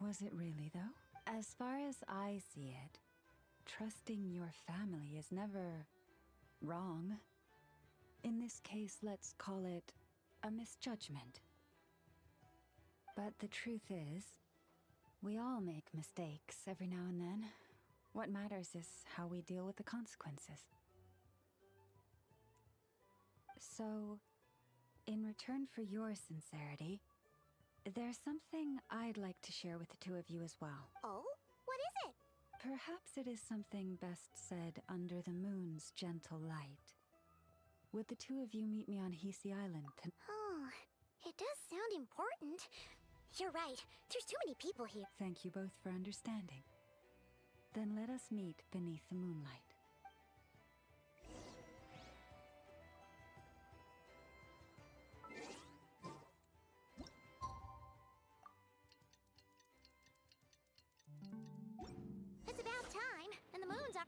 Was it really, though? As far as I see it, trusting your family is never wrong. In this case, let's call it a misjudgment. But the truth is, we all make mistakes every now and then. What matters is how we deal with the consequences. So, in return for your sincerity, there's something I'd like to share with the two of you as well. Oh? What is it? Perhaps it is something best said under the moon's gentle light. Would the two of you meet me on Hisi Island Oh, it does sound important. You're right. There's too many people here. Thank you both for understanding. Then let us meet beneath the moonlight. It's about time, and the moon's up.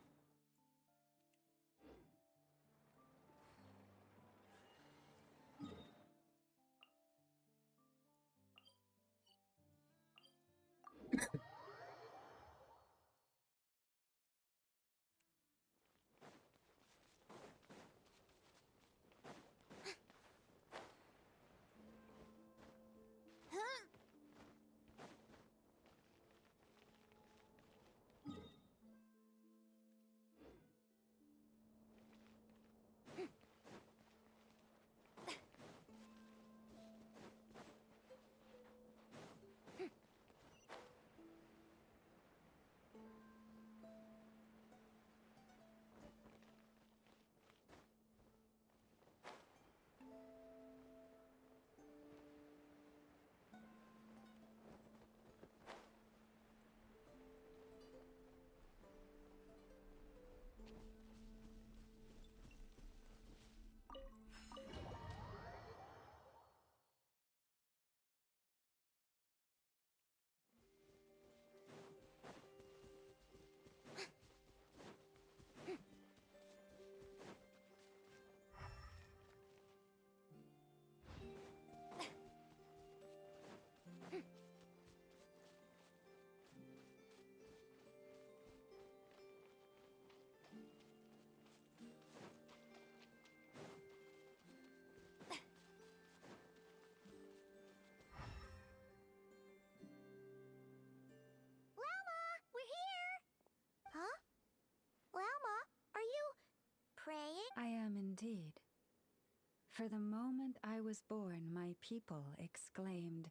Praying? I am indeed. For the moment I was born, my people exclaimed,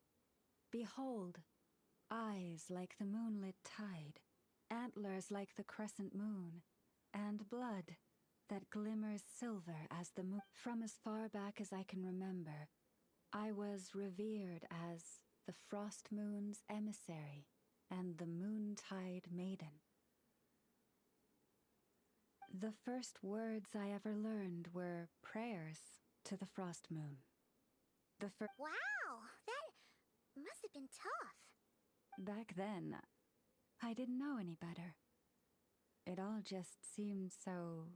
"Behold, eyes like the moonlit tide, antlers like the crescent moon, and blood that glimmers silver as the moon." From as far back as I can remember, I was revered as the Frost Moon's emissary and the Moontide Maiden. The first words I ever learned were prayers to the Frost Moon. Wow, that must have been tough. Back then, I didn't know any better. It all just seemed so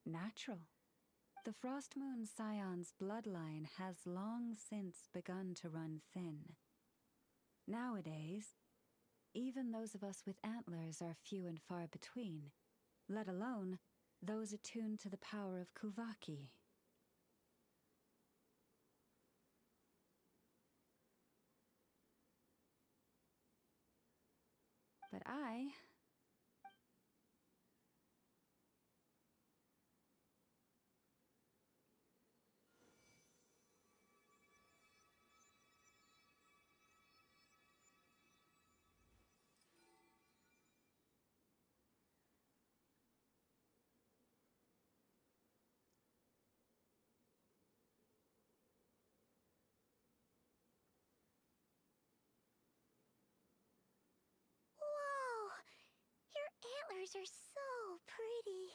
natural. The Frost Moon Scion's bloodline has long since begun to run thin. Nowadays, even those of us with antlers are few and far between, let alone those attuned to the power of Kuvaki. But I... Whoa! Your antlers are so pretty.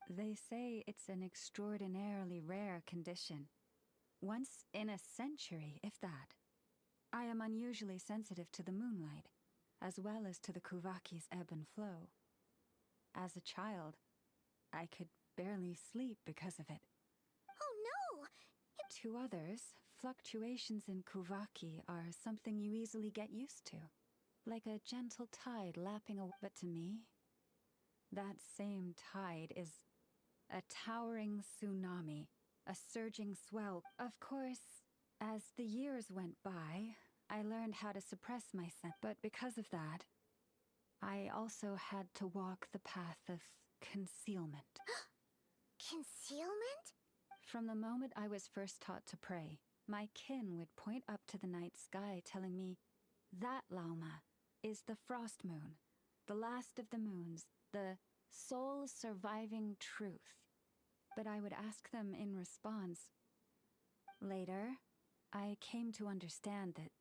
They say it's an extraordinarily rare condition. Once in a century, if that. I am unusually sensitive to the moonlight, as well as to the Kuvaki's ebb and flow. As a child, I could barely sleep because of it. Oh no! To others, fluctuations in Kuvaki are something you easily get used to, like a gentle tide lapping away. But to me, that same tide is a towering tsunami, a surging swell. Of course, as the years went by, I learned how to suppress my sense. But because of that, I also had to walk the path of concealment. Concealment? From the moment I was first taught to pray, my kin would point up to the night sky telling me, that Lauma is the Frost Moon, the last of the moons, the sole surviving truth. But I would ask them in response. Later, I came to understand that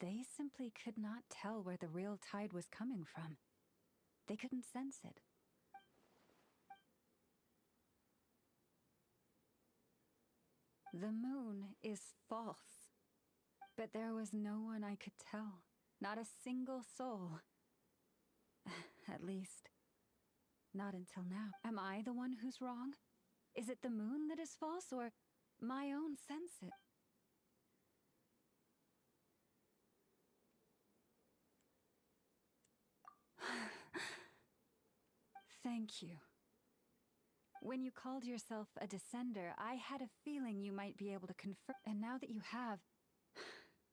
they simply could not tell where the real tide was coming from. They couldn't sense it. The moon is false. But there was no one I could tell. Not a single soul. At least, not until now. Am I the one who's wrong? Is it the moon that is false, or my own sense? Thank you. When you called yourself a descender, I had a feeling you might be able to confirm. And now that you have,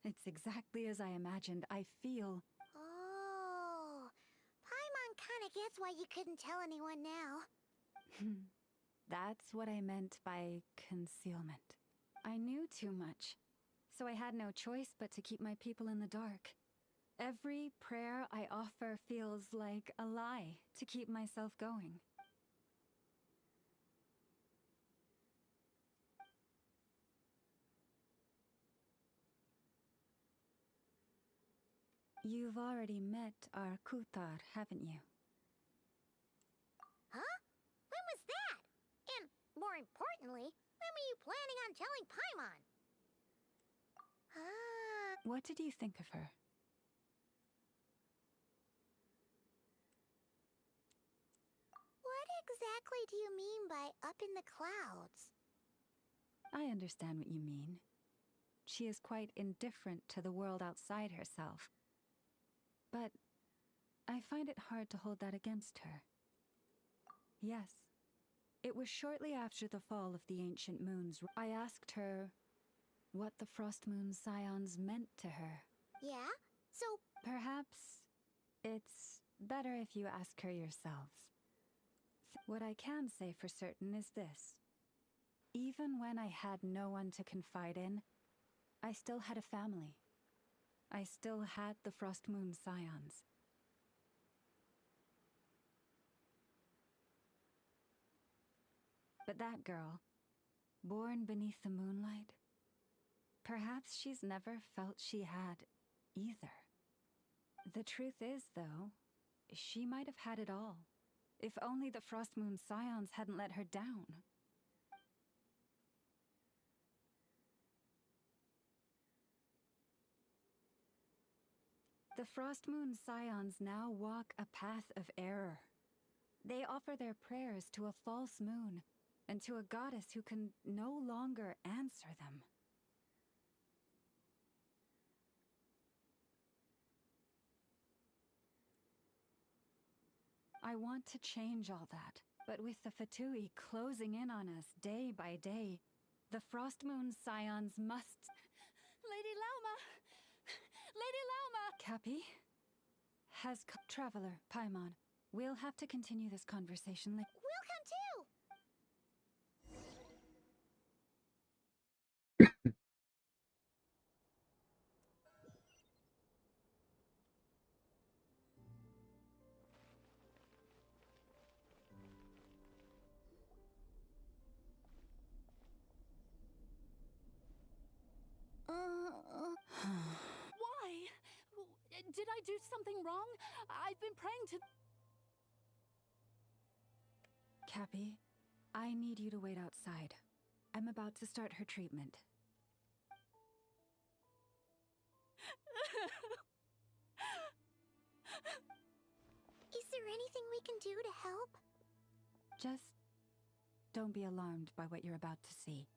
it's exactly as I imagined. I feel... Oh, Paimon kinda gets why you couldn't tell anyone now. That's what I meant by concealment. I knew too much, so I had no choice but to keep my people in the dark. Every prayer I offer feels like a lie to keep myself going. You've already met our Kutar, haven't you? Huh? When was that? And, more importantly, when were you planning on telling Paimon? What did you think of her? What exactly do you mean by up in the clouds? I understand what you mean. She is quite indifferent to the world outside herself. But I find it hard to hold that against her. Yes, it was shortly after the fall of the ancient moons. I asked her what the Frost Moon Scions meant to her. Yeah? So... Perhaps it's better if you ask her yourselves. What I can say for certain is this. Even when I had no one to confide in, I still had a family. I still had the Frost Moon Scions. But that girl, born beneath the moonlight, perhaps she's never felt she had either. The truth is, though, she might have had it all, if only the Frost Moon Scions hadn't let her down. The Frost Moon Scions now walk a path of error. They offer their prayers to a false moon and to a goddess who can no longer answer them. I want to change all that, but with the Fatui closing in on us day by day, the Frost Moon Scions must... Lady Lauma! Lady Lauma! Cappy? Traveler, Paimon, we'll have to continue this conversation later. We'll come too! Why? Did I do something wrong? I've been praying to... Cappy, I need you to wait outside. I'm about to start her treatment. Is there anything we can do to help? Just don't be alarmed by what you're about to see.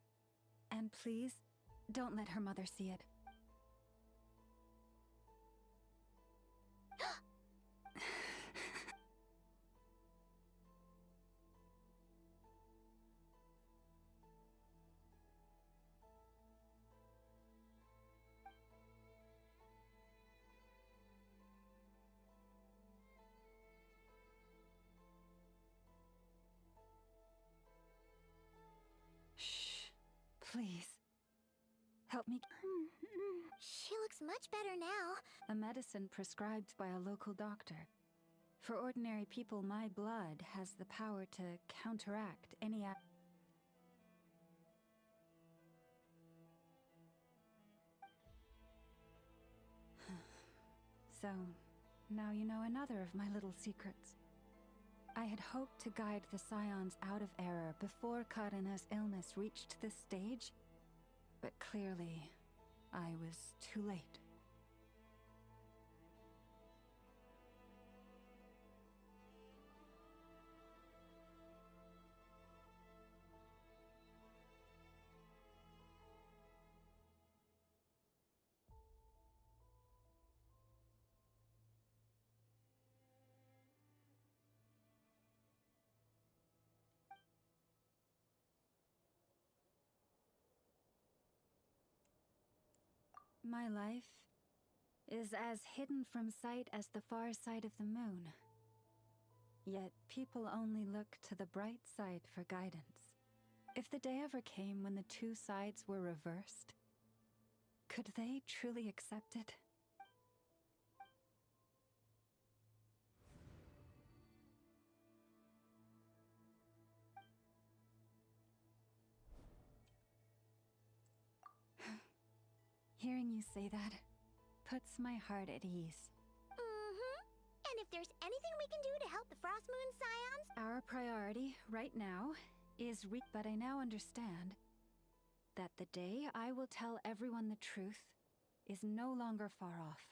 And please, don't let her mother see it. Please. Help me. She looks much better now. A medicine prescribed by a local doctor. For ordinary people, my blood has the power to counteract any So, now you know another of my little secrets. I had hoped to guide the Scions out of error before Karina's illness reached this stage, but clearly, I was too late. My life is as hidden from sight as the far side of the moon. Yet people only look to the bright side for guidance. If the day ever came when the two sides were reversed, could they truly accept it? Hearing you say that puts my heart at ease. And if there's anything we can do to help the Frost Moon Scions... Our priority right now is but I now understand that the day I will tell everyone the truth is no longer far off.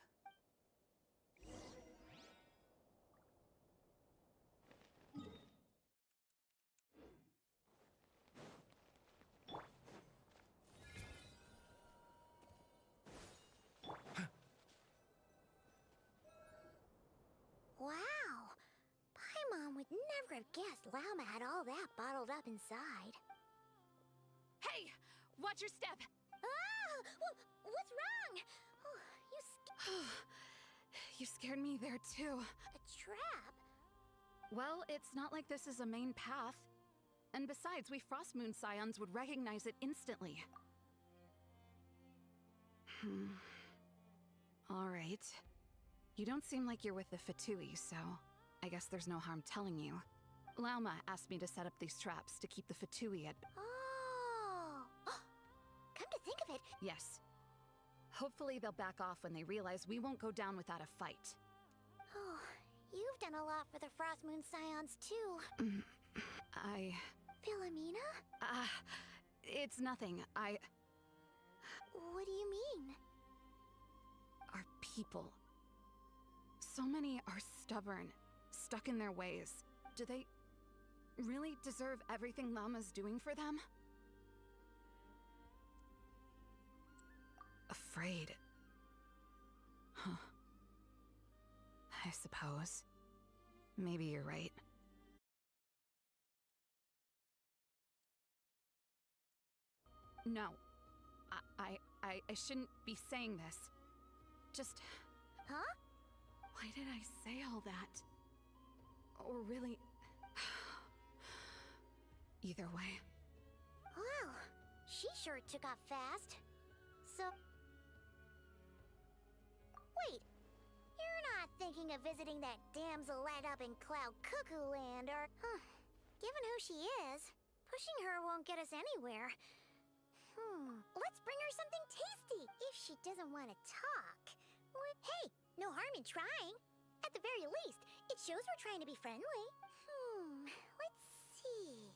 Wow! Paimon would never have guessed Lauma had all that bottled up inside. Hey! Watch your step! Ah! What's wrong? You scared me there too. A trap? Well, it's not like this is a main path. And besides, we Frost Moon Scions would recognize it instantly. Alright. You don't seem like you're with the Fatui, so I guess there's no harm telling you. Lauma asked me to set up these traps to keep the Fatui at... Oh! Come to think of it... Yes. Hopefully they'll back off when they realize we won't go down without a fight. Oh, you've done a lot for the Frost Moon Scions, too. Philomena? It's nothing. What do you mean? Our people. So many are stubborn, stuck in their ways, Do they really deserve everything Llama's doing for them? Afraid. Huh. I suppose. Maybe you're right. No. I shouldn't be saying this. Just... Huh? Why did I say all that? Or really... Either way. Wow, she sure took off fast. So... Wait, you're not thinking of visiting that damsel led up in Cloud Cuckoo Land, or... Given who she is, pushing her won't get us anywhere. Let's bring her something tasty, if she doesn't want to talk. Hey, no harm in trying. At the very least, it shows we're trying to be friendly. Let's see.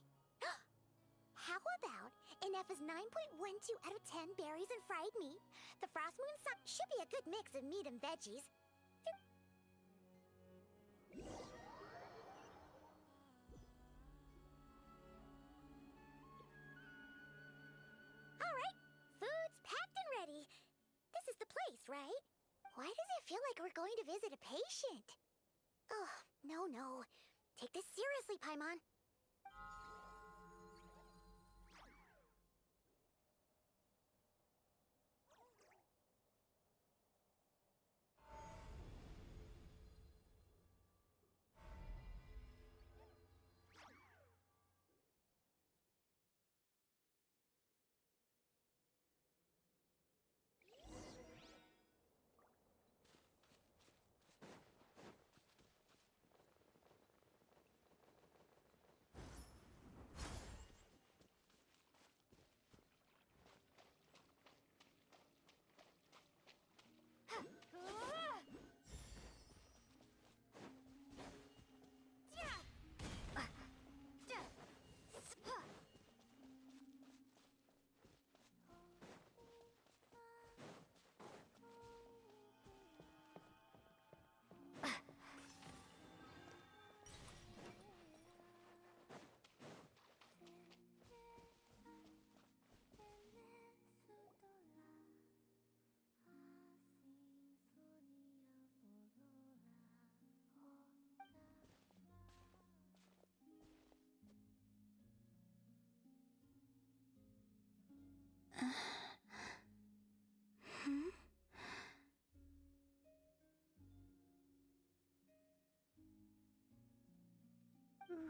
How about Ineffa's 9.12 out of 10 berries and fried meat? The Frost Moon should be a good mix of meat and veggies. Alright, food's packed and ready. This is the place, right? Why does it feel like we're going to visit a patient? Oh, no. Take this seriously, Paimon.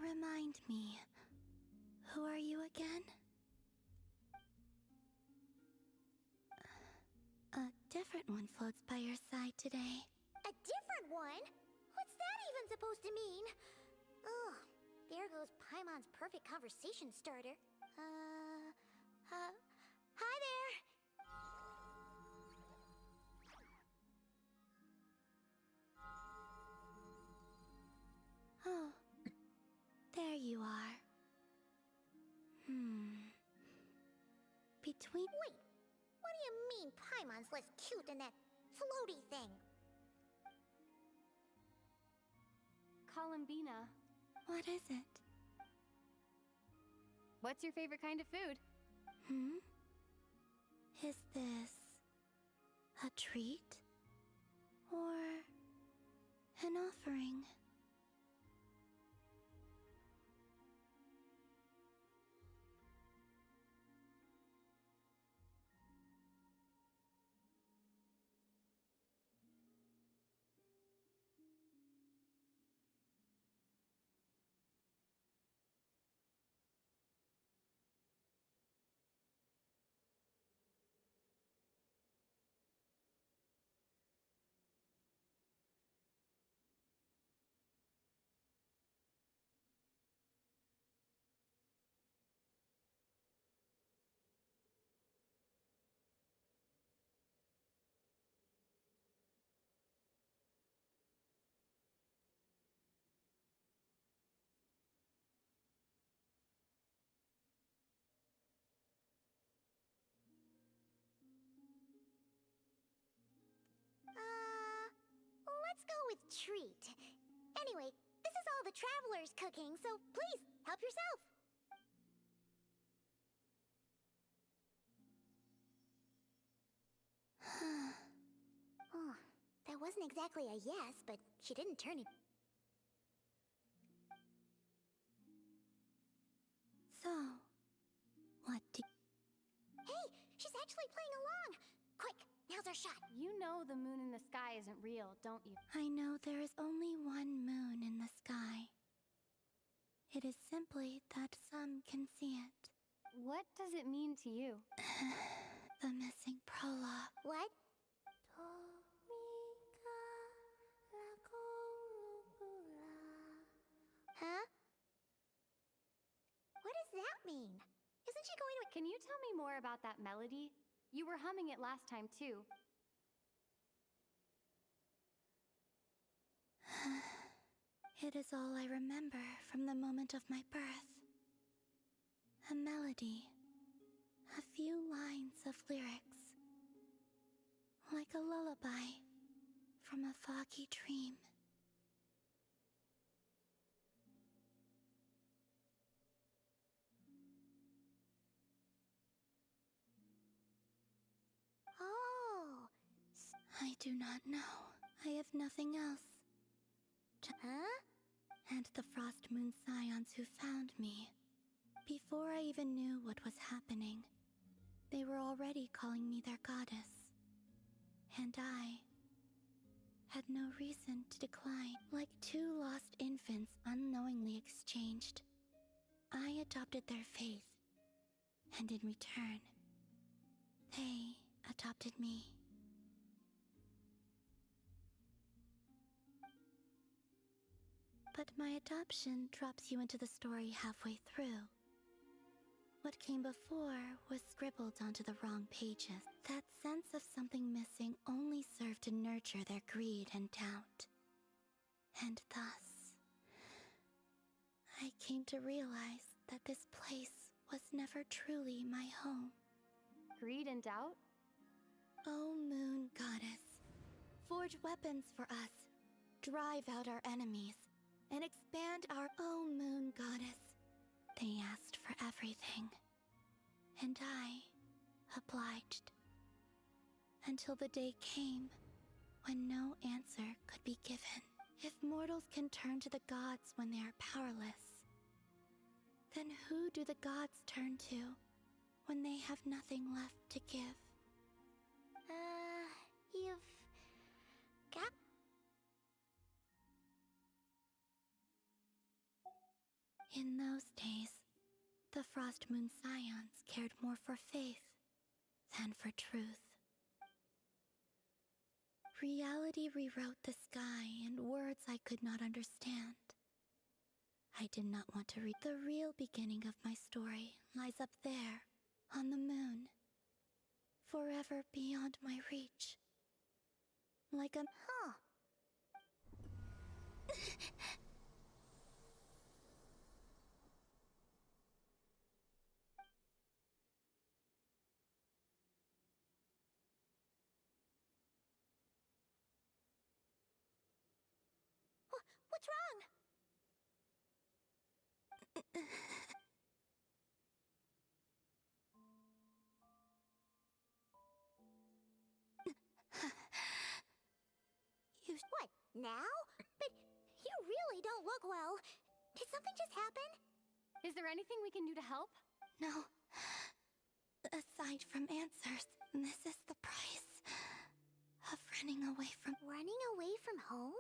Remind me, who are you again? A different one floats by your side today. A different one? What's that even supposed to mean? Oh, there goes Paimon's perfect conversation starter. Hi there! Oh, there you are. Between... Wait, what do you mean Paimon's less cute than that floaty thing? Columbina. What is it? What's your favorite kind of food? Is this a treat? Or an offering? Let's go with treat. Anyway, this is is all the travelers cooking, so please, help yourself. Oh, that wasn't exactly a yes, but she didn't turn it. So, what do... Hey, she's actually playing along. Quick, now's our shot. You know the moon in the sky isn't real, don't you? I know there is only one moon in the sky. It is simply that some can see it. What does it mean to you? The missing prologue. What? Huh? What does that mean? Isn't she going to... Can you tell me more about that melody? You were humming it last time, too. It is all I remember from the moment of my birth. A melody. A few lines of lyrics. Like a lullaby from a foggy dream. Oh. I do not know. I have nothing else. Huh? And the Frost Moon Scions who found me. Before I even knew what was happening, they were already calling me their goddess. And I had no reason to decline. Like two lost infants unknowingly exchanged, I adopted their faith. And in return, they adopted me. But my adoption drops you into the story halfway through. What came before was scribbled onto the wrong pages. That sense of something missing only served to nurture their greed and doubt. And thus, I came to realize that this place was never truly my home. Greed and doubt? O Moon Goddess, forge weapons for us, drive out our enemies, and expand our... O Moon Goddess. They asked for everything, and I obliged. Until the day came when no answer could be given. If mortals can turn to the gods when they are powerless, then who do the gods turn to when they have nothing left to give? You've... got... In those days, the Frost Moon Scions cared more for faith than for truth. Reality rewrote the sky in words I could not understand. I did not want to read. The real beginning of my story lies up there, on the moon, forever beyond my reach. Like a... Huh. What's wrong? What, now? But you really don't look well. Did something just happen? Is there anything we can do to help? No. Aside from answers, this is the price of running away from... Running away from home?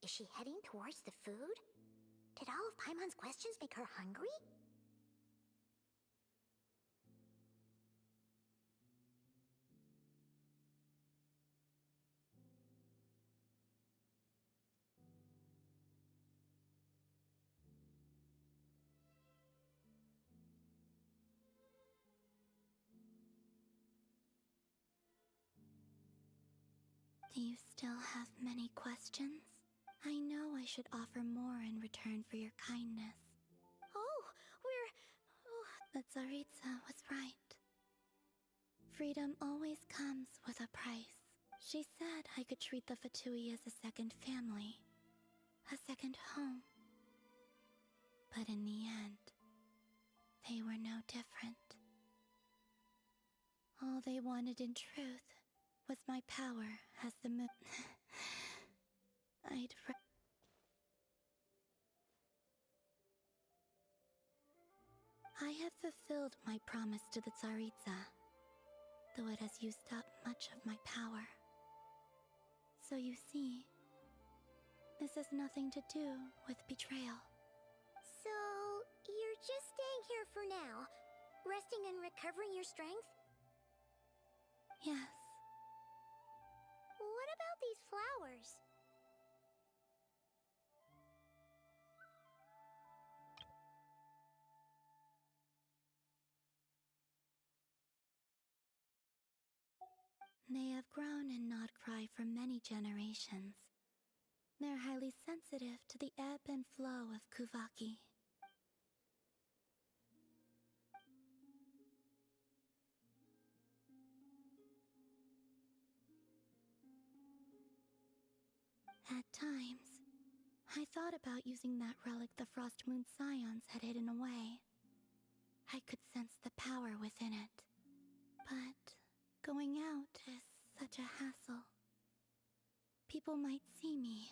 Is she heading towards the food? Did all of Paimon's questions make her hungry? Do you still have many questions? I know I should offer more in return for your kindness. Oh, we're... The Tsaritsa was right. Freedom always comes with a price. She said I could treat the Fatui as a second family, a second home. But in the end, they were no different. All they wanted in truth was my power as the moon. I have fulfilled my promise to the Tsaritsa, though it has used up much of my power. So you see, this has nothing to do with betrayal. So, you're just staying here for now, resting and recovering your strength? Yes. What about these flowers? They have grown in Nod Krai for many generations. They're highly sensitive to the ebb and flow of Kuvaki. At times, I thought about using that relic the Frost Moon Scions had hidden away. I could sense the power within it. But going out is such a hassle. People might see me,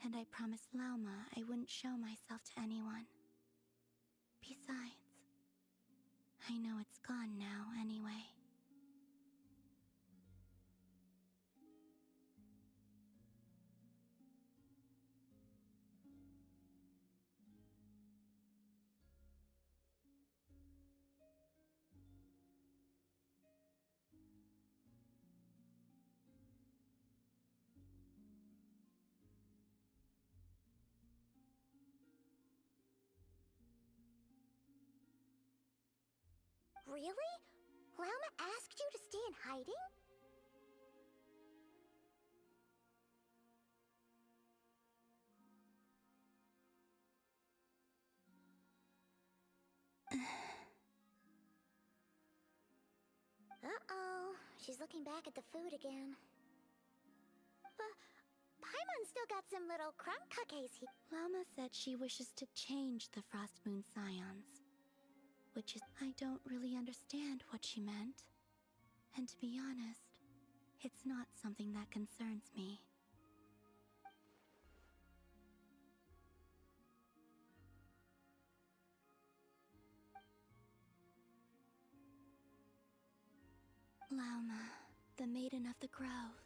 and I promised Lauma I wouldn't show myself to anyone. Besides, I know it's gone now anyway. Really? Lauma asked you to stay in hiding? Uh-oh, she's looking back at the food again. But Paimon's still got some little crumb cookies. Lauma said she wishes to change the Frost Moon Scions. Which is, I don't really understand what she meant. And to be honest, it's not something that concerns me. Lauma, the Maiden of the Grove.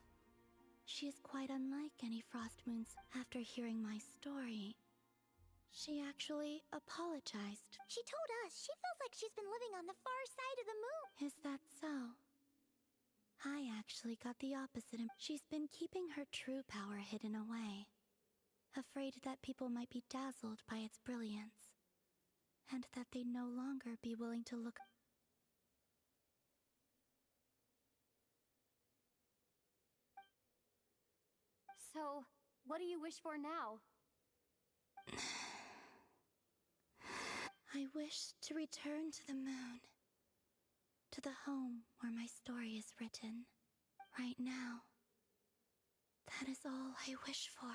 She is quite unlike any Frost Moons. After hearing my story, she actually apologized. She told us she feels like she's been living on the far side of the moon. Is that so? I actually got the opposite. She's been keeping her true power hidden away, afraid that people might be dazzled by its brilliance, and that they'd no longer be willing to look. So, what do you wish for now? I wish to return to the moon. To the home where my story is written. Right now. That is all I wish for.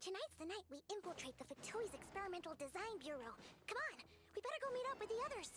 Tonight's the night we infiltrate the Fatui's Experimental Design Bureau. Come on, we better go meet up with the others.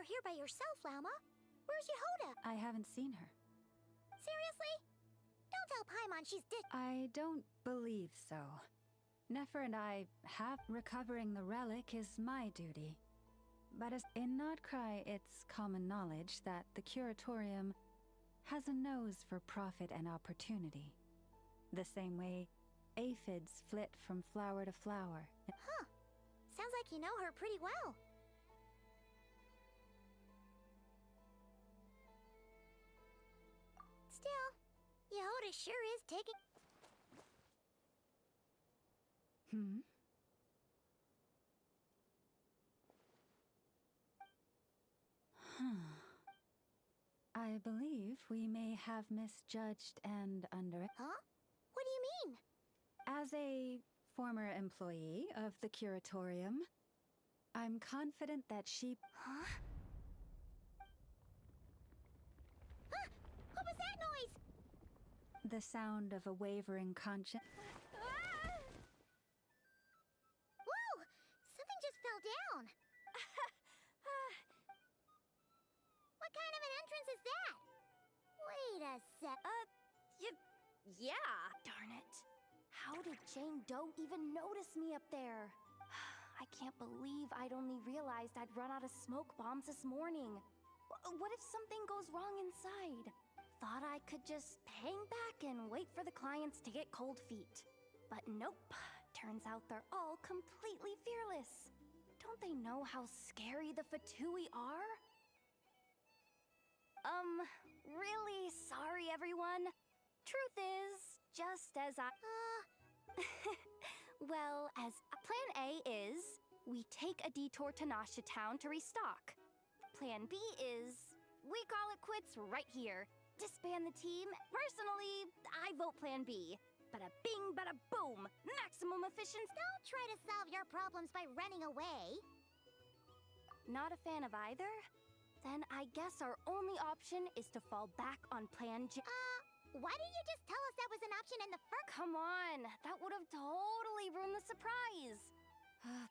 you're here by yourself, Lauma. Where's Yehoda? I haven't seen her. Seriously? Don't tell Paimon she's I don't believe so. Nefer and I have recovering the relic is my duty. But as in Krai, it's common knowledge that the Curatorium has a nose for profit and opportunity. The same way aphids flit from flower to flower. Huh. Sounds like you know her pretty well. Still, Yehoda sure is taking... I believe we may have misjudged and Huh? What do you mean? As a former employee of the Curatorium, I'm confident that she... Huh? Huh? What was that noise? The sound of a wavering conscience... Whoa! Something just fell down. What kind of an entrance is that? Wait a sec. Yeah. Darn it. How did Jane Doe even notice me up there? I can't believe I'd only realized I'd run out of smoke bombs this morning. What if something goes wrong inside? Thought I could just hang back and wait for the clients to get cold feet. But nope. Turns out they're all completely fearless. Don't they know how scary the Fatui are? Really sorry, everyone. Truth is, just as I... Well, as Plan A is, we take a detour to Nasha Town to restock. Plan B is, we call it quits right here. Disband the team. Personally, I vote Plan B. Bada bing, bada boom. Maximum efficiency. Don't try to solve your problems by running away. Not a fan of either? Then I guess our only option is to fall back on Plan J. Why didn't you just tell us that was an option in the first... Come on, that would have totally ruined the surprise.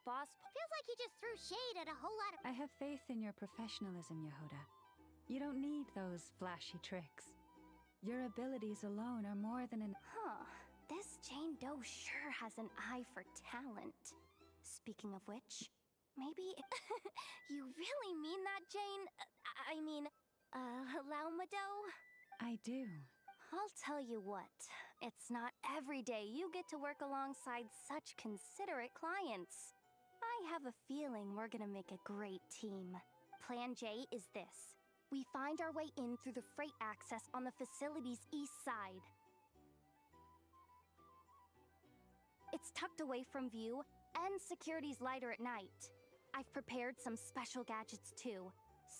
Boss... Feels like you just threw shade at a whole lot of... I have faith in your professionalism, Yehoda. You don't need those flashy tricks. Your abilities alone are more than an... This Jane Doe sure has an eye for talent. Speaking of which... Maybe... You really mean that, Jane? Laumado? I do. I'll tell you what. It's not every day you get to work alongside such considerate clients. I have a feeling we're gonna make a great team. Plan J is this. We find our way in through the freight access on the facility's east side. It's tucked away from view, and security's lighter at night. I've prepared some special gadgets too,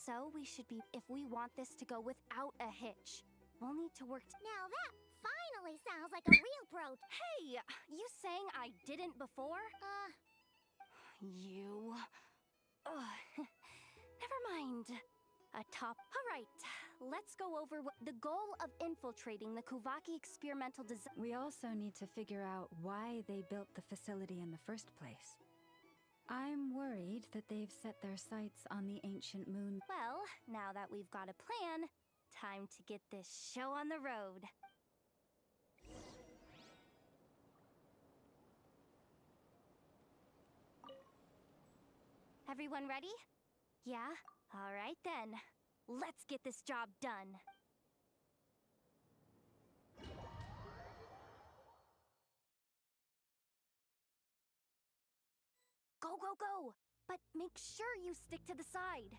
so we should be if we want this to go without a hitch. We'll need to work Now that finally sounds like a real pro. Hey! You saying I didn't before? You... Never mind. Alright, let's go over the goal of infiltrating the Kuvaki experimental design. We also need to figure out why they built the facility in the first place. I'm worried that they've set their sights on the ancient moon. Well, now that we've got a plan, time to get this show on the road. Everyone ready? Yeah? Alright then. Let's get this job done. Go, go, go! But make sure you stick to the side.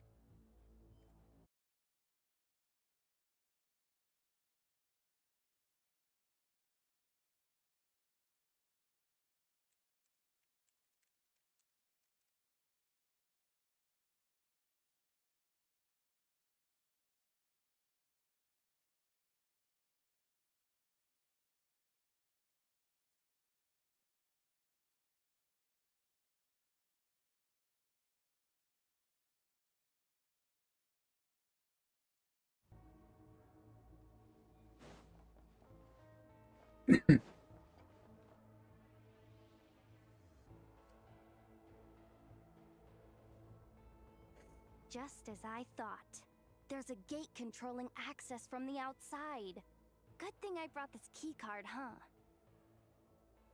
Just as I thought. There's a gate controlling access from the outside. Good thing I brought this keycard, huh?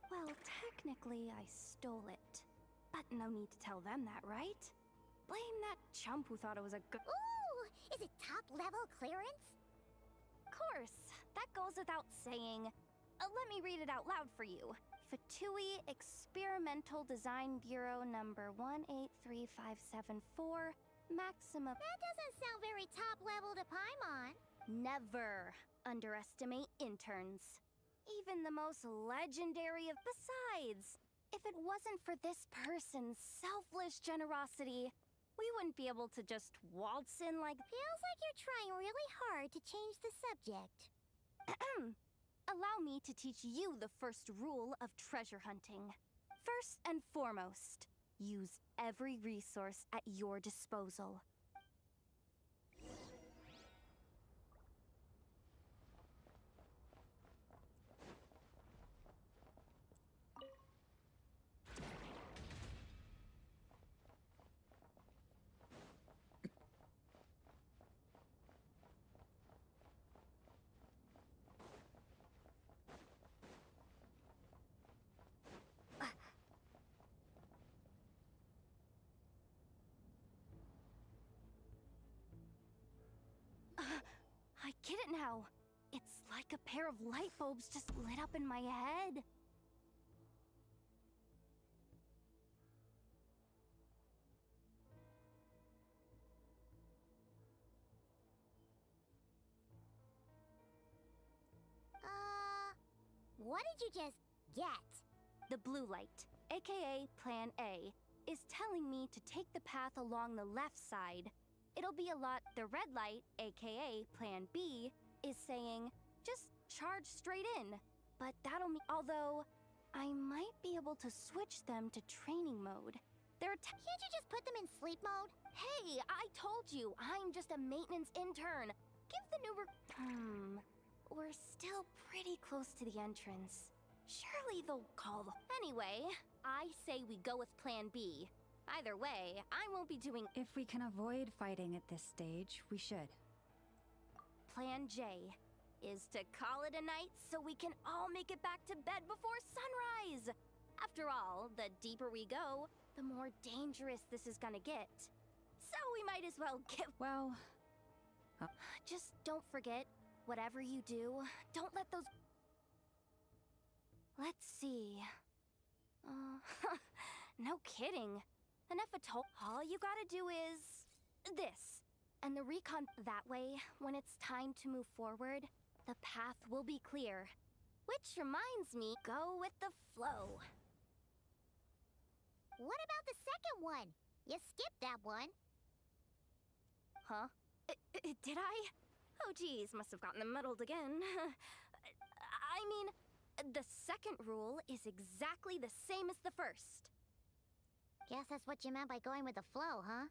Well, technically, I stole it. But no need to tell them that, right? Blame that chump who thought it was a good— Ooh! Is it top-level clearance? Of course, that goes without saying. Let me read it out loud for you. Fatui Experimental Design Bureau number 183574, maximum— That doesn't sound very top-level to Paimon. Never underestimate interns. Even the most legendary of— Besides, if it wasn't for this person's selfless generosity, we wouldn't be able to just waltz in like— Feels like you're trying really hard to change the subject. Allow me to teach you the first rule of treasure hunting. First and foremost, use every resource at your disposal. I get it now. It's like a pair of light bulbs just lit up in my head. What did you just get? The blue light, aka Plan A, is telling me to take the path along the left side. It'll be a lot— The red light, aka Plan B, is saying, just charge straight in. But that'll mean— Although, I might be able to switch them to training mode. Can't you just put them in sleep mode? Hey, I told you, I'm just a maintenance intern. Give the new— We're still pretty close to the entrance. Surely they'll call the— Anyway, I say we go with Plan B. Either way, I won't be doing— If we can avoid fighting at this stage, we should. Plan J is to call it a night so we can all make it back to bed before sunrise. After all, the deeper we go, the more dangerous this is gonna get. So we might as well get— Well... Just don't forget, whatever you do, don't let those— Let's see... no kidding. And if all you gotta do is... this. And the recon— That way, when it's time to move forward, the path will be clear. Which reminds me, go with the flow. What about the second one? You skipped that one. Huh? Did I? Oh geez, must have gotten them muddled again. I mean, the second rule is exactly the same as the first. Guess that's what you meant by going with the flow, huh?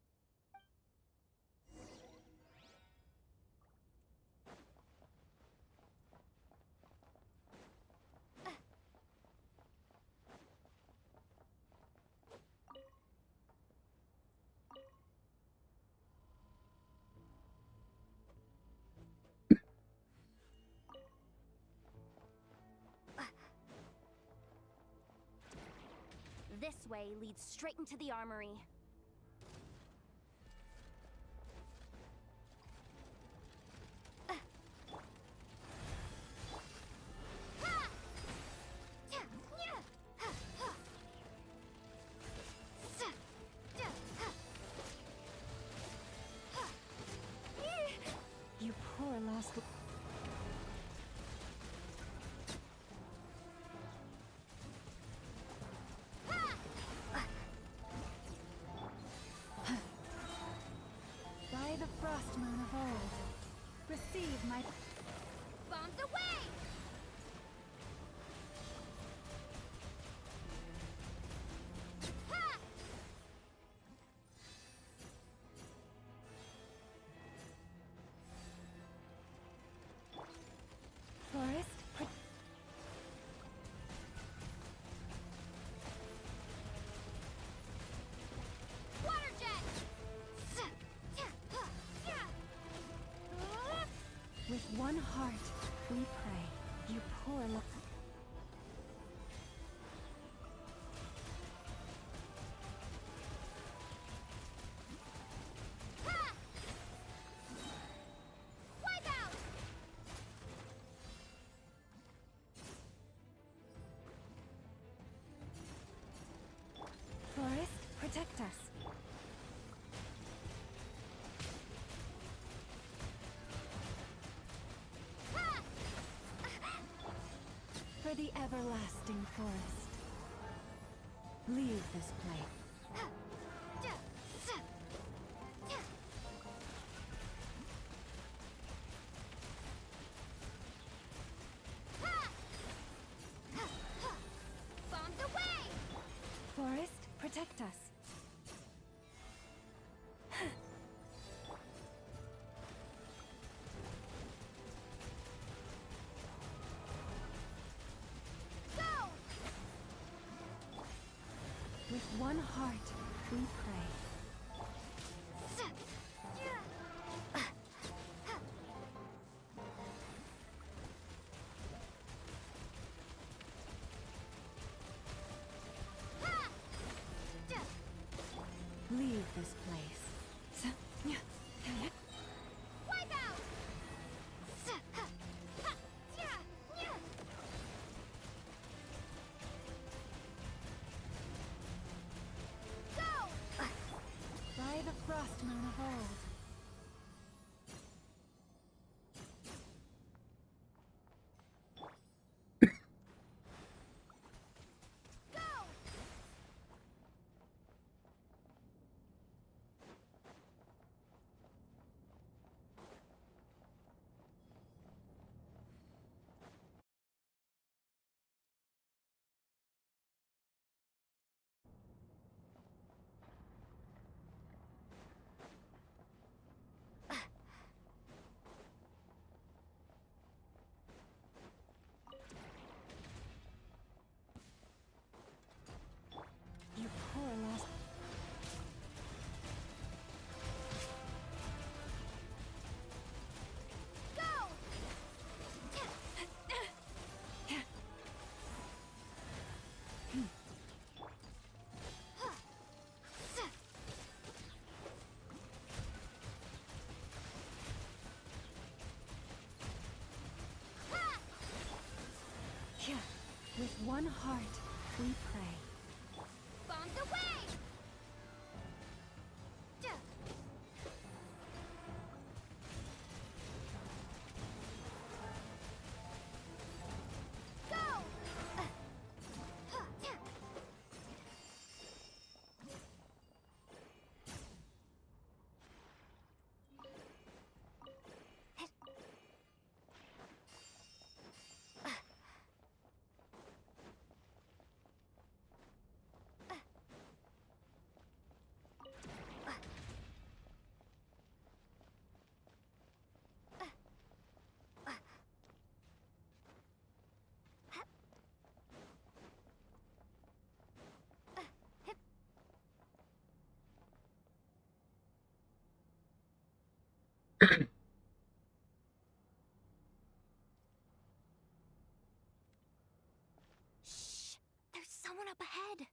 This way leads straight into the armory. You poor lost... protect us. For the everlasting forest. Leave this place. Bombs away! Forest, protect us. With one heart, we pray. Leave this place. Wipe out! Go! By the frost moon of old. You poor lost. Go! With one heart, we pray. Bombs away! Go! Shh! There's someone up ahead!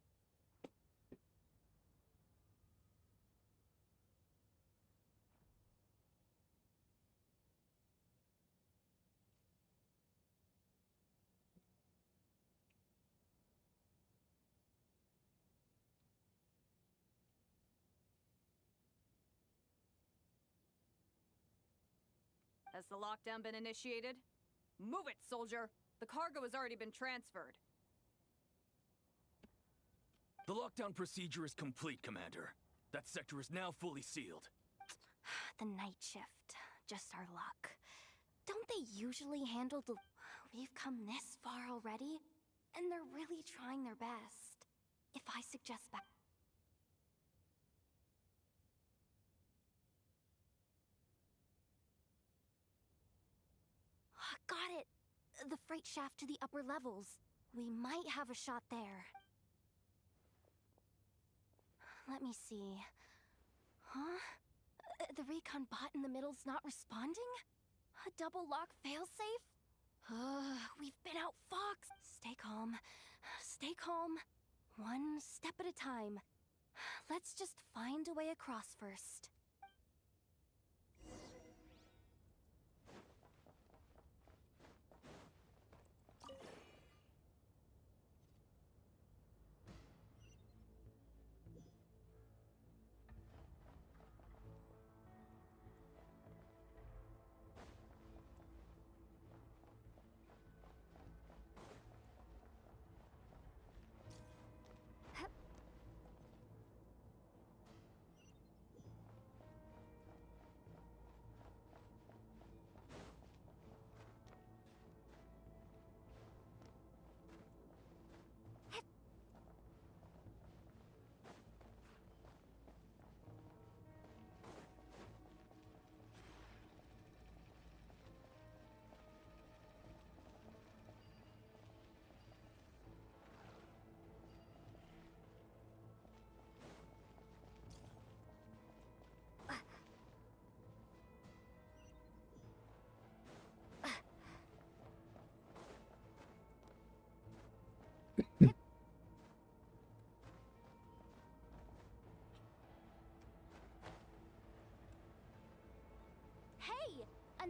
Has the lockdown been initiated? Move it, soldier! The cargo has already been transferred. The lockdown procedure is complete, Commander. That sector is now fully sealed. The night shift. Just our luck. Don't they usually handle the... We've come this far already, and they're really trying their best. If I suggest back... Got it! The freight shaft to the upper levels. We might have a shot there. Let me see. Huh? The recon bot in the middle's not responding? A double lock failsafe? We've been outfoxed. Stay calm. Stay calm. One step at a time. Let's just find a way across first.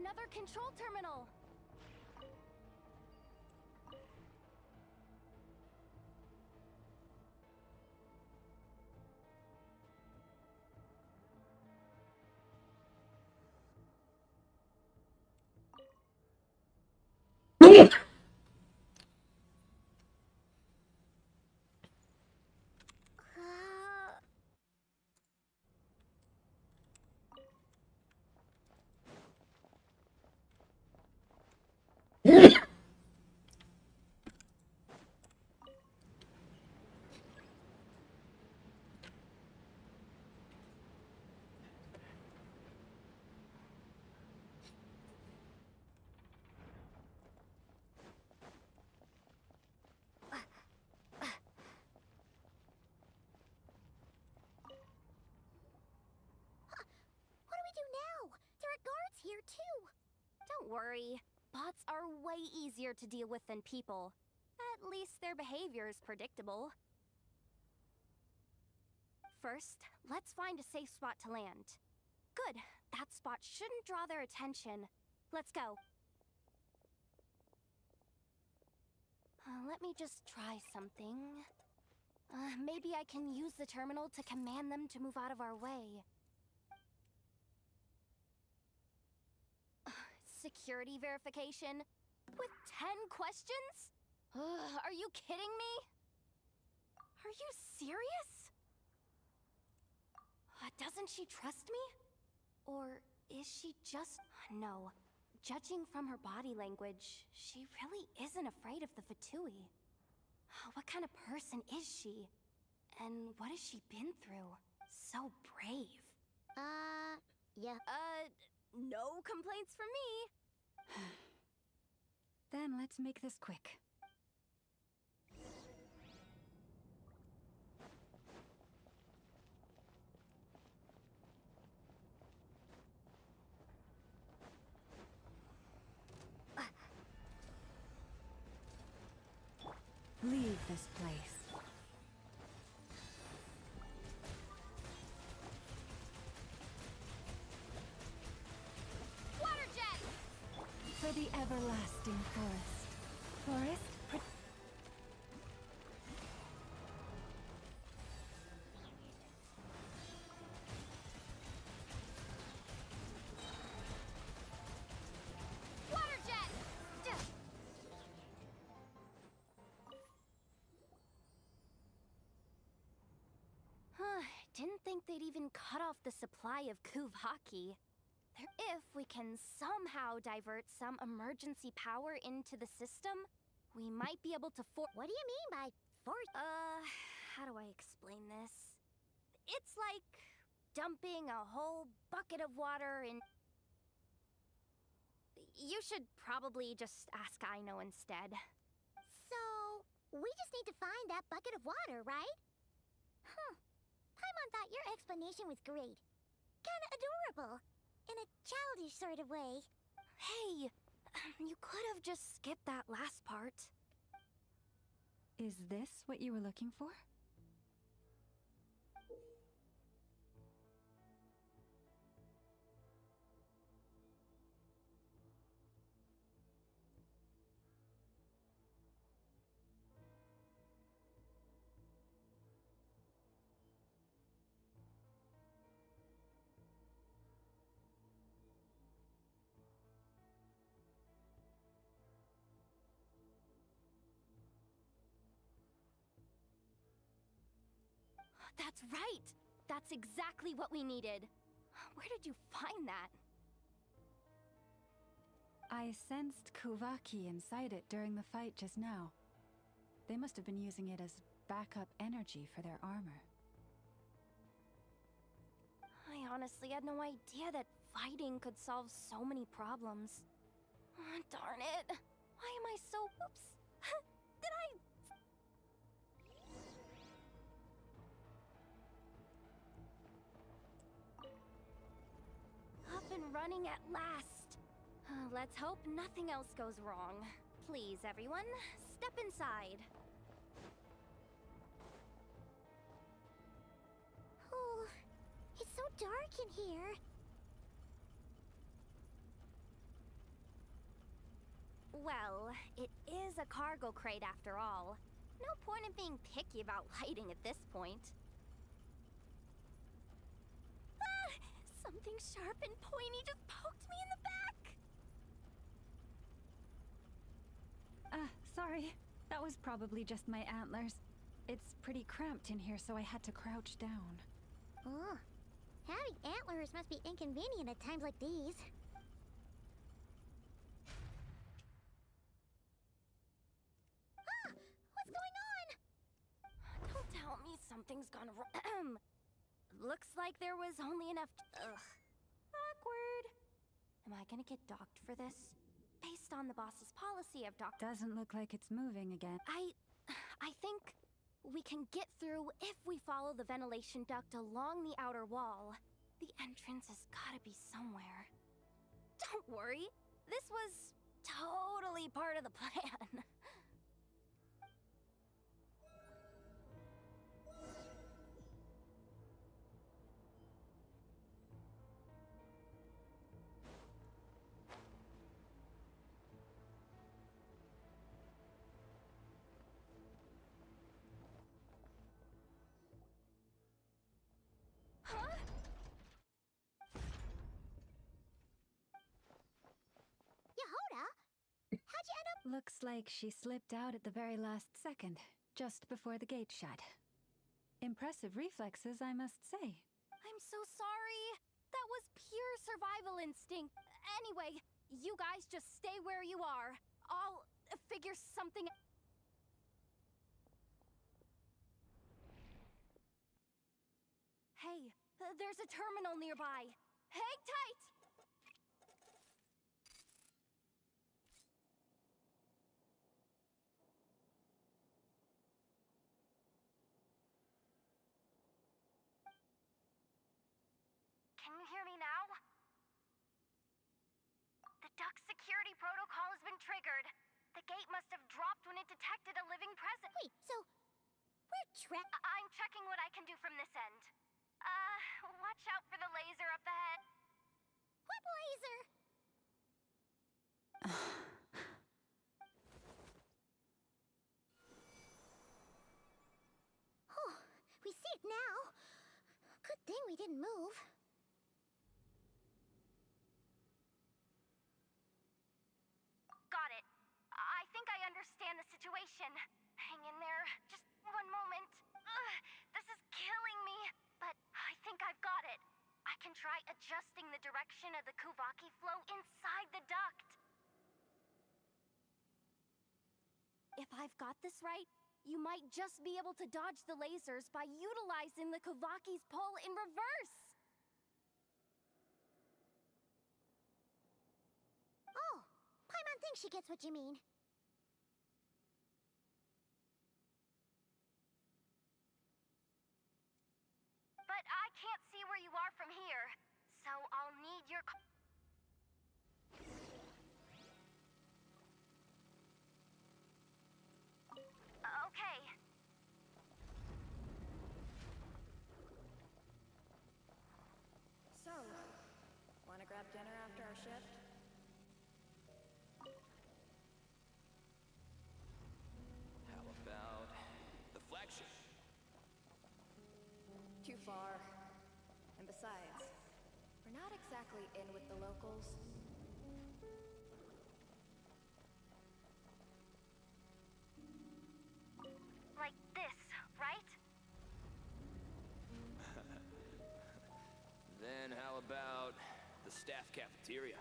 Another control terminal! Here too. Don't worry. Bots are way easier to deal with than people. At least their behavior is predictable. First, let's find a safe spot to land. Good. That spot shouldn't draw their attention. Let's go. Let me just try something. Maybe I can use the terminal to command them to move out of our way. Security verification? With 10 questions? Are you kidding me? Are you serious? Doesn't she trust me? Or is she just... No. Judging from her body language, she really isn't afraid of the Fatui. What kind of person is she? And what has she been through? So brave. Yeah. No complaints from me. Then let's make this quick. Leave this place. Water jet! For the everlasting forest. Forest? Water jet! Didn't think they'd even cut off the supply of Kuvaki. If we can somehow divert some emergency power into the system, we might be able to What do you mean by force? How do I explain this? It's like dumping a whole bucket of water in... You should probably just ask Aino instead. So, we just need to find that bucket of water, right? Paimon thought your explanation was great. Kinda adorable. In a childish sort of way. Hey, you could have just skipped that last part. Is this what you were looking for? That's right! That's exactly what we needed. Where did you find that? I sensed Kuvaki inside it during the fight just now. They must have been using it as backup energy for their armor. I honestly had no idea that fighting could solve so many problems. Darn it! Why am I so... Oops! Did I... Up and running at last. Let's hope nothing else goes wrong. Please, everyone, step inside. Oh, it's so dark in here. Well, it is a cargo crate after all. No point in being picky about lighting at this point. Ah! Something sharp and pointy just poked me in the back! Sorry. That was probably just my antlers. It's pretty cramped in here, so I had to crouch down. Oh, having antlers must be inconvenient at times like these. Ah! What's going on? Don't tell me something's gone wrong. Looks like there was only enough. Ugh. Awkward. Am I gonna get docked for this? Based on the boss's policy of dock. Doesn't look like it's moving again. I think we can get through if we follow the ventilation duct along the outer wall. The entrance has gotta be somewhere. Don't worry. This was totally part of the plan. Yehoda? How'd you end up? Looks like she slipped out at the very last second, just before the gate shut. Impressive reflexes, I must say. I'm so sorry. That was pure survival instinct. Anyway, you guys just stay where you are. I'll figure something. Hey, there's a terminal nearby. Hang tight! Can you hear me now? The duck security protocol has been triggered. The gate must have dropped when it detected a living presence. Wait, so we're I'm checking what I can do from this end. Watch out for the laser up ahead. What laser? Oh, we see it now. Good thing we didn't move. Got it. I think I understand the situation. Hang in there. Just one moment. This is killing me. But I think I've got it. I can try adjusting the direction of the Kuvaki flow inside the duct. If I've got this right, you might just be able to dodge the lasers by utilizing the Kuvaki's pull in reverse. Oh, Paimon thinks she gets what you mean. But I can't see where you are from here, so I'll need your. Okay. So, wanna grab dinner after our shift? How about the flagship? Too far. And besides, we're not exactly in with the locals. Like this, right? Then how about the staff cafeteria?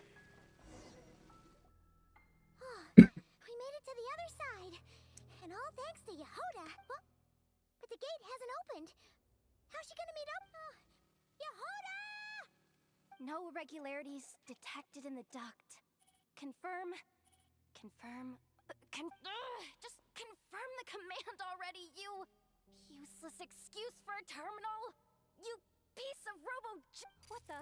We made it to the other side. And all thanks to Yehoda. Well, but the gate hasn't opened. How's she gonna meet up? Yehoda! No irregularities detected in the duct. Confirm. Just confirm the command already, you useless excuse for a terminal. You piece of What the?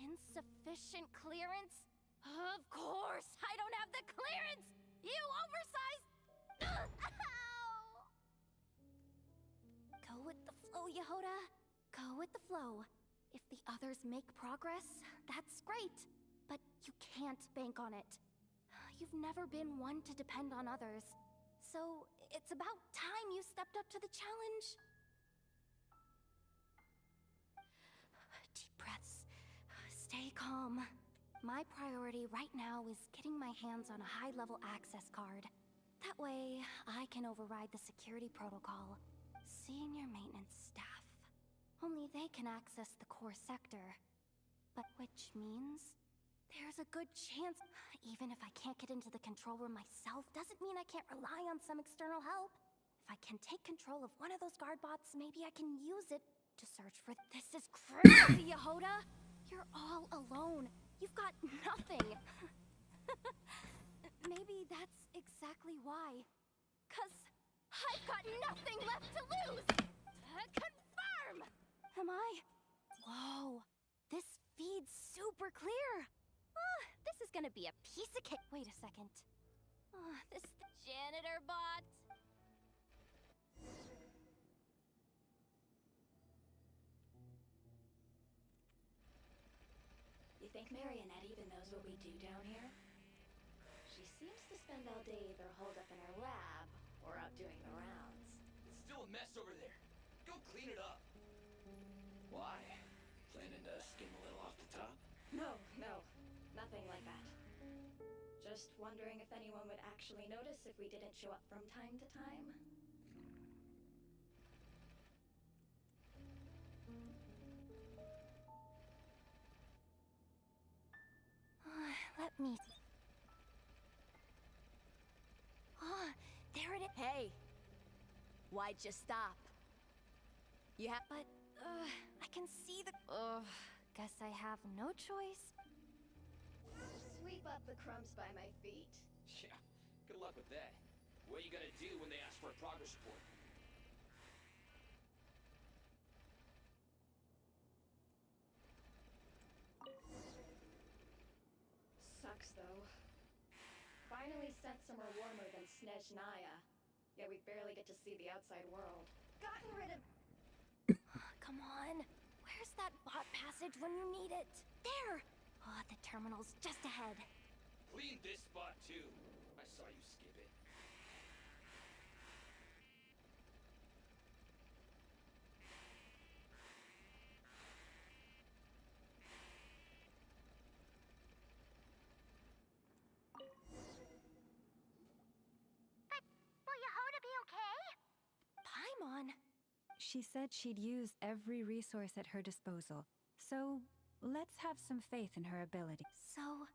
Insufficient clearance? Of course, I don't have the clearance! You oversized. Ow! Go with the flow, Yehoda. Go with the flow. If the others make progress, that's great. But you can't bank on it. you've never been one to depend on others. So, it's about time you stepped up to the challenge. Deep breaths. Stay calm. My priority right now is getting my hands on a high-level access card. That way, I can override the security protocol. Senior maintenance staff. Only they can access the core sector. But which means there's a good chance, even if I can't get into the control room myself, doesn't mean I can't rely on some external help. If I can take control of one of those guard bots, maybe I can use it to search for— This is crazy, Yehoda! You're all alone. You've got nothing. Maybe that's exactly why. 'Cause I've got nothing left to lose! Confirm! Am I? Whoa. This feed's super clear. This is gonna be a piece of cake. Wait a second. This is the janitor bot. You think Marionette even knows what we do down here? She seems to spend all day either holed up in her lab or out doing the rounds. It's still a mess over there. Go clean it up. Why? Planning to skim a little off the top? No, nothing like that. Just wondering if anyone would actually notice if we didn't show up from time to time. Let me... there it is. Hey! Why'd you stop? But, I can see the... guess I have no choice. Sweep up the crumbs by my feet. Yeah, good luck with that. What are you gonna do when they ask for a progress report? Sucks, though. Finally sent somewhere warmer than Snezhnaya, yet we barely get to see the outside world. Gotten rid of... Come on. Where's that bot passage when you need it? There! The terminal's just ahead. Clean this spot too. I saw you skip it. Will Yehoda be okay? Paimon! She said she'd use every resource at her disposal, so let's have some faith in her ability. So,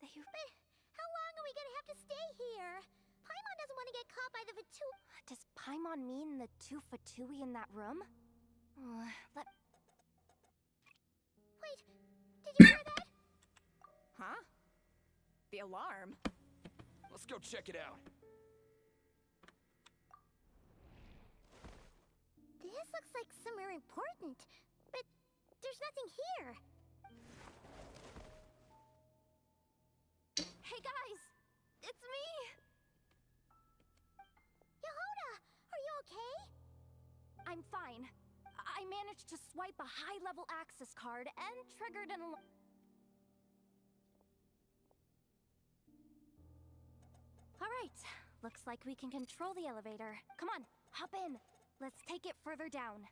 But how long are we gonna have to stay here? Paimon doesn't want to get caught by the Vatu... Does Paimon mean the two Fatui in that room? Wait, did you hear that? Huh? The alarm? Let's go check it out. This looks like somewhere important, but there's nothing here. Hey guys! It's me! Yehoda, are you okay? I'm fine. I managed to swipe a high-level access card and triggered an alarm. Alright, looks like we can control the elevator. Come on, hop in. Let's take it further down.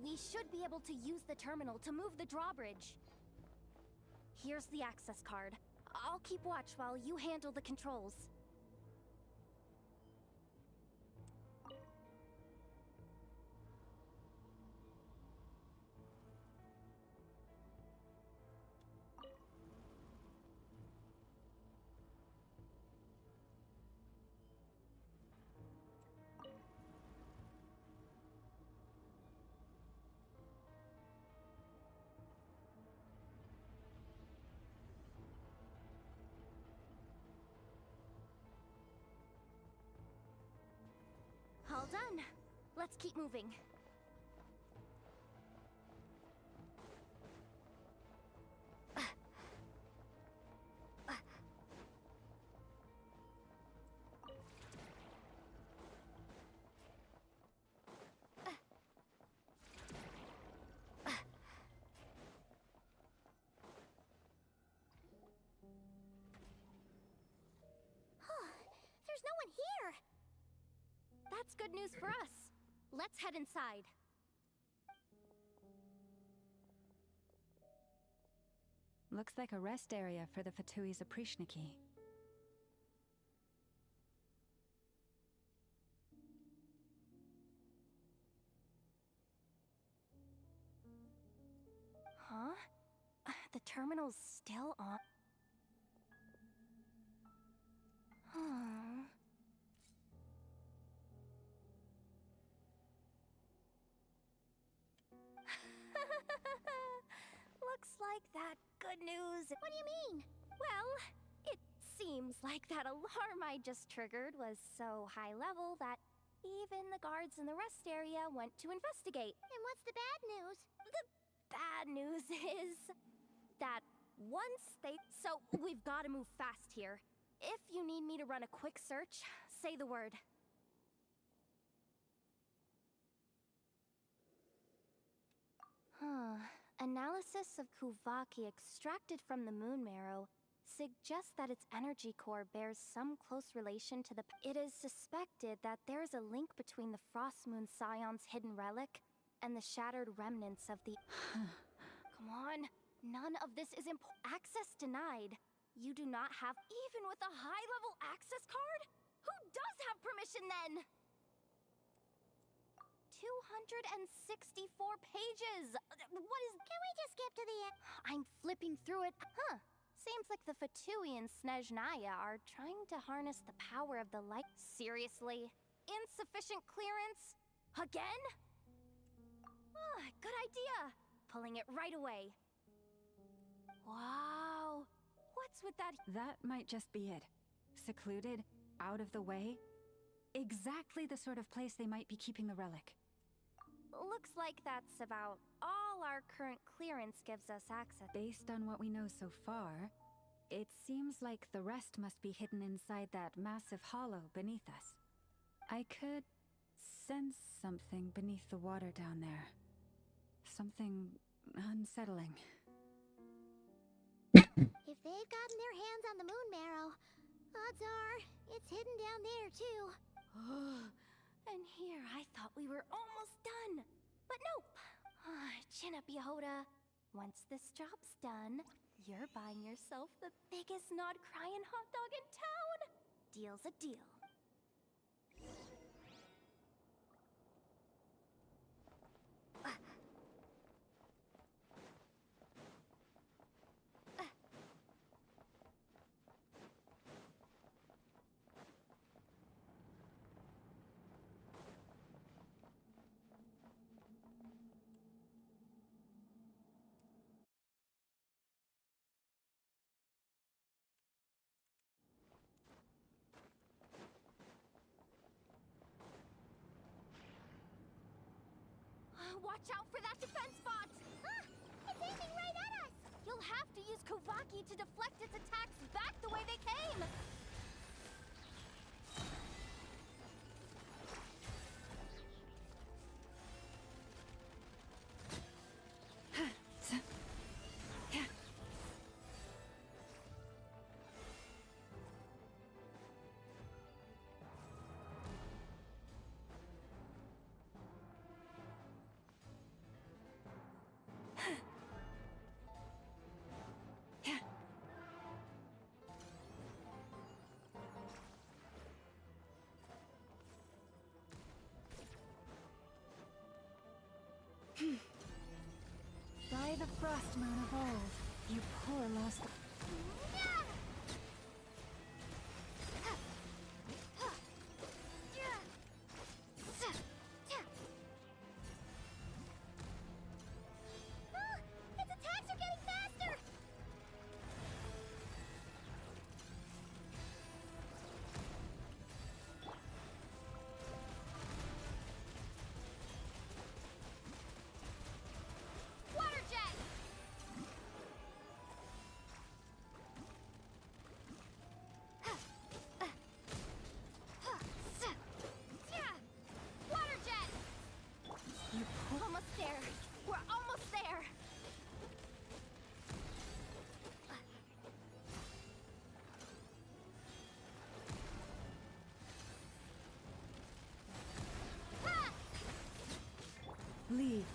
We should be able to use the terminal to move the drawbridge. Here's the access card. I'll keep watch while you handle the controls. Let's keep moving. There's no one here! That's good news for us. Let's head inside. Looks like a rest area for the Fatui Zaprishniki. Huh? The terminal's still on. Hmm. Looks like that good news. What do you mean? Well, it seems like that alarm I just triggered was so high level that even the guards in the rest area went to investigate. And what's the bad news? The bad news is that once they... So, we've got to move fast here. If you need me to run a quick search, say the word. Analysis of Kuvaki extracted from the moon marrow suggests that its energy core bears some close relation to the... It is suspected that there is a link between the Frost Moon Scion's hidden relic and the shattered remnants of the... Come on, none of this is access denied. You do not have... Even with a high-level access card? Who does have permission then? 264 pages! What is... Can we just skip to the end? I'm flipping through it. Huh. Seems like the Fatui and Snezhnaya are trying to harness the power of the light. Seriously? Insufficient clearance? Again? Good idea. Pulling it right away. Wow. What's with that? That might just be it. Secluded, out of the way. Exactly the sort of place they might be keeping the relic. Looks like that's about all our current clearance gives us access. Based on what we know so far, it seems like the rest must be hidden inside that massive hollow beneath us. I could sense something beneath the water down there. Something unsettling. If they've gotten their hands on the moon marrow, odds are it's hidden down there too. And here I thought we were almost done. But nope. Chin up, Yehoda. Once this job's done, you're buying yourself the biggest nod-crying hot dog in town. Deal's a deal. Watch out for that defense bot! It's aiming right at us! You'll have to use Kuvaki to deflect its attacks back the way they came! By the Frost Moon of old, you poor lost... Its attacks are getting faster!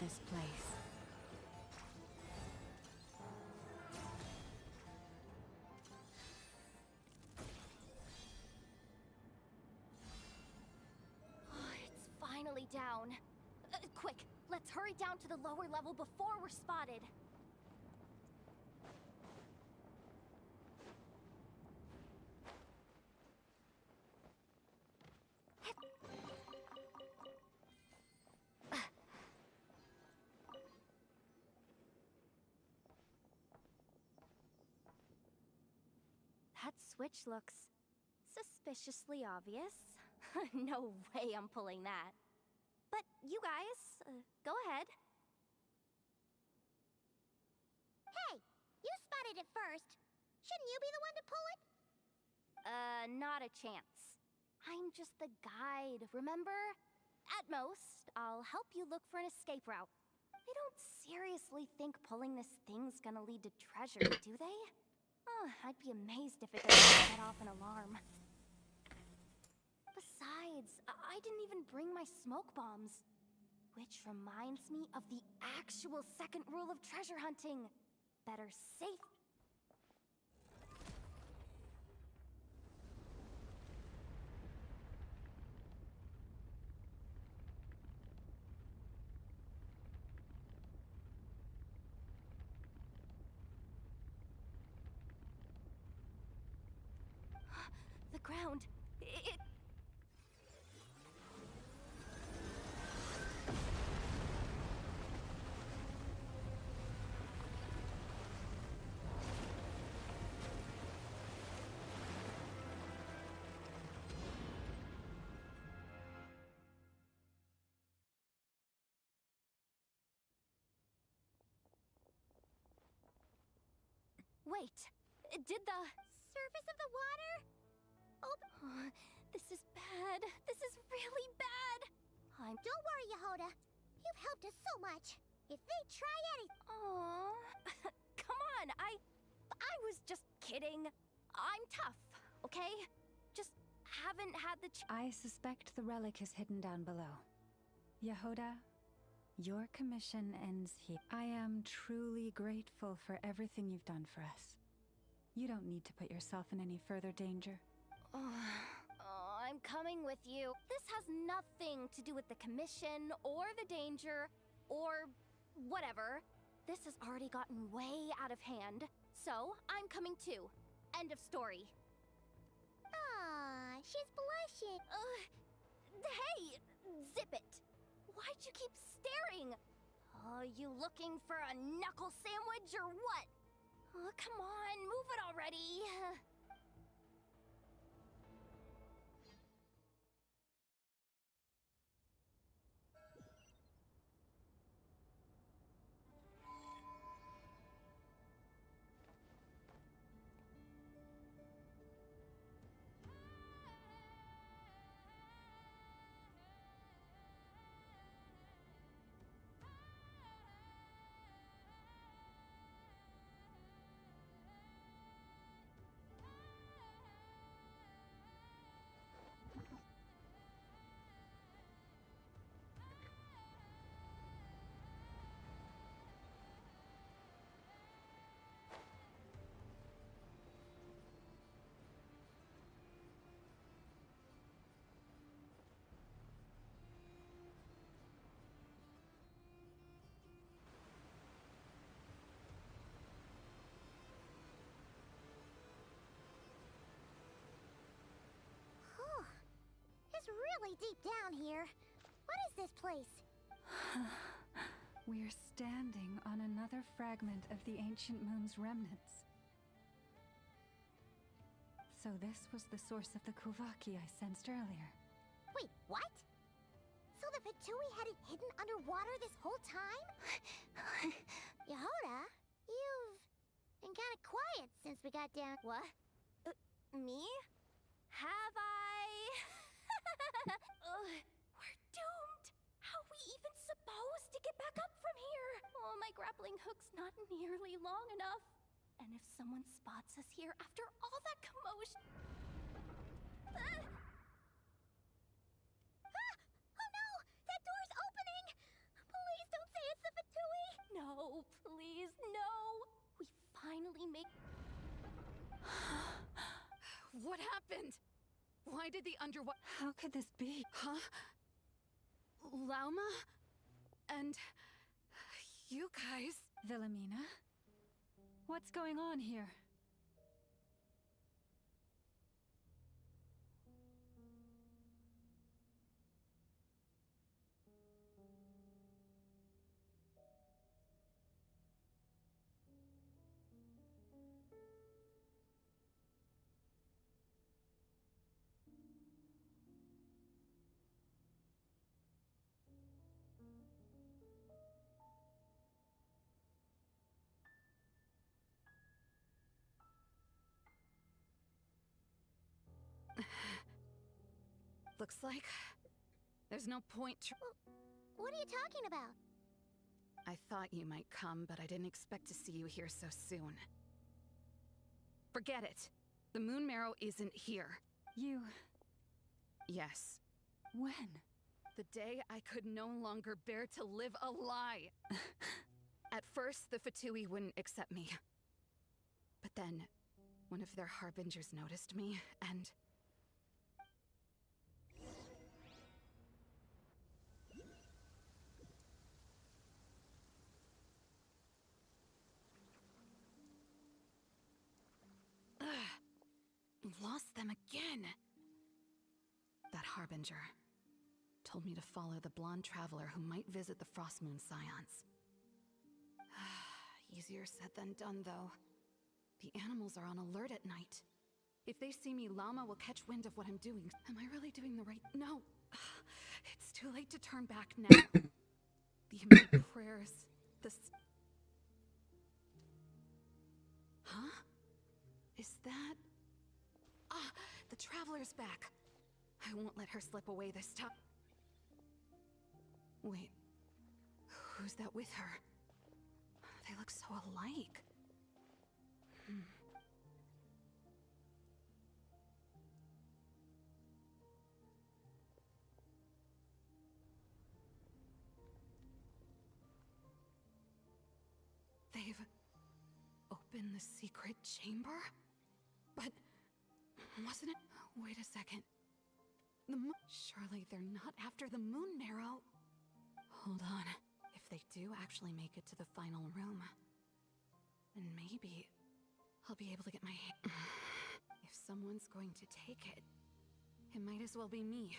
this place. It's finally down. Quick, let's hurry down to the lower level before we're spotted. That switch looks suspiciously obvious. No way I'm pulling that. But you guys, go ahead. Hey, you spotted it first. Shouldn't you be the one to pull it? Not a chance. I'm just the guide, remember? At most, I'll help you look for an escape route. They don't seriously think pulling this thing's gonna lead to treasure, do they? I'd be amazed if it doesn't set off an alarm. Besides, I didn't even bring my smoke bombs. Which reminds me of the actual second rule of treasure hunting. Better safe. The ground, it... Wait, did the... Surface of the water? Oh, this is bad. This is really bad. Don't worry, Yehoda. You've helped us so much. If they try anything... Aww. Come on, I was just kidding. I'm tough, okay? Just haven't had the I suspect the relic is hidden down below. Yehoda, your commission ends here. I am truly grateful for everything you've done for us. You don't need to put yourself in any further danger. I'm coming with you. This has nothing to do with the commission, or the danger, or whatever. This has already gotten way out of hand, so I'm coming too. End of story. Aw, she's blushing. Hey! Zip it! Why'd you keep staring? You looking for a knuckle sandwich or what? Come on, move it already! It's really deep down here. What is this place? We're standing on another fragment of the ancient moon's remnants. So this was the source of the Kuvaki I sensed earlier. Wait, what? So the Fatui had it hidden underwater this whole time? Yehoda, you've been kind of quiet since we got down. What? Me? Have I? We're doomed! How are we even supposed to get back up from here? Oh, my grappling hook's not nearly long enough. And if someone spots us here after all that commotion... Oh no! That door's opening! Please don't say it's happened? Why did the underwater... How could this be? Huh? Lauma? And... you guys... Wilhelmina? What's going on here? Looks like there's no point What are you talking about? I thought you might come, but I didn't expect to see you here so soon. Forget it. The Moon Marrow isn't here. You... Yes. When? The day I could no longer bear to live a lie. At first, the Fatui wouldn't accept me. But then, one of their harbingers noticed me, and... lost them again. That harbinger told me to follow the blonde traveler who might visit the Frostmoon Scions. Easier said than done, though. The animals are on alert at night. If they see me, Llama will catch wind of what I'm doing. Am I really doing the right... No. It's too late to turn back now. The empty prayers, Huh? Is that... Ah, the Traveler's back. I won't let her slip away this time. Wait, who's that with her? They look so alike. They've opened the secret chamber? But wasn't it? Wait a second. Surely they're not after the Moon Marrow. Hold on. If they do actually make it to the final room, then maybe I'll be able to get my hand. If someone's going to take it, it might as well be me.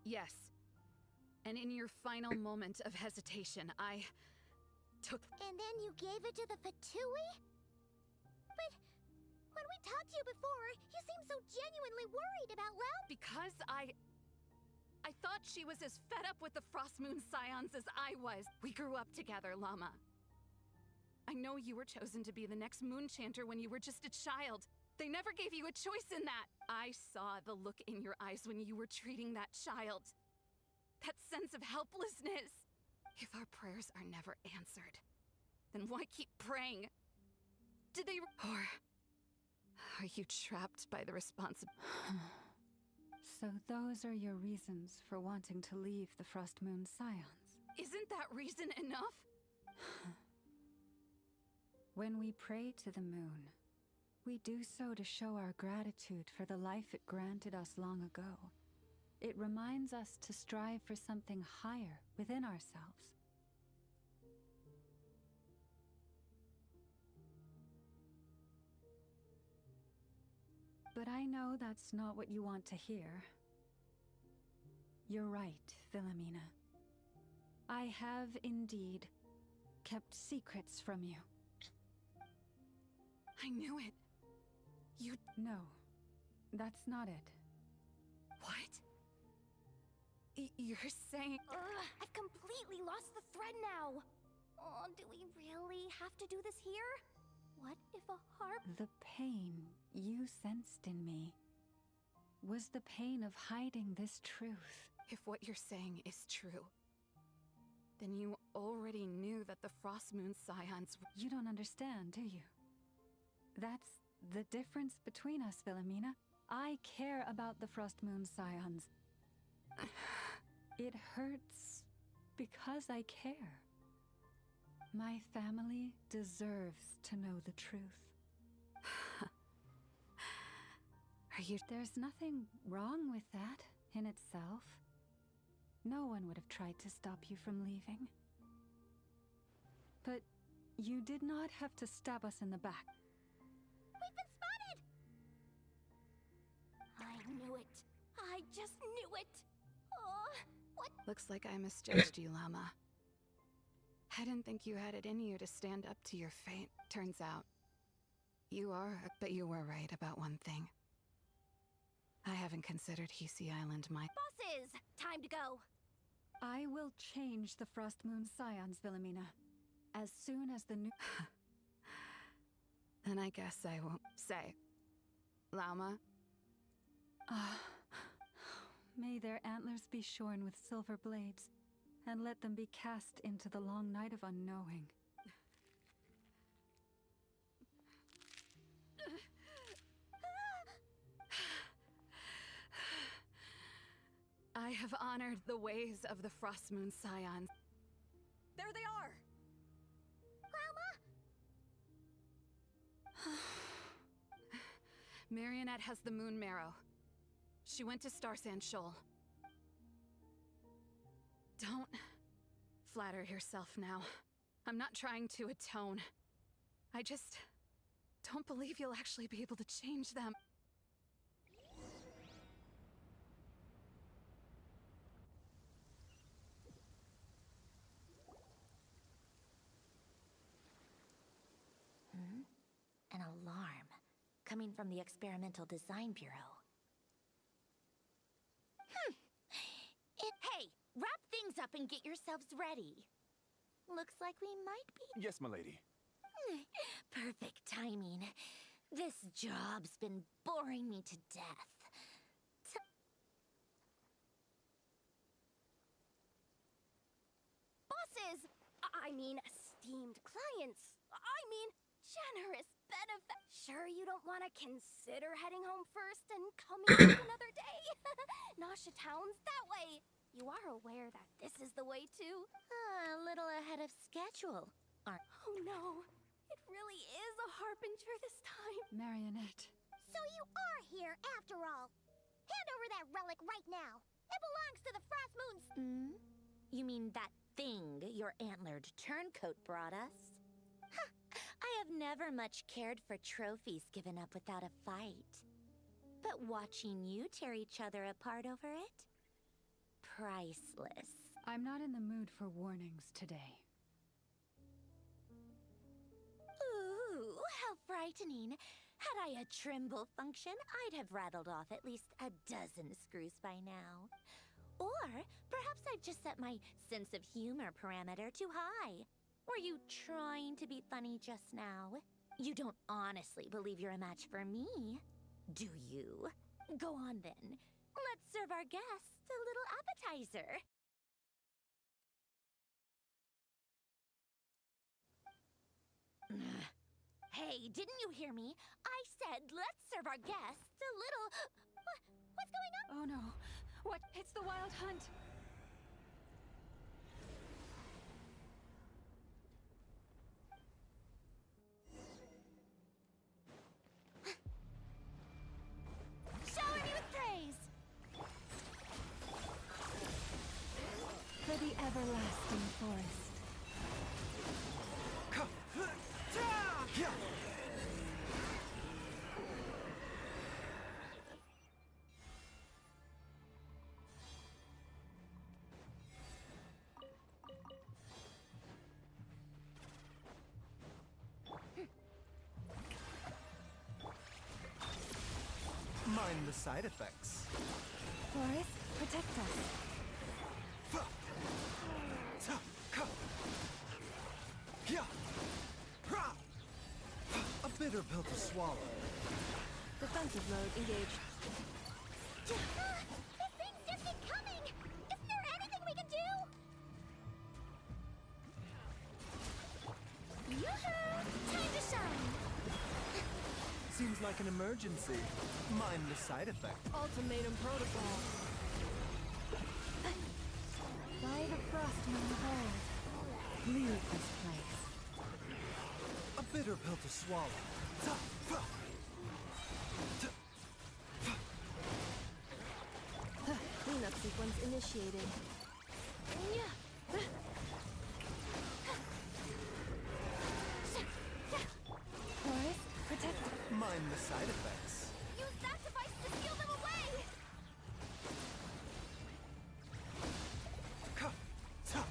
Yes. And in your final moment of hesitation, I took... And then you gave it to the Fatui? But when we talked to you before, you seemed so genuinely worried about Lau. Because I thought she was as fed up with the Frostmoon Scions as I was. We grew up together, Llama. I know you were chosen to be the next Moon Chanter when you were just a child. They never gave you a choice in that. I saw the look in your eyes when you were treating that child. That sense of helplessness. If our prayers are never answered, then why keep praying? Did they... Or are you trapped by the responsibility? So those are your reasons for wanting to leave the Frostmoon Scions? Isn't that reason enough? When we pray to the moon, we do so to show our gratitude for the life it granted us long ago. It reminds us to strive for something higher within ourselves. But I know that's not what you want to hear. You're right, Wilhelmina. I have indeed kept secrets from you. I knew it. You... No, that's not it. What? You're saying... I've completely lost the thread now. Oh, do we really have to do this here? What if a harp... The pain you sensed in me was the pain of hiding this truth. If what you're saying is true, then you already knew that the Frostmoon Scions... You don't understand, do you? That's the difference between us, Wilhelmina. I care about the Frostmoon Scions. It hurts because I care. My family deserves to know the truth. There's nothing wrong with that in itself. No one would have tried to stop you from leaving. But you did not have to stab us in the back. We've been spotted! I knew it. I just knew it. Oh, what? Looks like I misjudged you, Llama. I didn't think you had it in you to stand up to your fate. Turns out, but you were right about one thing. I haven't considered Hisi Island my— Bosses! Time to go! I will change the Frost Moon Scions, Wilhelmina. As soon as the new— Then I guess I won't say. Llama? May their antlers be shorn with silver blades, and let them be cast into the long night of unknowing. I have honored the ways of the Frost Moon Scions. There they are! Marionette has the Moon Marrow. She went to Star Sand Shoal. Don't flatter yourself now. I'm not trying to atone. I just don't believe you'll actually be able to change them. An alarm coming from the Experimental Design Bureau. Hey, wrap things up and get yourselves ready. Looks like we might be— Yes, m'lady. Perfect timing. This job's been boring me to death. Bosses! I mean, esteemed clients. I mean, generous benefit. Sure you don't want to consider heading home first and coming back another day? Nasha Town's that way. You are aware that this is the way too? A little ahead of schedule. Oh no, it really is a harbinger this time. Marionette. So you are here after all. Hand over that relic right now. It belongs to the Frost Moons. You mean that thing your antlered turncoat brought us? I have never much cared for trophies given up without a fight. But watching you tear each other apart over it? Priceless. I'm not in the mood for warnings today. Ooh, how frightening. Had I a Trimble function, I'd have rattled off at least a dozen screws by now. Or perhaps I've just set my sense of humor parameter too high. Were you trying to be funny just now? You don't honestly believe you're a match for me, do you? Go on then. Let's serve our guests a little appetizer. Hey, didn't you hear me? I said let's serve our guests a little— What's going on? Oh no. What? It's the Wild Hunt. Shower me with praise! For the everlasting forest. Mind the side effects. Forest, protect us. A bitter pill to swallow. Defensive mode engaged. This thing's just keep coming! Isn't there anything we can do? Yoo-hoo! Time to shine! Seems like an emergency. Mind the side effect. Ultimatum protocol. Behold, leave this place. A bitter pill to swallow. Cleanup sequence initiated. Horace, protect. Mind the side effects. Use that device to steal them away!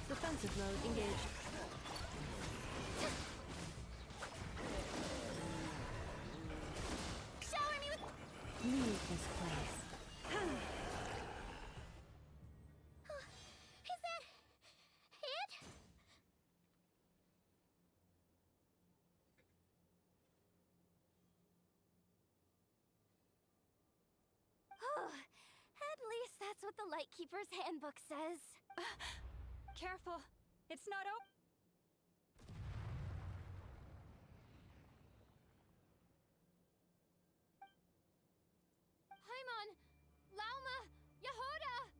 Defensive mode engaged. Shower me with... Leave this place. Is that... it? Oh, at least that's what the Lightkeeper's handbook says. Careful. It's not open. Paimon! Lauma! Yehoda!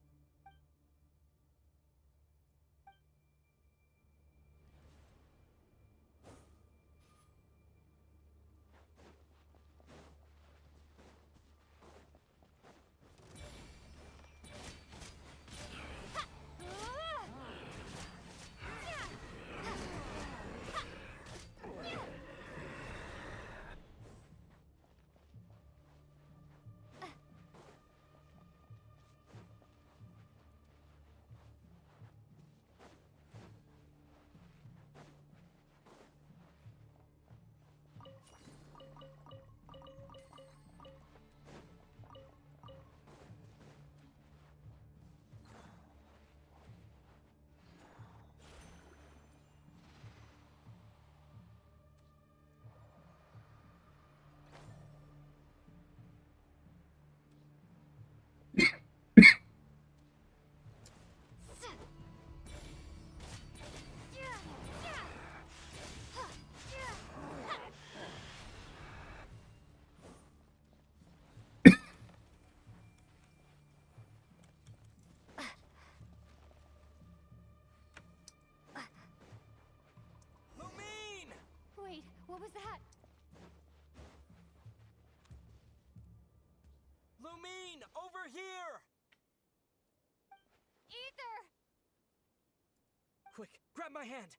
Wait, what was that? Lumine, over here! Ether! Quick, grab my hand!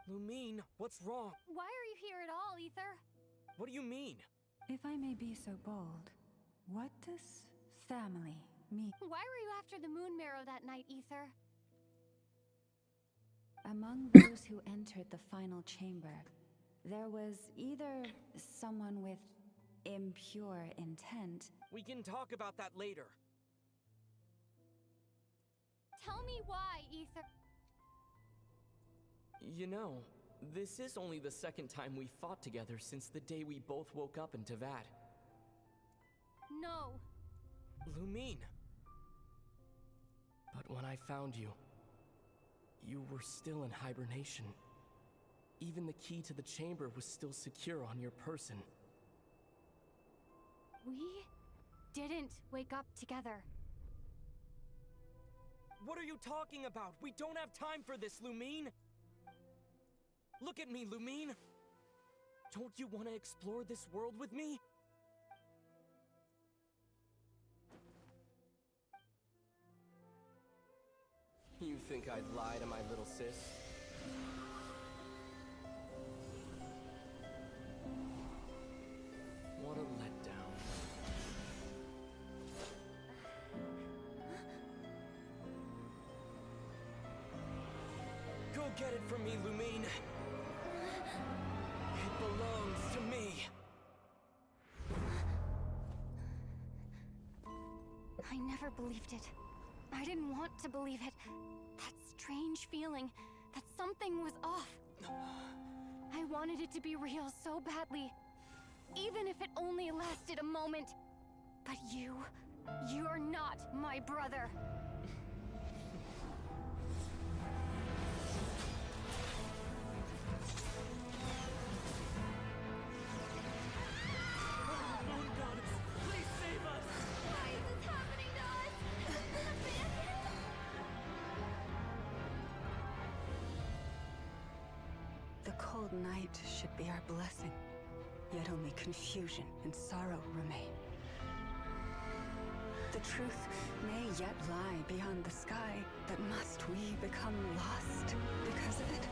Lumine, what's wrong? Why are you here at all, Ether? What do you mean? If I may be so bold, what does family mean? Why were you after the moon marrow that night, Ether? Among those who entered the final chamber, there was either someone with impure intent. We can talk about that later. Tell me why, Ether. You know, this is only the second time we fought together since the day we both woke up in Tavad. No. Lumine. But when I found you, you were still in hibernation. Even the key to the chamber was still secure on your person. We didn't wake up together. What are you talking about? We don't have time for this, Lumine! Look at me, Lumine! Don't you want to explore this world with me? You think I'd lie to my little sis? What a letdown. Go get it from me, Lumine. It belongs to me. I never believed it. I didn't want to believe it. That strange feeling that something was off. I wanted it to be real so badly. Even if it only lasted a moment. But you're not my brother. cold night should be our blessing, yet only confusion and sorrow remain. The truth may yet lie beyond the sky, but must we become lost because of it?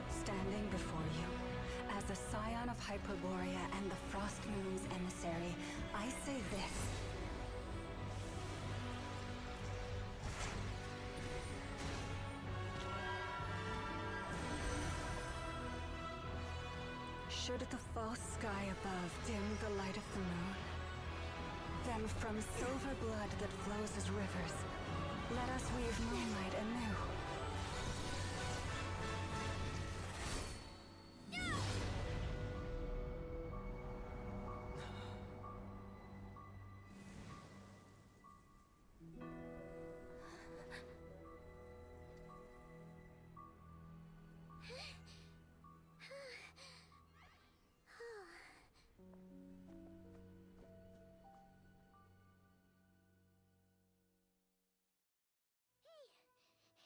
Standing before you, as a scion of Hyperborea and the Frost Moon's emissary, I say this. Should the false sky above dim the light of the moon, then from silver blood that flows as rivers, let us weave moonlight anew.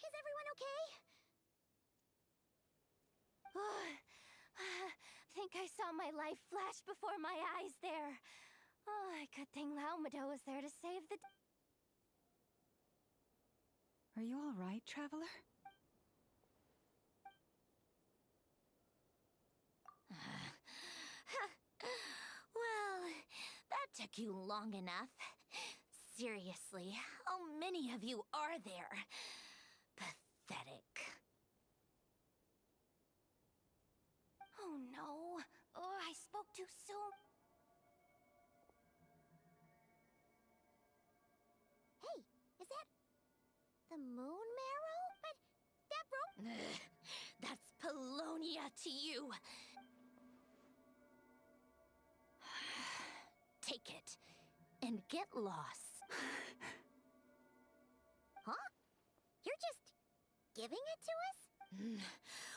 Is everyone okay? Think I saw my life flash before my eyes there. Oh, good thing Laumado was there to save the... Are you all right, traveler? Well, that took you long enough. Seriously, how many of you are there? Pathetic. Oh no. Oh, I spoke too soon. Hey, is that the moon marrow? But that broke. That's Polonia to you. Take it and get lost. Huh? You're just giving it to us?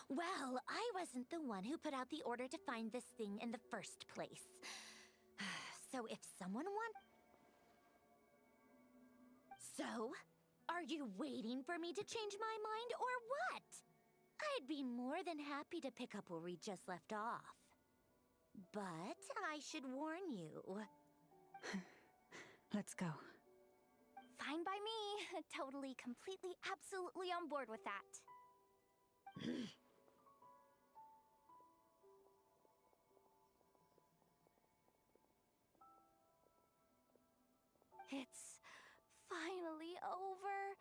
Well, I wasn't the one who put out the order to find this thing in the first place. So if someone wants... So, are you waiting for me to change my mind or what? I'd be more than happy to pick up where we just left off. But I should warn you. Let's go. Fine by me. Totally, completely, absolutely on board with that. It's finally over.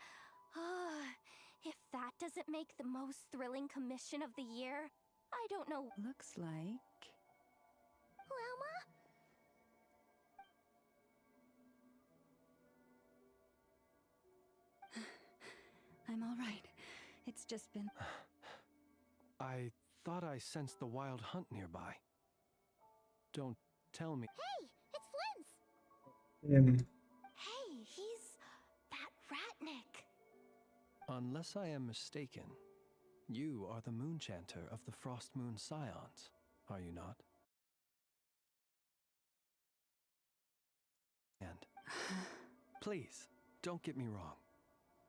If that doesn't make the most thrilling commission of the year, I don't know. Looks like... Lauma? I'm all right. It's just been... I thought I sensed the wild hunt nearby. Don't tell me. Hey, it's Flynn's! Hey, he's that Ratnik. Unless I am mistaken, you are the Moonchanter of the Frost Moon Scions, are you not? And please, don't get me wrong.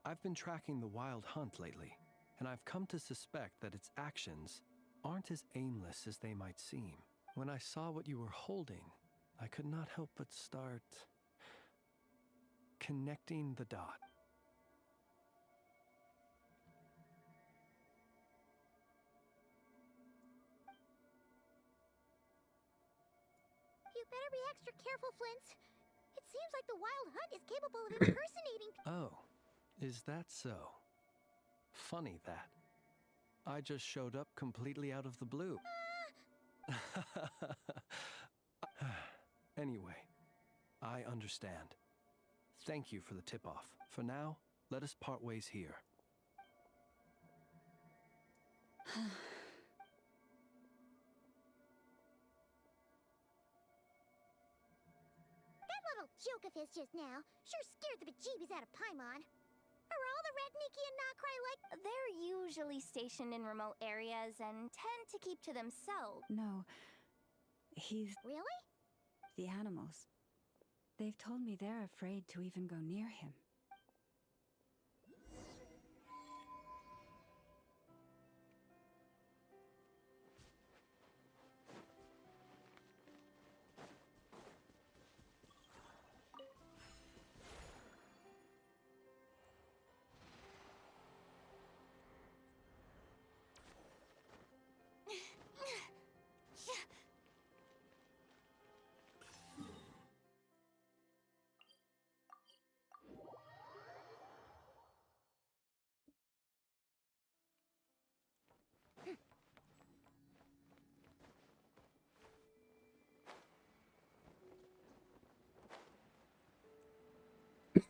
I've been tracking the wild hunt lately, and I've come to suspect that its actions aren't as aimless as they might seem. When I saw what you were holding, I could not help but start connecting the dot. You better be extra careful, Flint. It seems like the wild hunt is capable of impersonating... Oh, is that so? Funny that. I just showed up completely out of the blue. Anyway, I understand. Thank you for the tip-off. For now, let us part ways here. That little joke of his just now sure scared the bejeebies out of Paimon. Are all the Redniki and Krai like... They're usually stationed in remote areas and tend to keep to themselves. No. He's... Really? The animals. They've told me they're afraid to even go near him.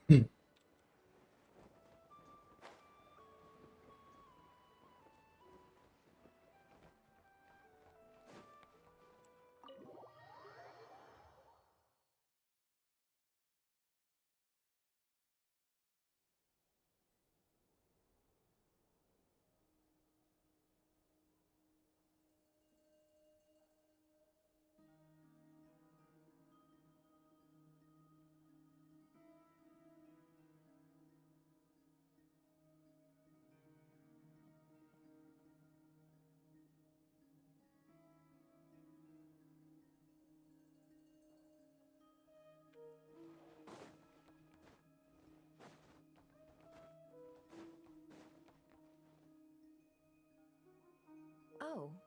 Oh,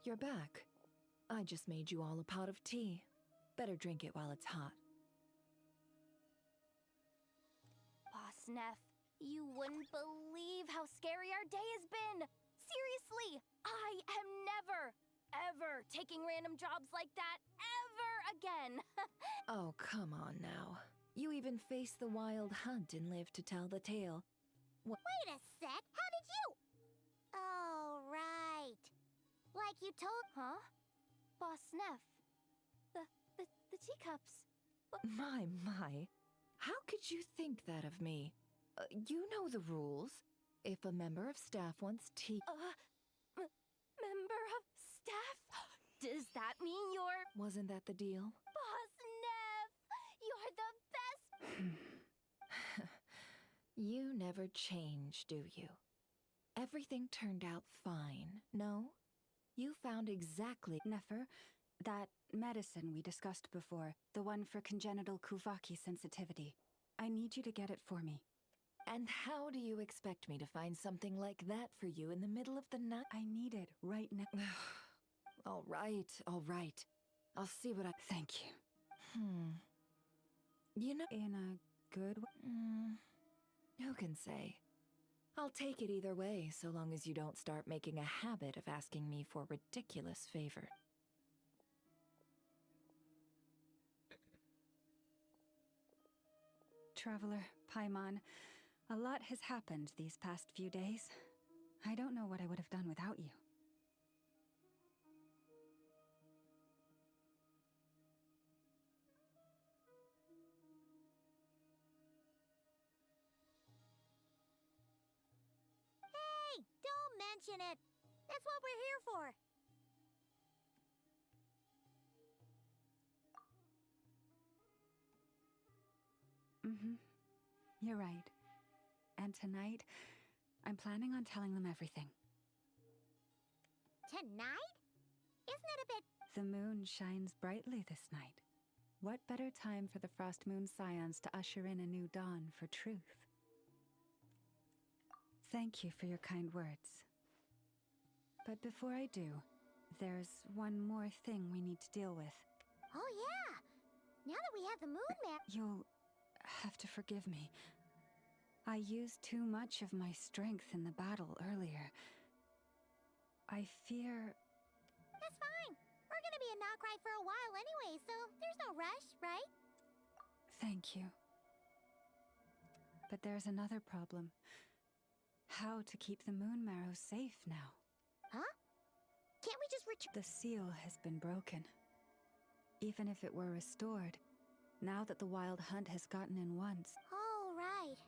you're back. I just made you all a pot of tea. Better drink it while it's hot. Boss Neff, you wouldn't believe how scary our day has been! Seriously, I am never, ever taking random jobs like that ever again! Oh, come on now. You even faced the wild hunt and lived to tell the tale. What? Wait a sec, how did you? Oh, right. Like you told. Huh? Boss Neff. The teacups. My. How could you think that of me? You know the rules. If a member of staff wants tea. Member of staff? Does that mean you're. Wasn't that the deal? Boss Neff! You're the best. You never change, do you? Everything turned out fine, no? You found exactly. Nefer, that medicine we discussed before, the one for congenital Kuvaki sensitivity. I need you to get it for me. And how do you expect me to find something like that for you in the middle of the night? I need it right now. All right. I'll see what I... Thank you. You know... In a good way? Who can say? I'll take it either way, so long as you don't start making a habit of asking me for ridiculous favors. Traveler, Paimon, a lot has happened these past few days. I don't know what I would have done without you. Hey, don't mention it. That's what we're here for. You're right. And tonight, I'm planning on telling them everything. Tonight? Isn't it a bit... The moon shines brightly this night. What better time for the Frost Moon Scions to usher in a new dawn for truth? Thank you for your kind words. But before I do, there's one more thing we need to deal with. Oh yeah! Now that we have the moon map... You'll have to forgive me. I used too much of my strength in the battle earlier. I fear... That's fine. We're gonna be in Krai for a while anyway, so there's no rush, right? Thank you. But there's another problem. How to keep the moon marrow safe now? Huh? Can't we just return? The seal has been broken. Even if it were restored, now that the wild hunt has gotten in once... Oh, right.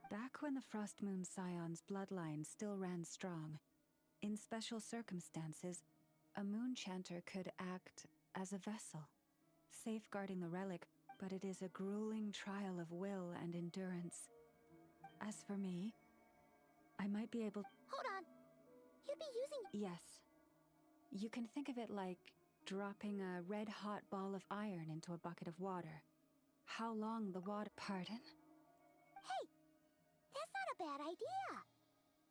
Back when the Frost Moon Scion's bloodline still ran strong, in special circumstances, a moon chanter could act as a vessel, safeguarding the relic, but it is a grueling trial of will and endurance. As for me, I might be able... Hold on. You'd be using... Yes. You can think of it like dropping a red-hot ball of iron into a bucket of water. How long the water... Pardon? Hey! That's not a bad idea!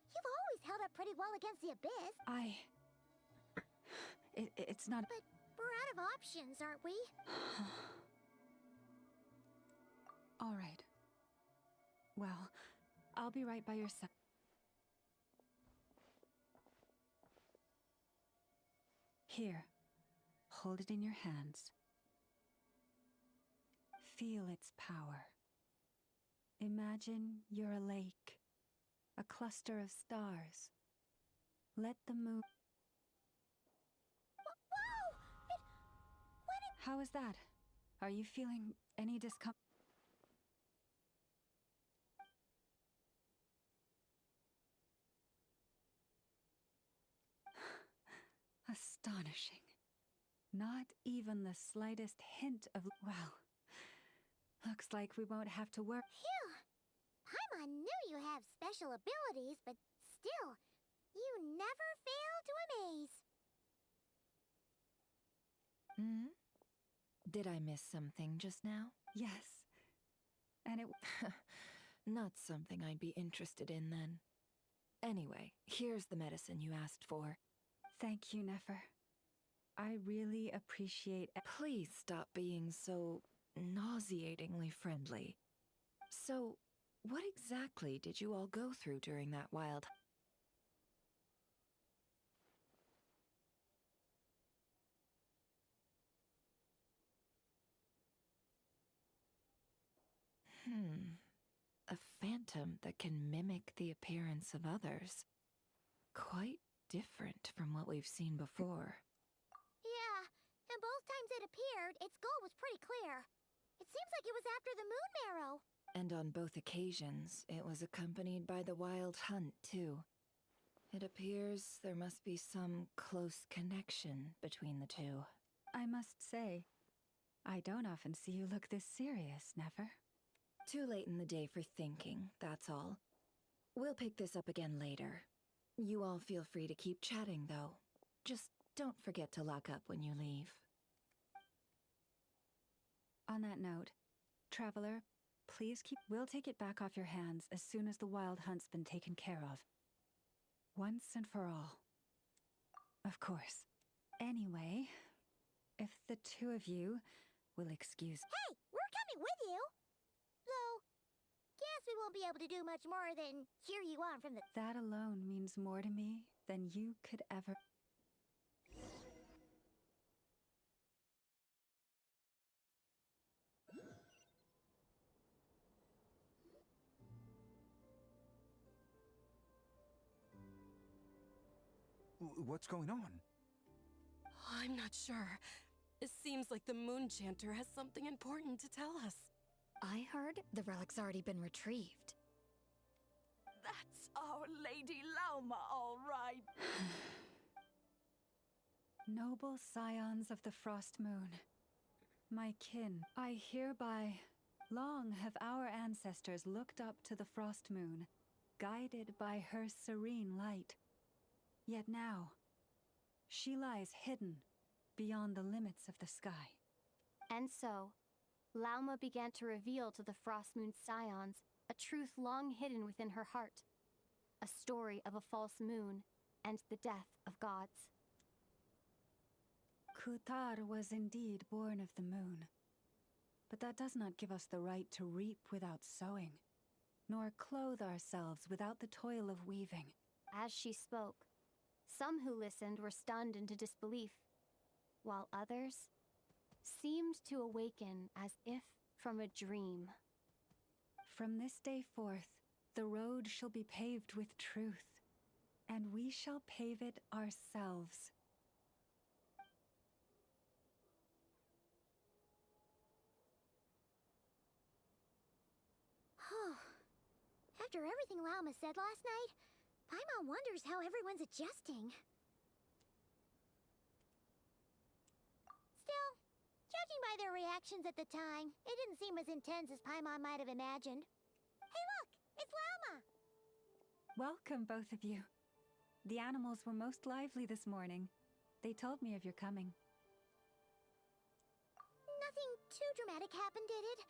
You've always held up pretty well against the abyss. It's not... But we're out of options, aren't we? All right. Well, I'll be right by your side. Here. Hold it in your hands. Feel its power. Imagine you're a lake, a cluster of stars. Let the moon... Whoa! How is that? Are you feeling any discomfort? Astonishing. Not even the slightest hint of... Well, looks like we won't have to work... Phew! Paimon knew you have special abilities, but still, you never fail to amaze. Hmm? Did I miss something just now? Yes. And it... Not something I'd be interested in then. Anyway, here's the medicine you asked for. Thank you, Nefer. I really appreciate... Please stop being so nauseatingly friendly. So, what exactly did you all go through during that wild... A phantom that can mimic the appearance of others. Quite different from what we've seen before. Yeah, and both times it appeared, its goal was pretty clear. It seems like it was after the moon marrow. And on both occasions, it was accompanied by the wild hunt, too. It appears there must be some close connection between the two. I must say, I don't often see you look this serious, Nefer. Too late in the day for thinking, that's all. We'll pick this up again later. You all feel free to keep chatting, though. Just don't forget to lock up when you leave. On that note, Traveler, please keep... We'll take it back off your hands as soon as the wild hunt's been taken care of. Once and for all. Of course. Anyway, if the two of you will excuse... Hey, we're coming with you! Though, guess we won't be able to do much more than cheer you on from the... That alone means more to me than you could ever... What's going on? I'm not sure. It seems like the Moon Chanter has something important to tell us. I heard the relic's already been retrieved. That's our Lady Lauma, all right. Noble scions of the Frost Moon, my kin, I hereby... Long have our ancestors looked up to the Frost Moon, guided by her serene light. Yet now, she lies hidden beyond the limits of the sky. And so, Lauma began to reveal to the Frost Moon scions a truth long hidden within her heart. A story of a false moon and the death of gods. Kutar was indeed born of the moon. But that does not give us the right to reap without sowing, nor clothe ourselves without the toil of weaving. As she spoke, some who listened were stunned into disbelief, while others seemed to awaken as if from a dream. From this day forth, the road shall be paved with truth, and we shall pave it ourselves. After everything Lauma said last night, Paimon wonders how everyone's adjusting. Still, judging by their reactions at the time, it didn't seem as intense as Paimon might have imagined. Hey look! It's Lauma! Welcome, both of you. The animals were most lively this morning. They told me of your coming. Nothing too dramatic happened, did it?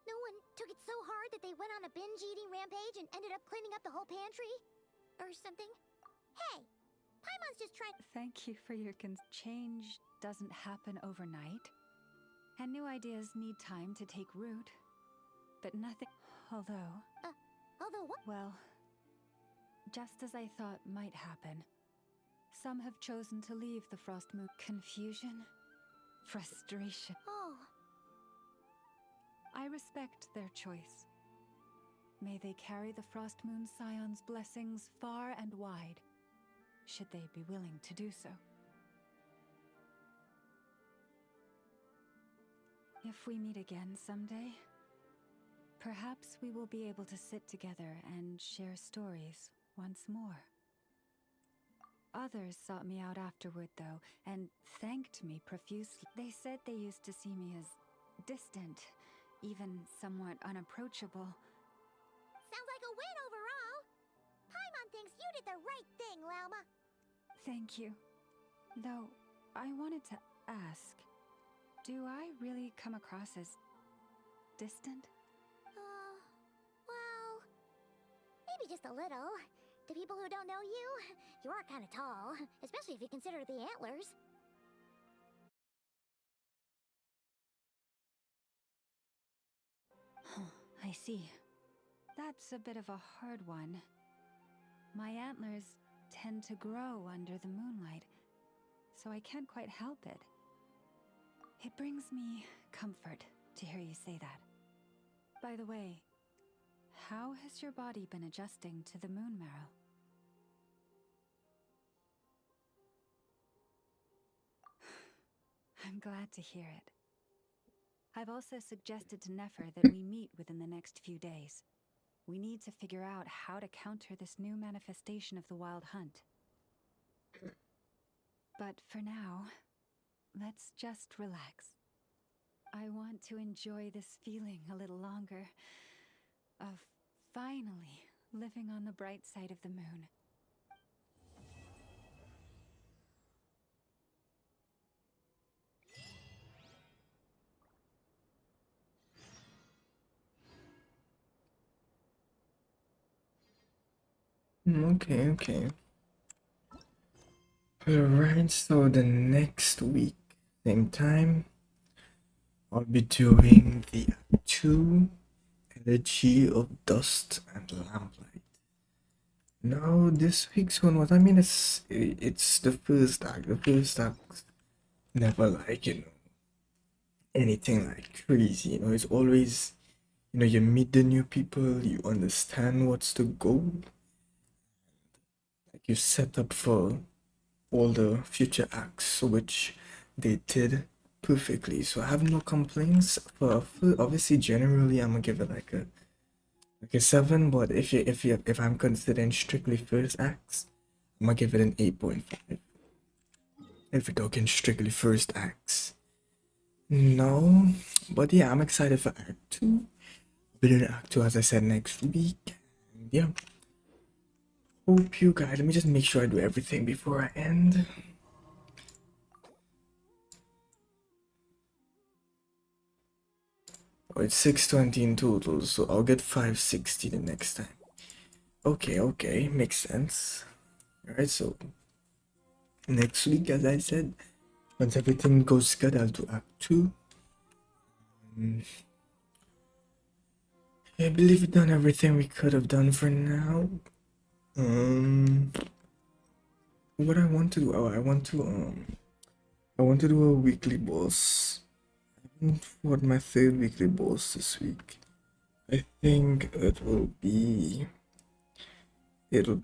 No one took it so hard that they went on a binge-eating rampage and ended up cleaning up the whole pantry? Or something? Hey! Paimon's just trying... Thank you for your change doesn't happen overnight. And new ideas need time to take root. But nothing... Although... Although what? Well, just as I thought might happen. Some have chosen to leave the Frost Moon. Confusion? Frustration. Oh. I respect their choice. May they carry the Frost Moon Scion's blessings far and wide, should they be willing to do so. If we meet again someday, perhaps we will be able to sit together and share stories once more. Others sought me out afterward, though, and thanked me profusely. They said they used to see me as distant, even somewhat unapproachable. Sounds like a win overall. Paimon thinks you did the right thing, Lauma. Thank you. Though, I wanted to ask, do I really come across as distant? Well, maybe just a little. To people who don't know you, you are kind of tall, especially if you consider the antlers. I see. That's a bit of a hard one. My antlers tend to grow under the moonlight, so I can't quite help it. It brings me comfort to hear you say that. By the way, how has your body been adjusting to the moon marrow? I'm glad to hear it. I've also suggested to Nefer that we meet within the next few days. We need to figure out how to counter this new manifestation of the Wild Hunt. But for now, let's just relax. I want to enjoy this feeling a little longer of finally living on the bright side of the moon. Okay. Alright, so the next week, same time, I'll be doing the Act 2 Elegy of Dust and Lamplight. Now, this week's one, what I mean is, it's the first act. The first act never anything like crazy, it's always, you meet the new people, you understand what's the goal, you set up for all the future acts, which they did perfectly. So I have no complaints. For obviously, generally, I'm gonna give it like a 7. But if I'm considering strictly first acts, I'm gonna give it an 8.5. If we're talking strictly first acts, no. But yeah, I'm excited for Act 2. We're doing Act 2, as I said, next week. And yeah. Hope you guys, let me just make sure I do everything before I end. Oh, it's 620 in total, so I'll get 560 the next time. Okay, makes sense. Alright, so next week, as I said, once everything goes good, I'll do Act 2. I believe we've done everything we could have done for now. What I want to do, I want to do a weekly boss. I haven't fought my 3rd weekly boss this week. I think it'll be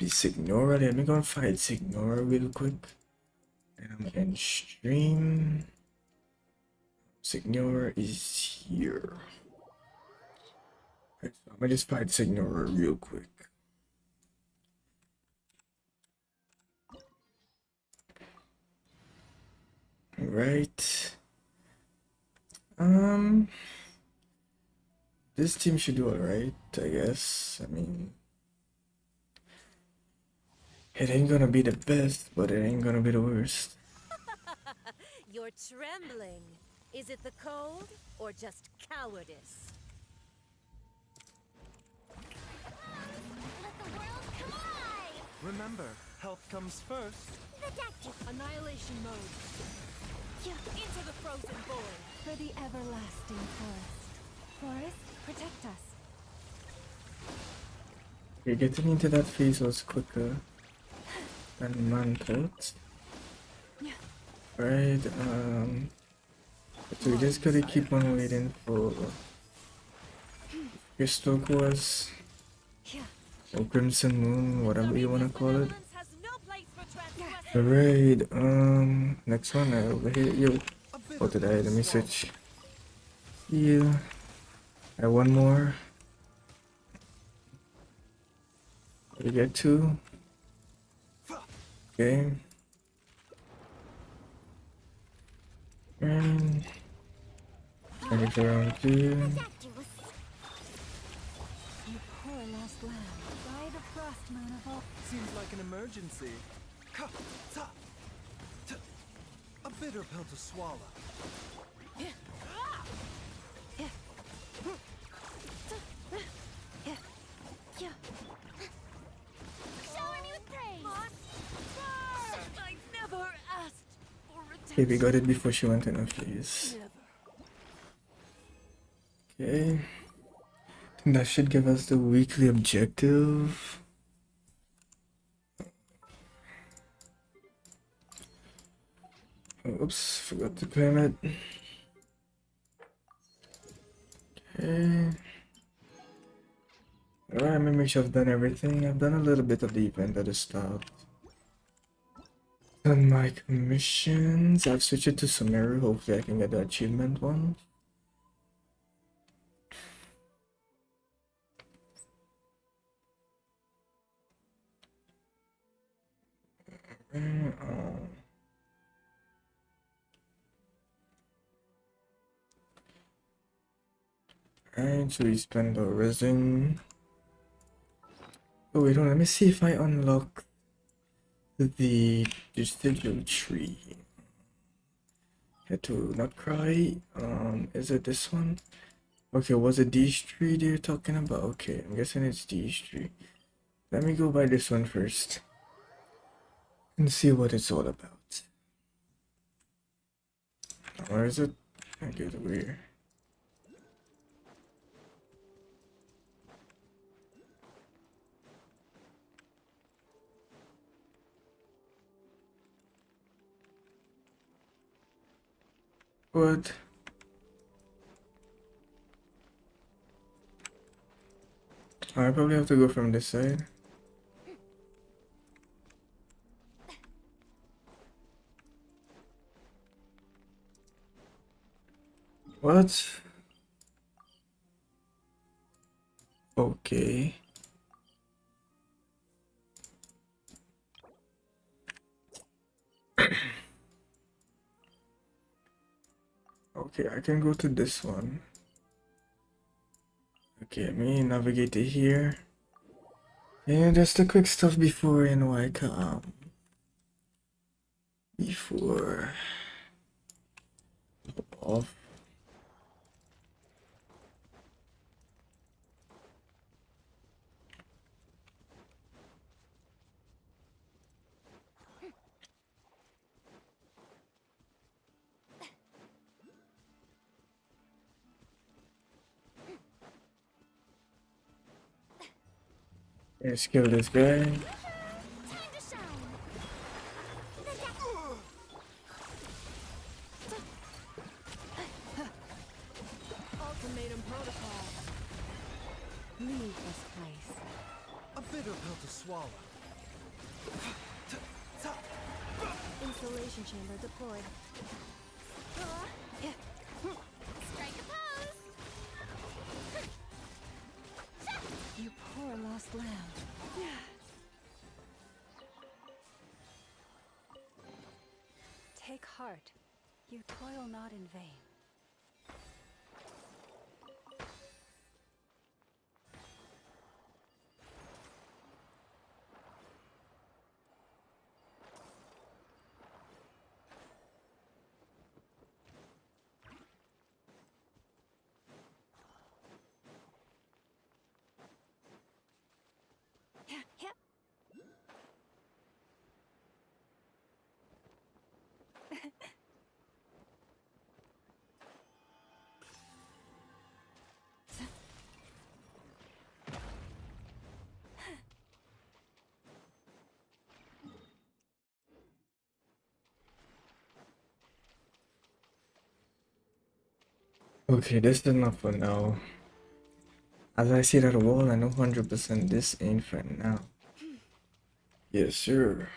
Signora. Let me go and fight Signora real quick. And I'm gonna stream. Signora is here. Right, so I'm gonna just fight Signora real quick. Right. This team should do alright, I guess. I mean, it ain't gonna be the best, but it ain't gonna be the worst. You're trembling. Is it the cold or just cowardice? Let the world collide! Remember, health comes first. Annihilation mode. Into the frozen void. For the everlasting forest. Forest, protect us. Okay, getting into that phase was quicker than man thought. Right, so we just gotta keep on waiting for Crystal Course. or Crimson Moon, whatever you wanna call it. Alright, next one over here. Yo, what did I? Let me switch. Yeah, I one more. We get two. Okay. And I get around two. You poor lost lamb. By the frost moon of all. Seems like an emergency. A bitter pill to swallow. Shower me with praise. I never asked for redemption. Okay, we got it before she went in her face. Okay. I think that should give us the weekly objective. Oops, forgot to claim it. Okay. Alright, let me make sure I've done everything. I've done a little bit of the event at the start. Done my commissions. I've switched it to Sumeru. Hopefully I can get the achievement one. Alright, so we spend the resin. Oh wait, hold on, let me see if I unlock the sigil tree. Head to not Krai. Is it this one? Okay, was it these three they're talking about? Okay, I'm guessing it's these three. Let me go by this one first and see what it's all about. Where is it? I get weird. What? I probably have to go from this side. What? Okay. Okay, I can go to this one. Okay, let me navigate to here. Yeah, just the quick stuff before I come. Before off. Let's kill this guy. Ultimatum protocol. Leave this place. A bitter pill to swallow. Installation chamber deployed. Strike a pose. You poor lost lamb. Take heart. You toil not in vain. Okay, this is enough for now. As I see that wall, I know 100% this ain't for now. Yes, sir.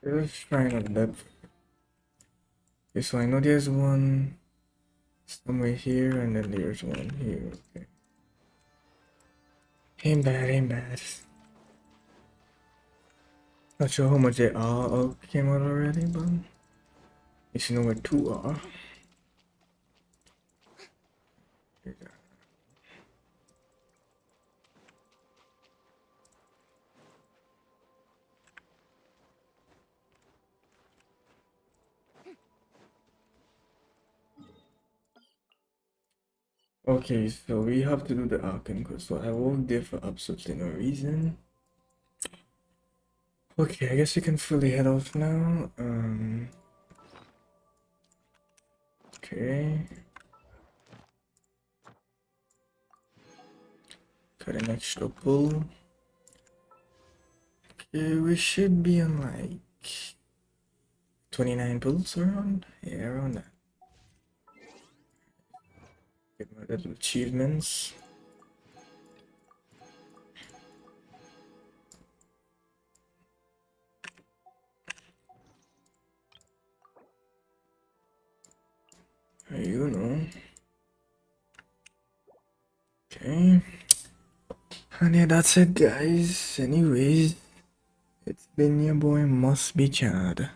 Just trying to depth. Okay, so I know there's one somewhere here, and then there's one here. Okay. Ain't bad, ain't bad. Not sure how much they are all came out already, but you should know where two are. Okay, so we have to do the Archon quest. So I walked there for absolutely no reason. Okay, I guess we can fully head off now. Okay. Got an extra pull. Okay, we should be on like 29 pulls around. Yeah, around that. Get my little achievements. You know. Okay. And yeah, that's it, guys. Anyways, it's been your boy Must Be Chad.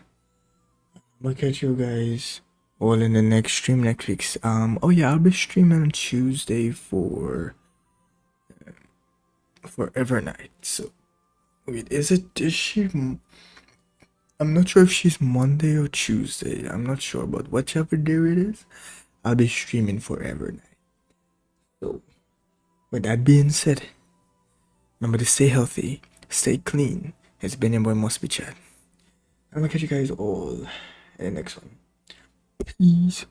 I'll catch you guys all in the next stream next week. Oh yeah, I'll be streaming on Tuesday for Evernight. So wait, is she? I'm not sure if she's Monday or Tuesday. I'm not sure, but whichever day it is, I'll be streaming for Evernight. So with that being said, remember to stay healthy, stay clean. It's been your boy Must Be Chad. I'm gonna catch you guys all in the next one. Peace.